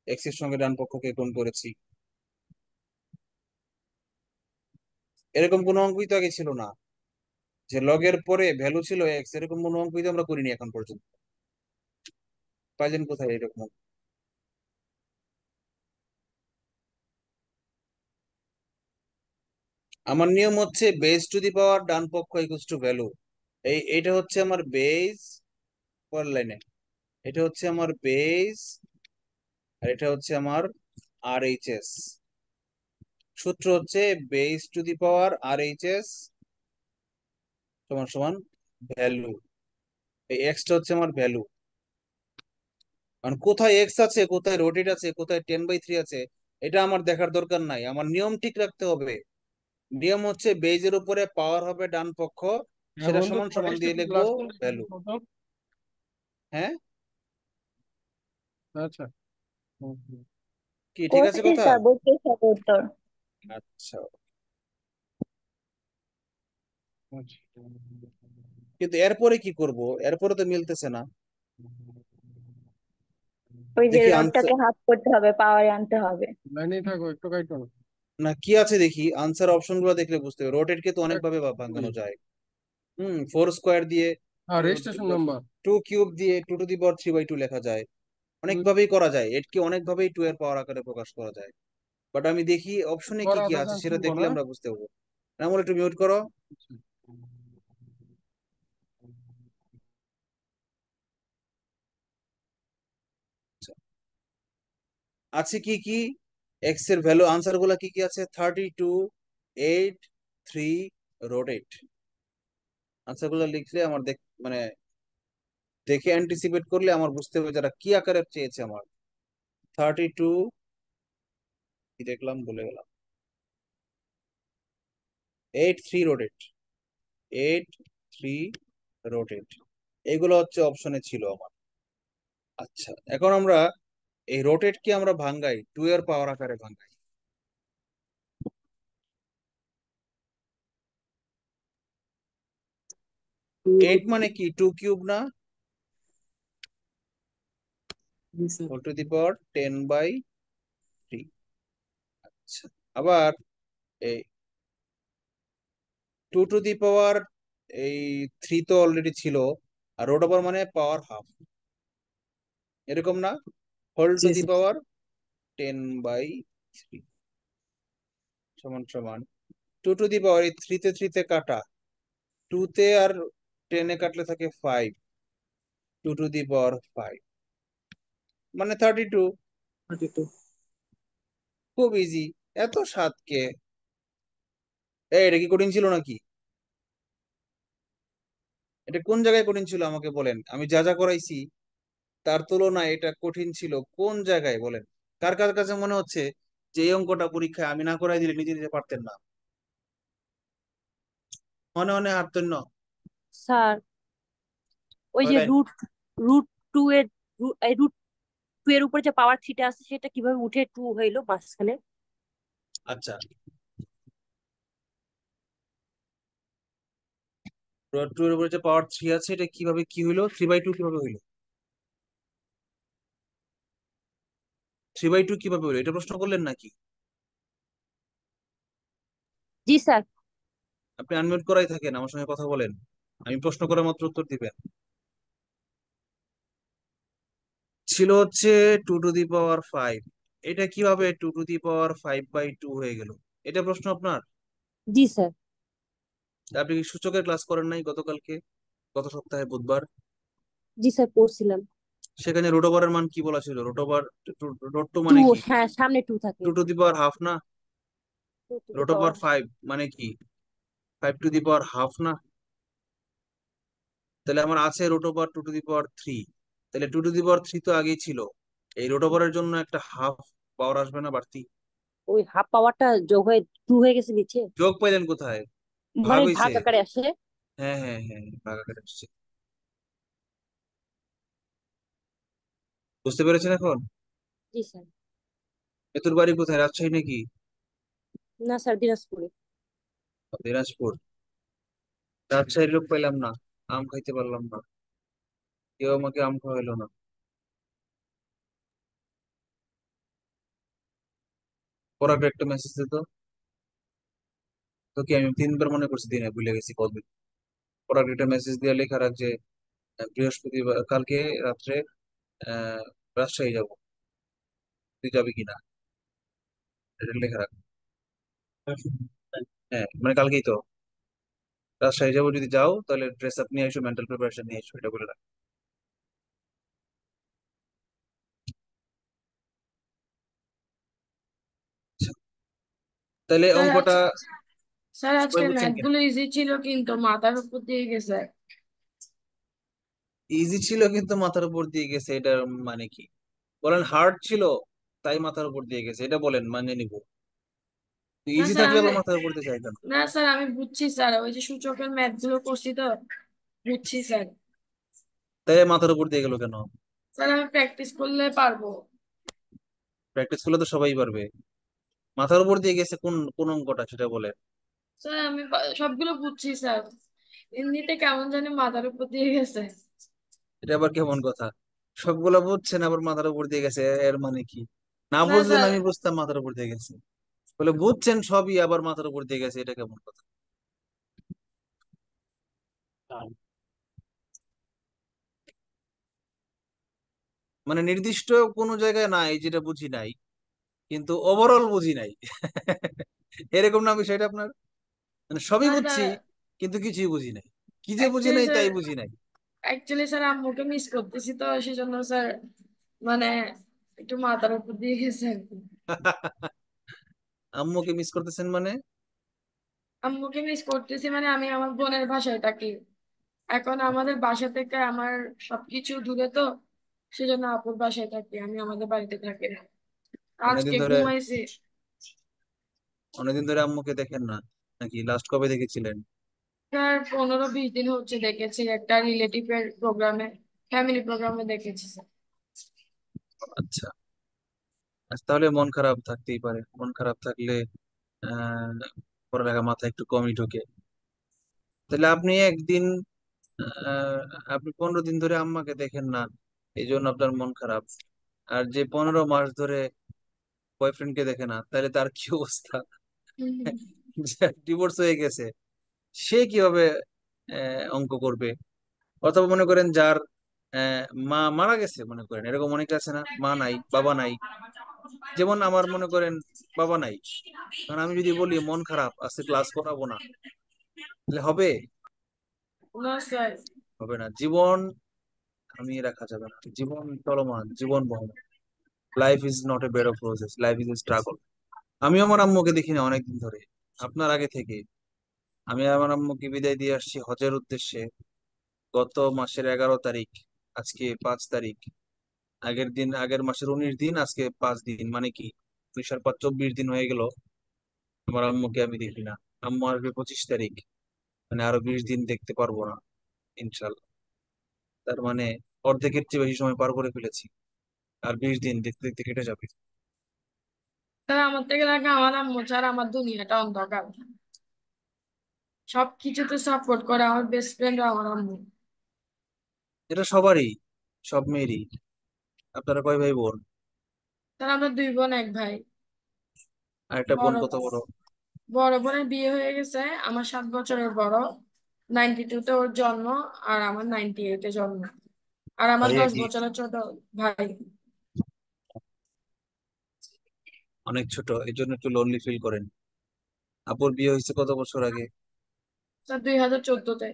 এক্স এর সঙ্গে ডান পক্ষকে গুণ করেছি? এরকম কোন অঙ্কই তো আগে ছিল না যে লগের পরে ভ্যালু ছিল এক্স, এরকম কোন অঙ্কই তো আমরা করিনি এখন পর্যন্ত। পাইলেন কোথায় এরকম অঙ্ক? আমার নিয়ম হচ্ছে বেস টু দি পাওয়ার ডান পক্ষ ইকুয়ালস টু ভ্যালু। এইটা হচ্ছে আমার বেস, পরের লাইনে এটা হচ্ছে আমার বেস, আর এটা হচ্ছে আমার আর এইচ এস। সূত্র হচ্ছে base to the power R H S সমান সমান ভ্যালু। এই এক্সটা হচ্ছে আমার ভ্যালু। কারণ কোথায় এক্স আছে, কোথায় রোটেট আছে, কোথায় 10/3 আছে, এটা আমার দেখার দরকার নাই। আমার নিয়ম ঠিক রাখতে হবে। নিয়ম হচ্ছে বেজের উপরে পাওয়ার হবে ডান পক্ষ, হ্যাঁ সেটা বন্ধু, সমান তোমার সমান নেক্সট দিয়ে একটু লিখবো ক্লাস কোনটা ভ্যালু। কত? হ্যাঁ, আচ্ছা। হুম, হুম। কি ঠিক আছে কথা? 25 আর 72 আচ্ছা, আচ্ছা। কিন্তু এরপরে কি করব? এরপরে তো মিলতেছে না। ওই যে দেখি আনসার, রডটাকে হাফ করতে হবে, পাওয়ারে আনতে হবে। লাইনেই থাকো, একটু কাইটো না। না কি আছে দেখি, আনসার অপশন গুলো দেখলে বুঝতে হবে। রোটেট কে তো অনেক ভাবে ভাঙানো দুই। যায়। 4 স্কোয়ার দিয়ে, আর রেজিস্ট্রেশন নাম্বার 2 কিউব দিয়ে 2 টু দি পাওয়ার 3/2 লেখা যায়। অনেক ভাবেই করা যায়, এটকে অনেক ভাবেই 2 এর পাওয়ার আকারে প্রকাশ করা যায়। বাট আমি দেখি অপশনে কি করা কি আছে, আছে সেটা শুনবো দেখলে না। আমরা বুঝতে পারবো। এমন একটু মিউট করো। আচ্ছা, আছে কি কি? এক্স এর ভ্যালু আনসার গুলা কি কি আছে? 32, 8, 3, রোটেট। আনসার গুলো লিখলে আমার মানে দেখে অ্যান্টিসিপেট করলে আমার বুঝতে হবে যারা কি আকারে চেয়েছে আমার। 32 কি দেখলাম বলে গেলাম, 8, 3 রোটেট, 8, 3 রোটেট, এগুলো হচ্ছে অপশনে ছিল আমার। আচ্ছা, এখন আমরা এই রোটেট কে আমরা ভাঙ্গাই, 2 এর পাওয়ার আকারে ভাঙ্গাই। 8 মানে কি? 2 কিউব না? Whole to the power 10/3। আচ্ছা, আবার এই 2 টু দি পাওয়ার এই 3 তো অলরেডি ছিল, আর রোট ওভার মানে পাওয়ার হাফ, এরকম না? হোল টু জি দি স্যার। পাওয়ার 10/3। সমান সমান 2 টু দি পাওয়ার, এই 3 তে কাটা, 2 তে আর 10-এ কাটলে থাকে 5, 2 টু দি পাওয়ার 5 মানে 32। 32। খুব ইজি। এত 7কে, এটা কি কঠিন ছিল নাকি? এটা কোন জায়গায় কঠিন ছিল আমাকে বলেন, আমি যা যা করাইছি তার তুলনায় এটা কঠিন ছিল কোন জায়গায় বলেন? কার কার কাছে মনে হচ্ছে যে এই অঙ্কটা পরীক্ষায় আমি না করাই দিলে নিজে নিজে পারতেন না? মনে মনে হারতেন না? স্যার ওই যে বলেন। রুট রুট টু এর রুট টু এর উপরে যে পাওয়ার থ্রিটা আছে সেটা কিভাবে উঠে টু হইলো মাঝখানে? আচ্ছা, √2 এর উপরে যে পাওয়ার 3 আছে এটা কিভাবে কি হইলো? 3/2 কিভাবে হইলো? 3/2 কিভাবে হইলো এটা প্রশ্ন করলেন নাকি? জি স্যার। আপনি আনমিউট করাই থাকেন, আমার সঙ্গে কথা বলেন, আমি প্রশ্ন করে মাত্র উত্তর দিবেন। ছিল হচ্ছে 2 টু দি পাওয়ার 5, এটা কিভাবে 2 টু দি পাওয়ার 5/2 হয়ে গেল? এটা প্রশ্ন আপনার? জি স্যার। আপনি কি সূচকের ক্লাস করেন নাই গতকালকে, গত সপ্তাহে বুধবার? জি স্যার পড়ছিলাম। সেখানে রুট ওভারের মান কি বলা ছিল? √2 টু, মানে কি? হ্যাঁ সামনে টু থাকে। 2 টু দি পাওয়ার 1/2 না? টু টু দি পাওয়ার। √5 মানে কি? 5 টু দি পাওয়ার 1/2 না? তাহলে আমার আছে √2 টু দি পাওয়ার 3, তাহলে 2 টু দি পাওয়ার 3 তো আগেই ছিল, এই রুট ওভারের জন্য একটা হাফ পাওয়ার আসবে না বাড়তি? ওই হাফ পাওয়ারটা যোগ হয়ে টু হয়ে গেছে নিচে, যোগ পাইলেন কোথায়? ভাগ মানে হইছে। ভাগ আকারে আসে। হ্যাঁ হ্যাঁ হ্যাঁ, ভাগ আকারে আসছে। বুঝতে পেরেছেন এখন? জি স্যার। এতুর বাড়ি কোথায়, রাজশাহী নাকি? না স্যার দিনাজপুরে। দিনাজপুর। রাজশাহীর লোক পাইলাম না, আম খাইতে পারলাম না, কেউ আমাকে আম খাওয়াইলো না। পরাকে একটা মেসেজ দিত, তো কি আমি 3বার মনে করছি দিনে, ভুলে গেছি কতদিন। পরাকে একটা মেসেজ দিয়ে লেখা রাখ যে বৃহস্পতিবার কালকে রাত্রে আহ রাজশাহী যাবো, তুই যাবি কিনা, এটা লেখা রাখ। হ্যাঁ মানে কালকেই তো রাজশাহী যাবো, যদি যাও তাহলে ড্রেস আপ নিয়ে এসো, মেন্টাল প্রিপারেশন নিয়ে এসো, এটা বলে রাখ। আচ্ছা, তাহলে স্যার অঙ্কটা স্যার সবাই আজকের বুঝছেন ম্যাথ কেন? গুলো ইজি ছিল কিন্তু মাথার উপর দিয়ে গেছে। ইজি ছিল কিন্তু মাথার উপর দিয়ে গেছে, এটার মানে কি? বলেন হার্ড ছিল তাই মাথার উপর দিয়ে গেছে, এটা বলেন, মানে নিব। না ইজি স্যার থাকলে আমি আবার মাথার উপর দিয়ে যায় কেন? না স্যার আমি বুঝছি স্যার, ওই যে সূচকের ম্যাথ গুলো করছি তো, বুঝছি স্যার। তাই মাথার উপর দিয়ে গেল কেন? স্যার আমি প্র্যাকটিস করলে পারবো। প্র্যাকটিস করলে তো সবাই পারবে। মাথার উপর দিয়ে গেছে কোন কোন অঙ্কটা সেটা বলে। স্যার আমি সবগুলো বুঝছি স্যার, এমনিতে কেমন জানি মাথার উপর দিয়ে গেছে। এটা আবার কেমন কথা? সবগুলা বুঝছেন আবার মাথার উপর দিয়ে গেছে, এর মানে কি? না না বুঝলেন স্যার, আমি বুঝতাম মাথার উপর দিয়ে গেছে, বলে বুঝছেন সবই আবার মাথার উপর দিয়ে গেছে, এটা কেমন কথা? মানে নির্দিষ্ট কোনো জায়গায় নাই যেটা বুঝি নাই, কিন্তু ওভারঅল বুঝি নাই। এরকম না বিষয়টা আপনার? মানে সবই না বুঝছি স্যার, কিন্তু কিছুই বুঝি নাই, কি যে বুঝি অ্যাকচুয়ালি নাই স্যার তাই বুঝি নাই। স্যার আম্মুকে মিস করতেছি তো সেজন্য স্যার, মানে একটু মাথার উপর দিয়ে গেছে আর কি। আম্মুকে মিস করতেছেন মানে? আম্মুকে মিস করতেছি মানে আমি আমার বোনের বাসায় থাকি, এখন আমাদের বাসা থেকে আমার সবকিছু দূরে তো, সেজন্য আপুর বাসায় থাকি, আমি আমাদের বাড়িতে থাকি না। অনেকদিন আজকে ধরে, ঘুমাইছি। অনেকদিন ধরে আম্মুকে দেখেন না নাকি? লাস্ট কবে দেখেছিলেন? স্যার 15-20 দিন হচ্ছে দেখেছি, একটা রিলেটিভের প্রোগ্রামে, ফ্যামিলি প্রোগ্রামে দেখেছি স্যার। আচ্ছা, আচ্ছা, তাহলে মন খারাপ থাকতেই পারে, মন খারাপ থাকলে আহ পড়ালেখা মাথায় একটু কমই ঢোকে। তাহলে আপনি একদিন, আহ আপনি 15 দিন ধরে আম্মাকে দেখেন না, এই জন্য আপনার মন খারাপ। আর যে 15 মাস ধরে বয়ফ্রেন্ডকে দেখে না, তাহলে তার কি অবস্থা? ডিভোর্স হয়ে গেছে, সে কিভাবে অঙ্ক করবে? অথবা মনে করেন যার মা মারা গেছে, মনে করেন এরকম অনেকে আছে না, মা নাই বাবা নাই, যেমন আমার মনে করেন বাবা নাই, কারণ আমি যদি বলি মন খারাপ আজকে ক্লাস করাবো না, তাহলে হবে? না স্যার। হবে না। জীবন থামিয়ে রাখা যাবে না, জীবন চলমান, জীবন বহমান। Life is not a bed of roses, life is a struggle. আমি আমার আম্মুকে দেখি না অনেকদিন ধরে, আপনার আগে থেকে। আমি আমার আম্মুকে বিদায় দিয়ে আসছি হজের উদ্দেশ্যে গত মাসের 11 তারিখ, আজকে 5 তারিখ। আগের মাসের 19 দিন, আজকে 5 দিন, মানে কি 2 আর 5 24 দিন হয়ে গেল আমার আম্মুকে আমি দেখি না। আম্মু আসবে 25 তারিখ, মানে আরো 20 দিন দেখতে পারবো না ইনশাল্লাহ। তার মানে অর্ধেকের চেয়ে বেশি সময় পার করে ফেলেছি, আর 20 দিন দেখতে দেখতে কেটে যাবে। স্যার আমার থেকে লাগে আমার আম্মু ছাড়া আমার দুনিয়াটা অন্ধকার। সবকিছুতে সাপোর্ট করে আমার বেস্ট ফ্রেন্ড আমার আম্মু। এটা সবারই, সব মেয়েরই। আপনারা কয় ভাই বোন? স্যার আমরা 2 বোন 1 ভাই। আর একটা বোন বড় কত বড়? বড় বোনের বিয়ে হয়ে গেছে, আমার 7 বছরের বড়। 92-তে ওর জন্ম, আর আমার 98-এ জন্ম। আর আমার ভাইয়া 10 কি বছরের ছোট ভাই। অনেক ছোট, এই জন্য একটু লোনলি ফিল করেন। আপুর বিয়ে হয়েছে কত বছর আগে? স্যার 2014-তে।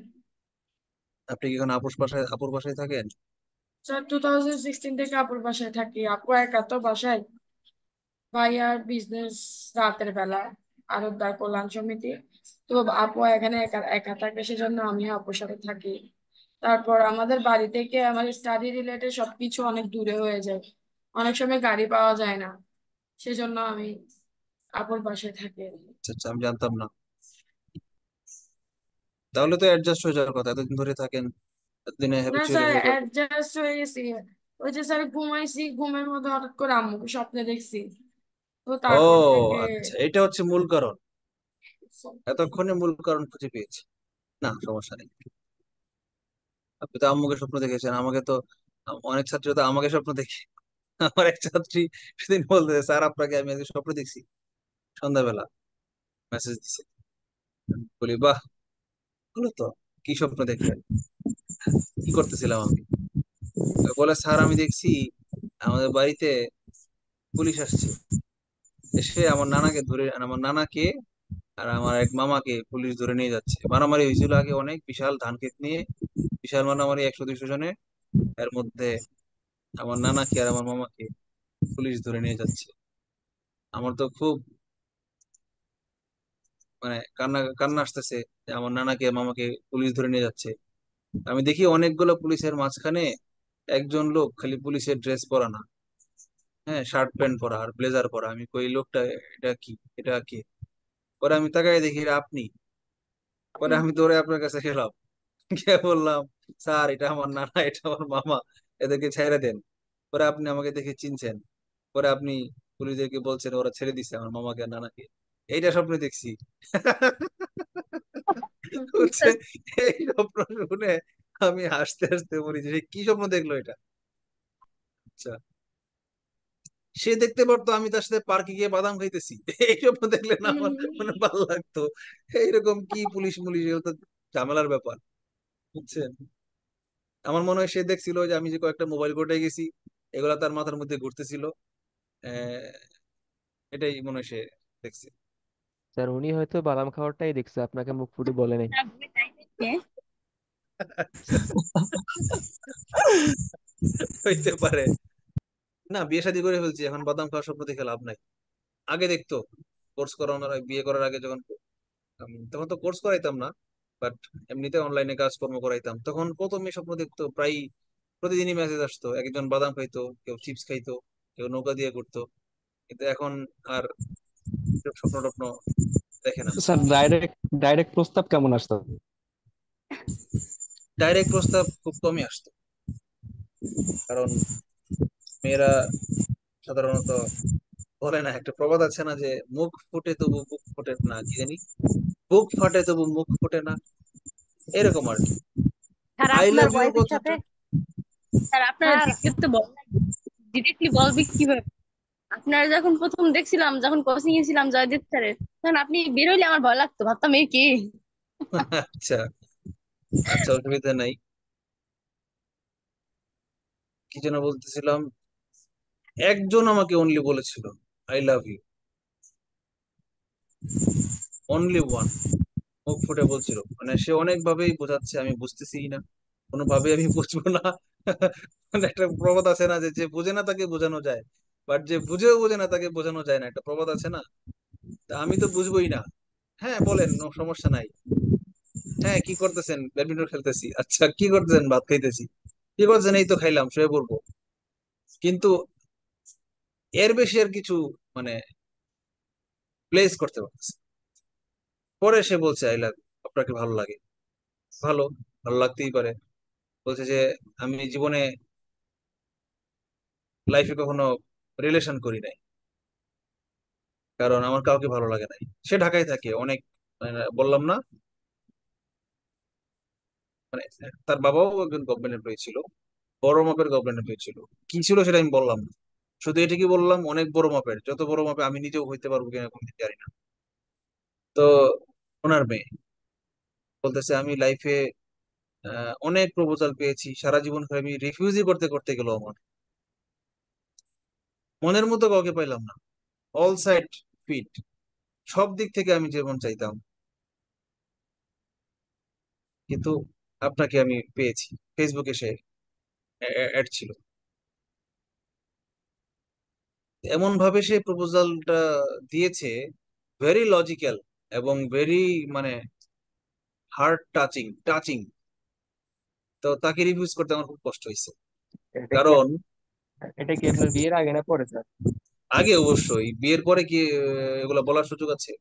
আপনি কি এখন আপুর বাসায় থাকেন? স্যার 2016 থেকে আপুর বাসায় থাকি। আপু একা তো বাসায়, ভাইয়ার বিজনেস রাতের বেলা, আরবদার কল্যাণ সমিতি। তো আপু এখানে একা একা থাকে, সেজন্য আমি আপুর সাথে থাকি। তারপর আমাদের বাড়ি থেকে আমার স্টাডি রিলেটেড সবকিছু অনেক দূরে হয়ে যায়, অনেক সময় গাড়ি পাওয়া যায় না, সেজন্য আমি আপুর বাসায় থাকি। আচ্ছা আচ্ছা, আমি জানতাম না। তাহলে তো অ্যাডজাস্ট হয়ে যাওয়ার কথা, এতদিন ধরে থাকেন, এতদিনে না হ্যাবিচুয়ালি স্যার হয়ে যাবে। অ্যাডজাস্ট হয়ে গেছি। ওই যে স্যার ঘুমাইছি, ঘুমের মধ্যে হঠাৎ করে আম্মুকে স্বপ্নে দেখছি। তো ও তারপর থেকে আচ্ছা, এটা হচ্ছে মূল কারণ। এতক্ষণে মূল কারণ খুঁজে পেয়েছি। না, সমস্যা নেই। আপনি তো আম্মুকে স্বপ্ন দেখেছেন, আমাকে তো অনেক ছাত্রী তো আমাকে স্বপ্ন দেখে। আমার এক ছাত্রী সেদিন বলতে, স্যার আপনাকে আমি আজকে স্বপ্ন দেখছি সন্ধ্যাবেলা, মেসেজ দিছে। বলি বাহ, হলো তো। কি স্বপ্ন দেখলেন, কি করতেছিলাম আমি? বলে স্যার আমি দেখছি আমাদের বাড়িতে পুলিশ আসছে, এসে আমার নানাকে আর আমার এক মামাকে পুলিশ ধরে নিয়ে যাচ্ছে। মারামারি হয়েছিল আগে অনেক, বিশাল ধান ক্ষেত নিয়ে, বিশাল মারামারি, 100-200 জনে। এর মধ্যে আমার নানাকে আর আমার মামাকে পুলিশ ধরে নিয়ে যাচ্ছে। আমার তো খুব মানে কান্না কান্না আসতেছে যে আমার নানাকে মামাকে পুলিশ ধরে নিয়ে যাচ্ছে। আমি দেখি অনেকগুলো পুলিশের মাঝখানে একজন লোক খালি পুলিশের ড্রেস পরা না, হ্যাঁ, শার্ট প্যান্ট পরা আর ব্লেজার পরা। আমি কই, লোকটা এটা কি, এটা কে? পরে আমি তাকাই দেখি এটা আপনি। পরে আমি দৌড়ে আপনার কাছে গেলাম, গিয়ে বললাম স্যার এটা আমার নানা, এটা আমার মামা, এদেরকে ছেড়ে দেন। পরে আপনি আমাকে দেখে চিনছেন, পরে আপনি পুলিশদেরকে বলছেন ওরা ছেড়ে দিছে আমার মামাকে আর নানাকে। এইটা স্বপ্ন দেখছি। হচ্ছে এই স্বপ্ন শুনে আমি হাসতে হাসতে বলি যে সে কি স্বপ্ন দেখলো এটা। আচ্ছা, সে দেখতে পারতো আমি তার সাথে পার্কে গিয়ে বাদাম খাইতেছি, এই স্বপ্ন দেখলে না আমার মানে ভালো লাগতো? এইরকম কি পুলিশ মুলিশ, এগুলো তো ঝামেলার ব্যাপার, বুঝছেন? আমার মনে হয় সে দেখছিল যে আমি যে কয়েকটা মোবাইল কোর্টে গেছি, এগুলা তার মাথার মধ্যে ঘুরতেছিল। আহ, এটাই মনে হয় সে দেখছে। স্যার উনি হয়তো বাদাম খাওয়ারটাই দেখছে, আপনাকে মুখ ফুটে বলে নাই। হইতে পারে। না, বিয়ে শাদী করে ফেলছি, এখন বাদাম খাওয়ার স্বপ্ন দেখে লাভ নাই। আগে দেখতো, কোর্স করানোর আগে, বিয়ে করার আগে যখন তখন তো কোর্স করাইতাম না, বাট এমনিতে অনলাইনে কাজকর্ম করাইতাম, তখন কত মেয়ে স্বপ্ন দেখতো, প্রায় প্রতিদিনই মেসেজ আসতো, একজন বাদাম খাইতো, কেউ চিপস খাইতো, কেউ নৌকা দিয়ে ঘুরতো। কিন্তু এখন আর এসব স্বপ্ন টপ্ন দেখে না। স্যার ডাইরেক্ট ডাইরেক্ট প্রস্তাব কেমন আসতো? ডাইরেক্ট প্রস্তাব খুব কমই আসতো, কারণ মেয়েরা সাধারণত বলে না, একটা প্রবাদ আছে না যে মুখ ফুটে তবু বুক ফোটে না, কি জানি, বুক ফাটে তবু মুখ ফোটে না, এরকম আর কি। স্যার আই আপনার লাভ ইউ ওয়াইফের সাথে, কথাটা। স্যার আপনারা স্যার দেখতে তো ডিরেক্টলি বলবি কিভাবে? আপনারা যখন প্রথম দেখছিলাম, যখন কোচিং এ ছিলাম জয়দীপ স্যারের, তখন আপনি বের হইলে আমার ভয় লাগতো, ভাবতাম এই কি। আচ্ছা আচ্ছা, অসুবিধা নাই। কি যেন বলতেছিলাম, একজন আমাকে অনলি বলেছিল I love you, only one, মুখ ফুটে বলছিল। মানে সে অনেক ভাবেই বোঝাচ্ছে, আমি বুঝতেছি না, কোনোভাবে আমি বুঝবো না। মানে একটা প্রবাদ আছে না যে যে বুঝে না তাকে বোঝানো যায়, বাট যে বুঝেও বোঝে না তাকে বোঝানো যায় না, একটা প্রবাদ আছে না। তা আমি তো বুঝবোই না। হ্যাঁ বলেন, নো সমস্যা নাই। হ্যাঁ কি করতেছেন? ব্যাডমিন্টন খেলতেছি। আচ্ছা কি করতেছেন? ভাত খাইতেছি। কি করছেন? এই তো খাইলাম, শুয়ে পড়বো। কিন্তু এর বেশি আর কিছু মানে প্লেস করতে পারতেছে না। পরে সে বলছে আই লাভ, আপনাকে ভালো লাগে। ভালো, ভালো লাগতেই পারে। বলছে যে আমি জীবনে লাইফে কখনো রিলেশন করি নাই, কারণ আমার কাউকে ভালো লাগে নাই। সে ঢাকায় থাকে অনেক, মানে বললাম না, মানে তার বাবাও একজন গভর্নমেন্ট এমপ্লয়ি ছিল, বড় মাপের গভর্নমেন্ট এমপ্লয়ি ছিল। কি ছিল সেটা আমি বললাম না, শুধু এটুকুই বললাম অনেক বড় মাপের, যত বড় মাপে আমি নিজেও হইতে পারবো কিনা কোনদিন জানি না। তো ওনার মেয়ে বলতেছে আমি লাইফে অনেক প্রপোজাল পেয়েছি, সারা জীবন আমি রিফিউজই করতে করতে গেল আমার, মনের মতো কাউকে পাইলাম না। অল সাইড ফিট, সব দিক থেকে আমি যেমন চাইতাম, কিন্তু আপনাকে আমি পেয়েছি। ফেসবুকে সে অ্যাড ছিল। এমন ভাবে সে প্রপোজালটা দিয়েছে, ভেরি লজিক্যাল এবং ভেরি মানে হার্ট টাচিং টাচিং। তো তাকে রিভিউজ করতে আমার খুব কষ্ট হয়েছে, এটা কি কারণ এটা কি আপনার বিয়ের আগে না পরে স্যার? আগে অবশ্যই, বিয়ের পরে কি এগুলা বলার সুযোগ আছে?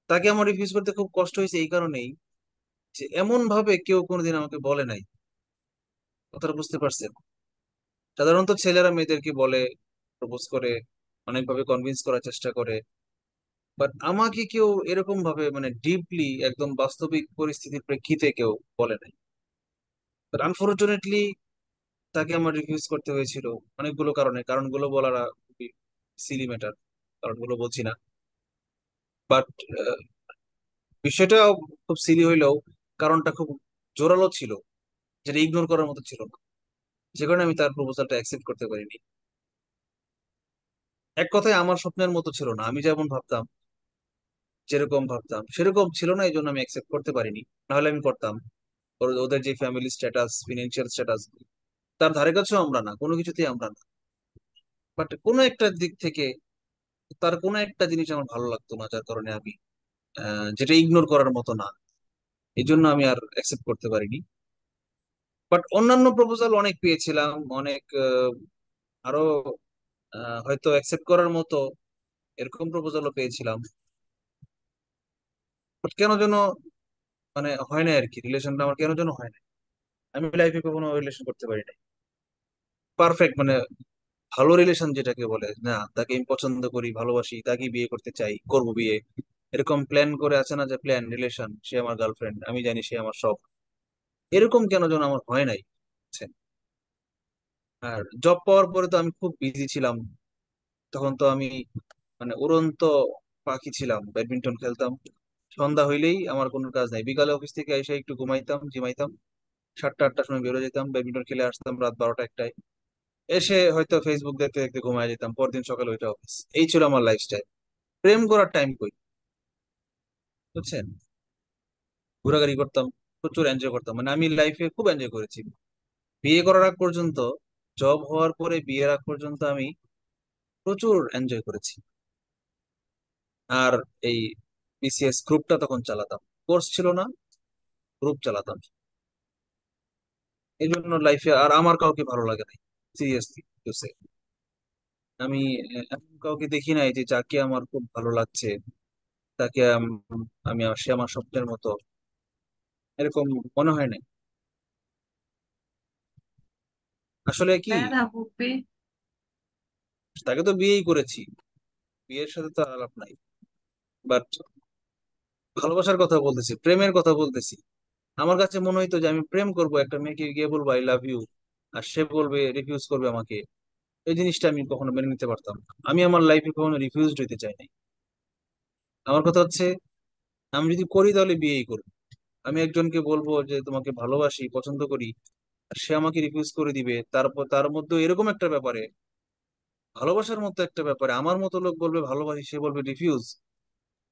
তাকে আমার রিভিউজ করতে খুব কষ্ট হয়েছে এই কারণেই যে এমন ভাবে কেউ কোনোদিন আমাকে বলে নাই। কথাটা বুঝতে পারছেন? সাধারণত ছেলেরা মেয়েদেরকে বলে, প্রপোজ করে, অনেকভাবে কনভিন্স করার চেষ্টা করে, বাট আমাকে কেউ এরকম ভাবে মানে ডিপলি একদম বাস্তবিক পরিস্থিতির প্রেক্ষিতে কেউ বলে নাই। বাট আনফরচুনেটলি তাকে আমার রিফিউজ করতে হয়েছিল অনেকগুলো কারণে। কারণগুলো বলাটা খুবই সিলি ম্যাটার, কারণগুলো বলছি না। বাট বিষয়টা খুব সিলি হইলেও কারণটা খুব জোরালো ছিল, যেটা ইগনোর করার মতো ছিল না, যে কারণে আমি তার প্রপোজালটা অ্যাকসেপ্ট করতে পারিনি। এক কথায় আমার স্বপ্নের মতো ছিল না, আমি যেমন ভাবতাম, যেরকম ভাবতাম সেরকম ছিল না, এই জন্য আমি অ্যাকসেপ্ট করতে পারিনি। নাহলে আমি করতাম। ওদের যে ফ্যামিলি স্ট্যাটাস, ফিনান্সিয়াল স্ট্যাটাস, তার ধারে কাছেও আমরা না, কোনো কিছুতেই আমরা না। বাট কোনো একটা দিক থেকে তার কোনো একটা জিনিস আমার ভালো লাগতো না, যার কারণে আমি যেটা ইগনোর করার মতো না, এই জন্য আমি আর অ্যাকসেপ্ট করতে পারিনি। বাট অন্যান্য প্রপোজাল অনেক পেয়েছিলাম, অনেক আরো হয়তো অ্যাকসেপ্ট করার মতো এরকম প্রপোজালও পেয়েছিলাম। বাট কেন যেন মানে হয় না আর কি, রিলেশনটা আমার কেন যেন হয় না। আমি লাইফে কখনো রিলেশন করতে পারি নাই পারফেক্ট, মানে ভালো রিলেশন যেটাকে বলে, না তাকে আমি পছন্দ করি, ভালোবাসি, তাকে বিয়ে করতে চাই, করব বিয়ে, এরকম প্ল্যান করে আছে না, যে প্ল্যান রিলেশন, সে আমার গার্লফ্রেন্ড, আমি জানি সে আমার সব, এরকম কেন যেন আমার হয় নাই, বুঝছেন? আর জব পাওয়ার পরে তো আমি খুব বিজি ছিলাম। তখন তো আমি মানে উড়ন্ত পাখি ছিলাম, ব্যাডমিন্টন খেলতাম। সন্ধ্যা হইলেই আমার কোনো কাজ নাই, বিকালে অফিস থেকে এসে একটু ঘুমাইতাম, জিমাইতাম, 7টা 8টার সময় বেরো যেতাম, ব্যাডমিন্টন খেলে আসতাম রাত 12টা 1টায়, এসে হয়তো ফেসবুক দেখতে দেখতে ঘুমায় যেতাম, পরদিন সকালে ওইটা অফিস। এই ছিল আমার লাইফস্টাইল। প্রেম করার টাইম কই, বুঝছেন? ঘোরাঘুরি করতাম, প্রচুর এনজয় করতাম, মানে আমি লাইফে খুব এনজয় করেছি। বিয়ে করার আগ পর্যন্ত, জব হওয়ার পরে বিয়ের আগ পর্যন্ত আমি প্রচুর এনজয় করেছি। আর এই বিসিএস গ্রুপটা তখন চালাতাম, কোর্স ছিল না, গ্রুপ চালাতাম। এই জন্য লাইফে আর আমার কাউকে ভালো লাগে নাই, সিরিয়াসলি। আমি এমন কাউকে দেখি নাই যে যাকে আমার খুব ভালো লাগছে, তাকে সে আমার স্বপ্নের মতো, এরকম মনে হয় না। আসলে কি, ব্যথা বুঝবি। তাকে তো বিয়েই করেছি, বিয়ের সাথে তো আর আলাপ নাই। বাট ভালোবাসার কথা বলতেছি, প্রেমের কথা বলতেছি। আমার কাছে মনে হইতো যে আমি প্রেম করব, একটা মেয়েকে গিয়ে বলবো আই লাভ ইউ, আর সে বলবে, রিফিউজ করবে আমাকে। এই জিনিসটা আমি কখনো মেনে নিতে পারতাম না। আমি আমার লাইফে কখনো রিফিউজড হইতে চাই নাই। আমার কথা হচ্ছে, আমি যদি করি তাহলে বিয়েই করবো। আমি একজনকে বলবো যে তোমাকে ভালোবাসি, পছন্দ করি, আর সে আমাকে রিফিউজ করে দিবে, তারপর তার মধ্যে এরকম একটা ব্যাপারে ভালোবাসার মতো একটা ব্যাপারে আমার মতো লোক বলবে ভালোবাসি, সে বলবে রিফিউজ?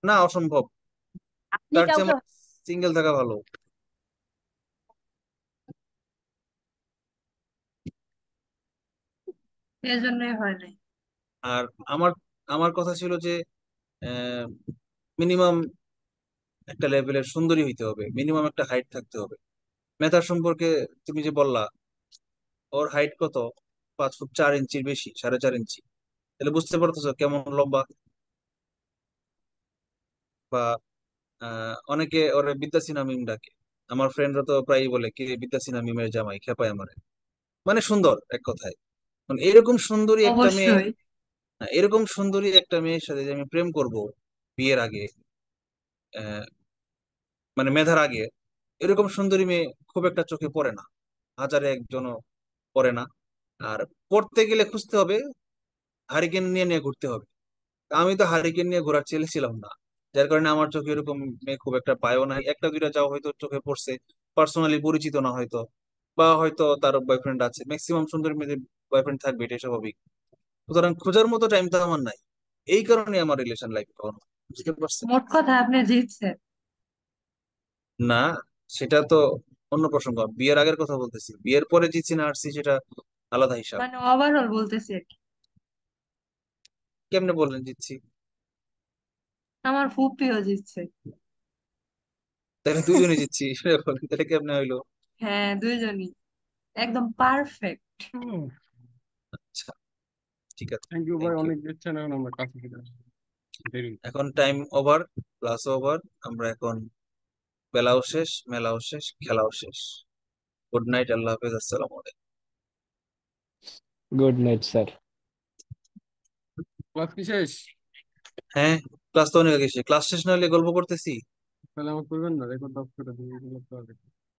না, অসম্ভব। আপনি তার চেয়ে কাউকে আমার সিঙ্গেল থাকা ভালো। এই জন্যই হয় নাই। আর আমার আমার কথা ছিল যে মিনিমাম একটা লেভেলের সুন্দরী হইতে হবে, মিনিমাম একটা হাইট থাকতে হবে। মেধার সম্পর্কে তুমি যে বললা, ওর হাইট কত? 5 ফুট 4 ইঞ্চির বেশি, 4.5 ইঞ্চি। তাহলে বুঝতে পারতেছো কেমন লম্বা। বা অনেকে ওরে বিদ্যাসিনা মিম ডাকে। আমার ফ্রেন্ডরা তো প্রায়ই বলে কি বিদ্যাসিনা মিমের জামাই, খেপায় আমারে। মানে সুন্দর এক কথায়। মানে এরকম সুন্দরী একটা মেয়ে, অবশ্যই। এরকম সুন্দরী একটা মেয়ের সাথে যে আমি প্রেম করব বিয়ের আগে, আহ, মানে মেধার আগে, এরকম সুন্দরী মেয়ে খুব একটা চোখে পড়ে না, হাজারে একজনও পড়ে না। আর পড়তে গেলে খুঁজতে হবে, হারিকেন নিয়ে নিয়ে ঘুরতে হবে। আমি তো হারিকেন নিয়ে ঘোরার ছেলে ছিলাম না, যার কারণে আমার চোখে এরকম মেয়ে খুব একটা পায়ও নাই। একটা দুইটা যাও হয়তো চোখে পড়ছে, পার্সোনালি পরিচিত না হয়তো, বা হয়তো তার বয়ফ্রেন্ড আছে। ম্যাক্সিমাম সুন্দর মেয়েদের বয়ফ্রেন্ড থাকবে, এটাই স্বাভাবিক। সুতরাং খোঁজার মতো টাইম তো আমার নাই, এই কারণে আমার রিলেশন লাইফ কখনো। বুঝতে পারছেন? মোট কথা আপনি জিতছেন। না, সেটা তো অন্য প্রসঙ্গ। বিয়ের আগের কথা বলতেছি, বিয়ের পরে জিতছি না হারছি সেটা আলাদা হিসাব। মানে ওভারঅল বলতেছি আর কি। কেমনে বললেন জিতছি? আমার ফুপিও জিতছে। তাহলে দুইজনে জিতছি সেটা বলেন, তাহলে কেমনে হইলো? হ্যাঁ, দুইজনই একদম পারফেক্ট। আচ্ছা, ঠিক আছে, থ্যাংক ইউ ভাই, থ্যাংক ইউ। অনেক দিচ্ছেন, এখন আমরা কাছে ফিরে আসি। দেরি। এখন টাইম ওভার, ক্লাস ওভার। আমরা এখন বেলাও শেষ, মেলাও শেষ, খেলাও শেষ। গুড নাইট, আল্লাহ হাফেজ, আসসালামু আলাইকুম। Good night sir. ক্লাস কি শেষ? হ্যাঁ, ক্লাস তো অনেক আগে শেষ। ক্লাস শেষ না হলে গল্প করতেছি। তাহলে আমার করবেন না, রেকর্ড অফ করে দিন, এগুলো তো আগে।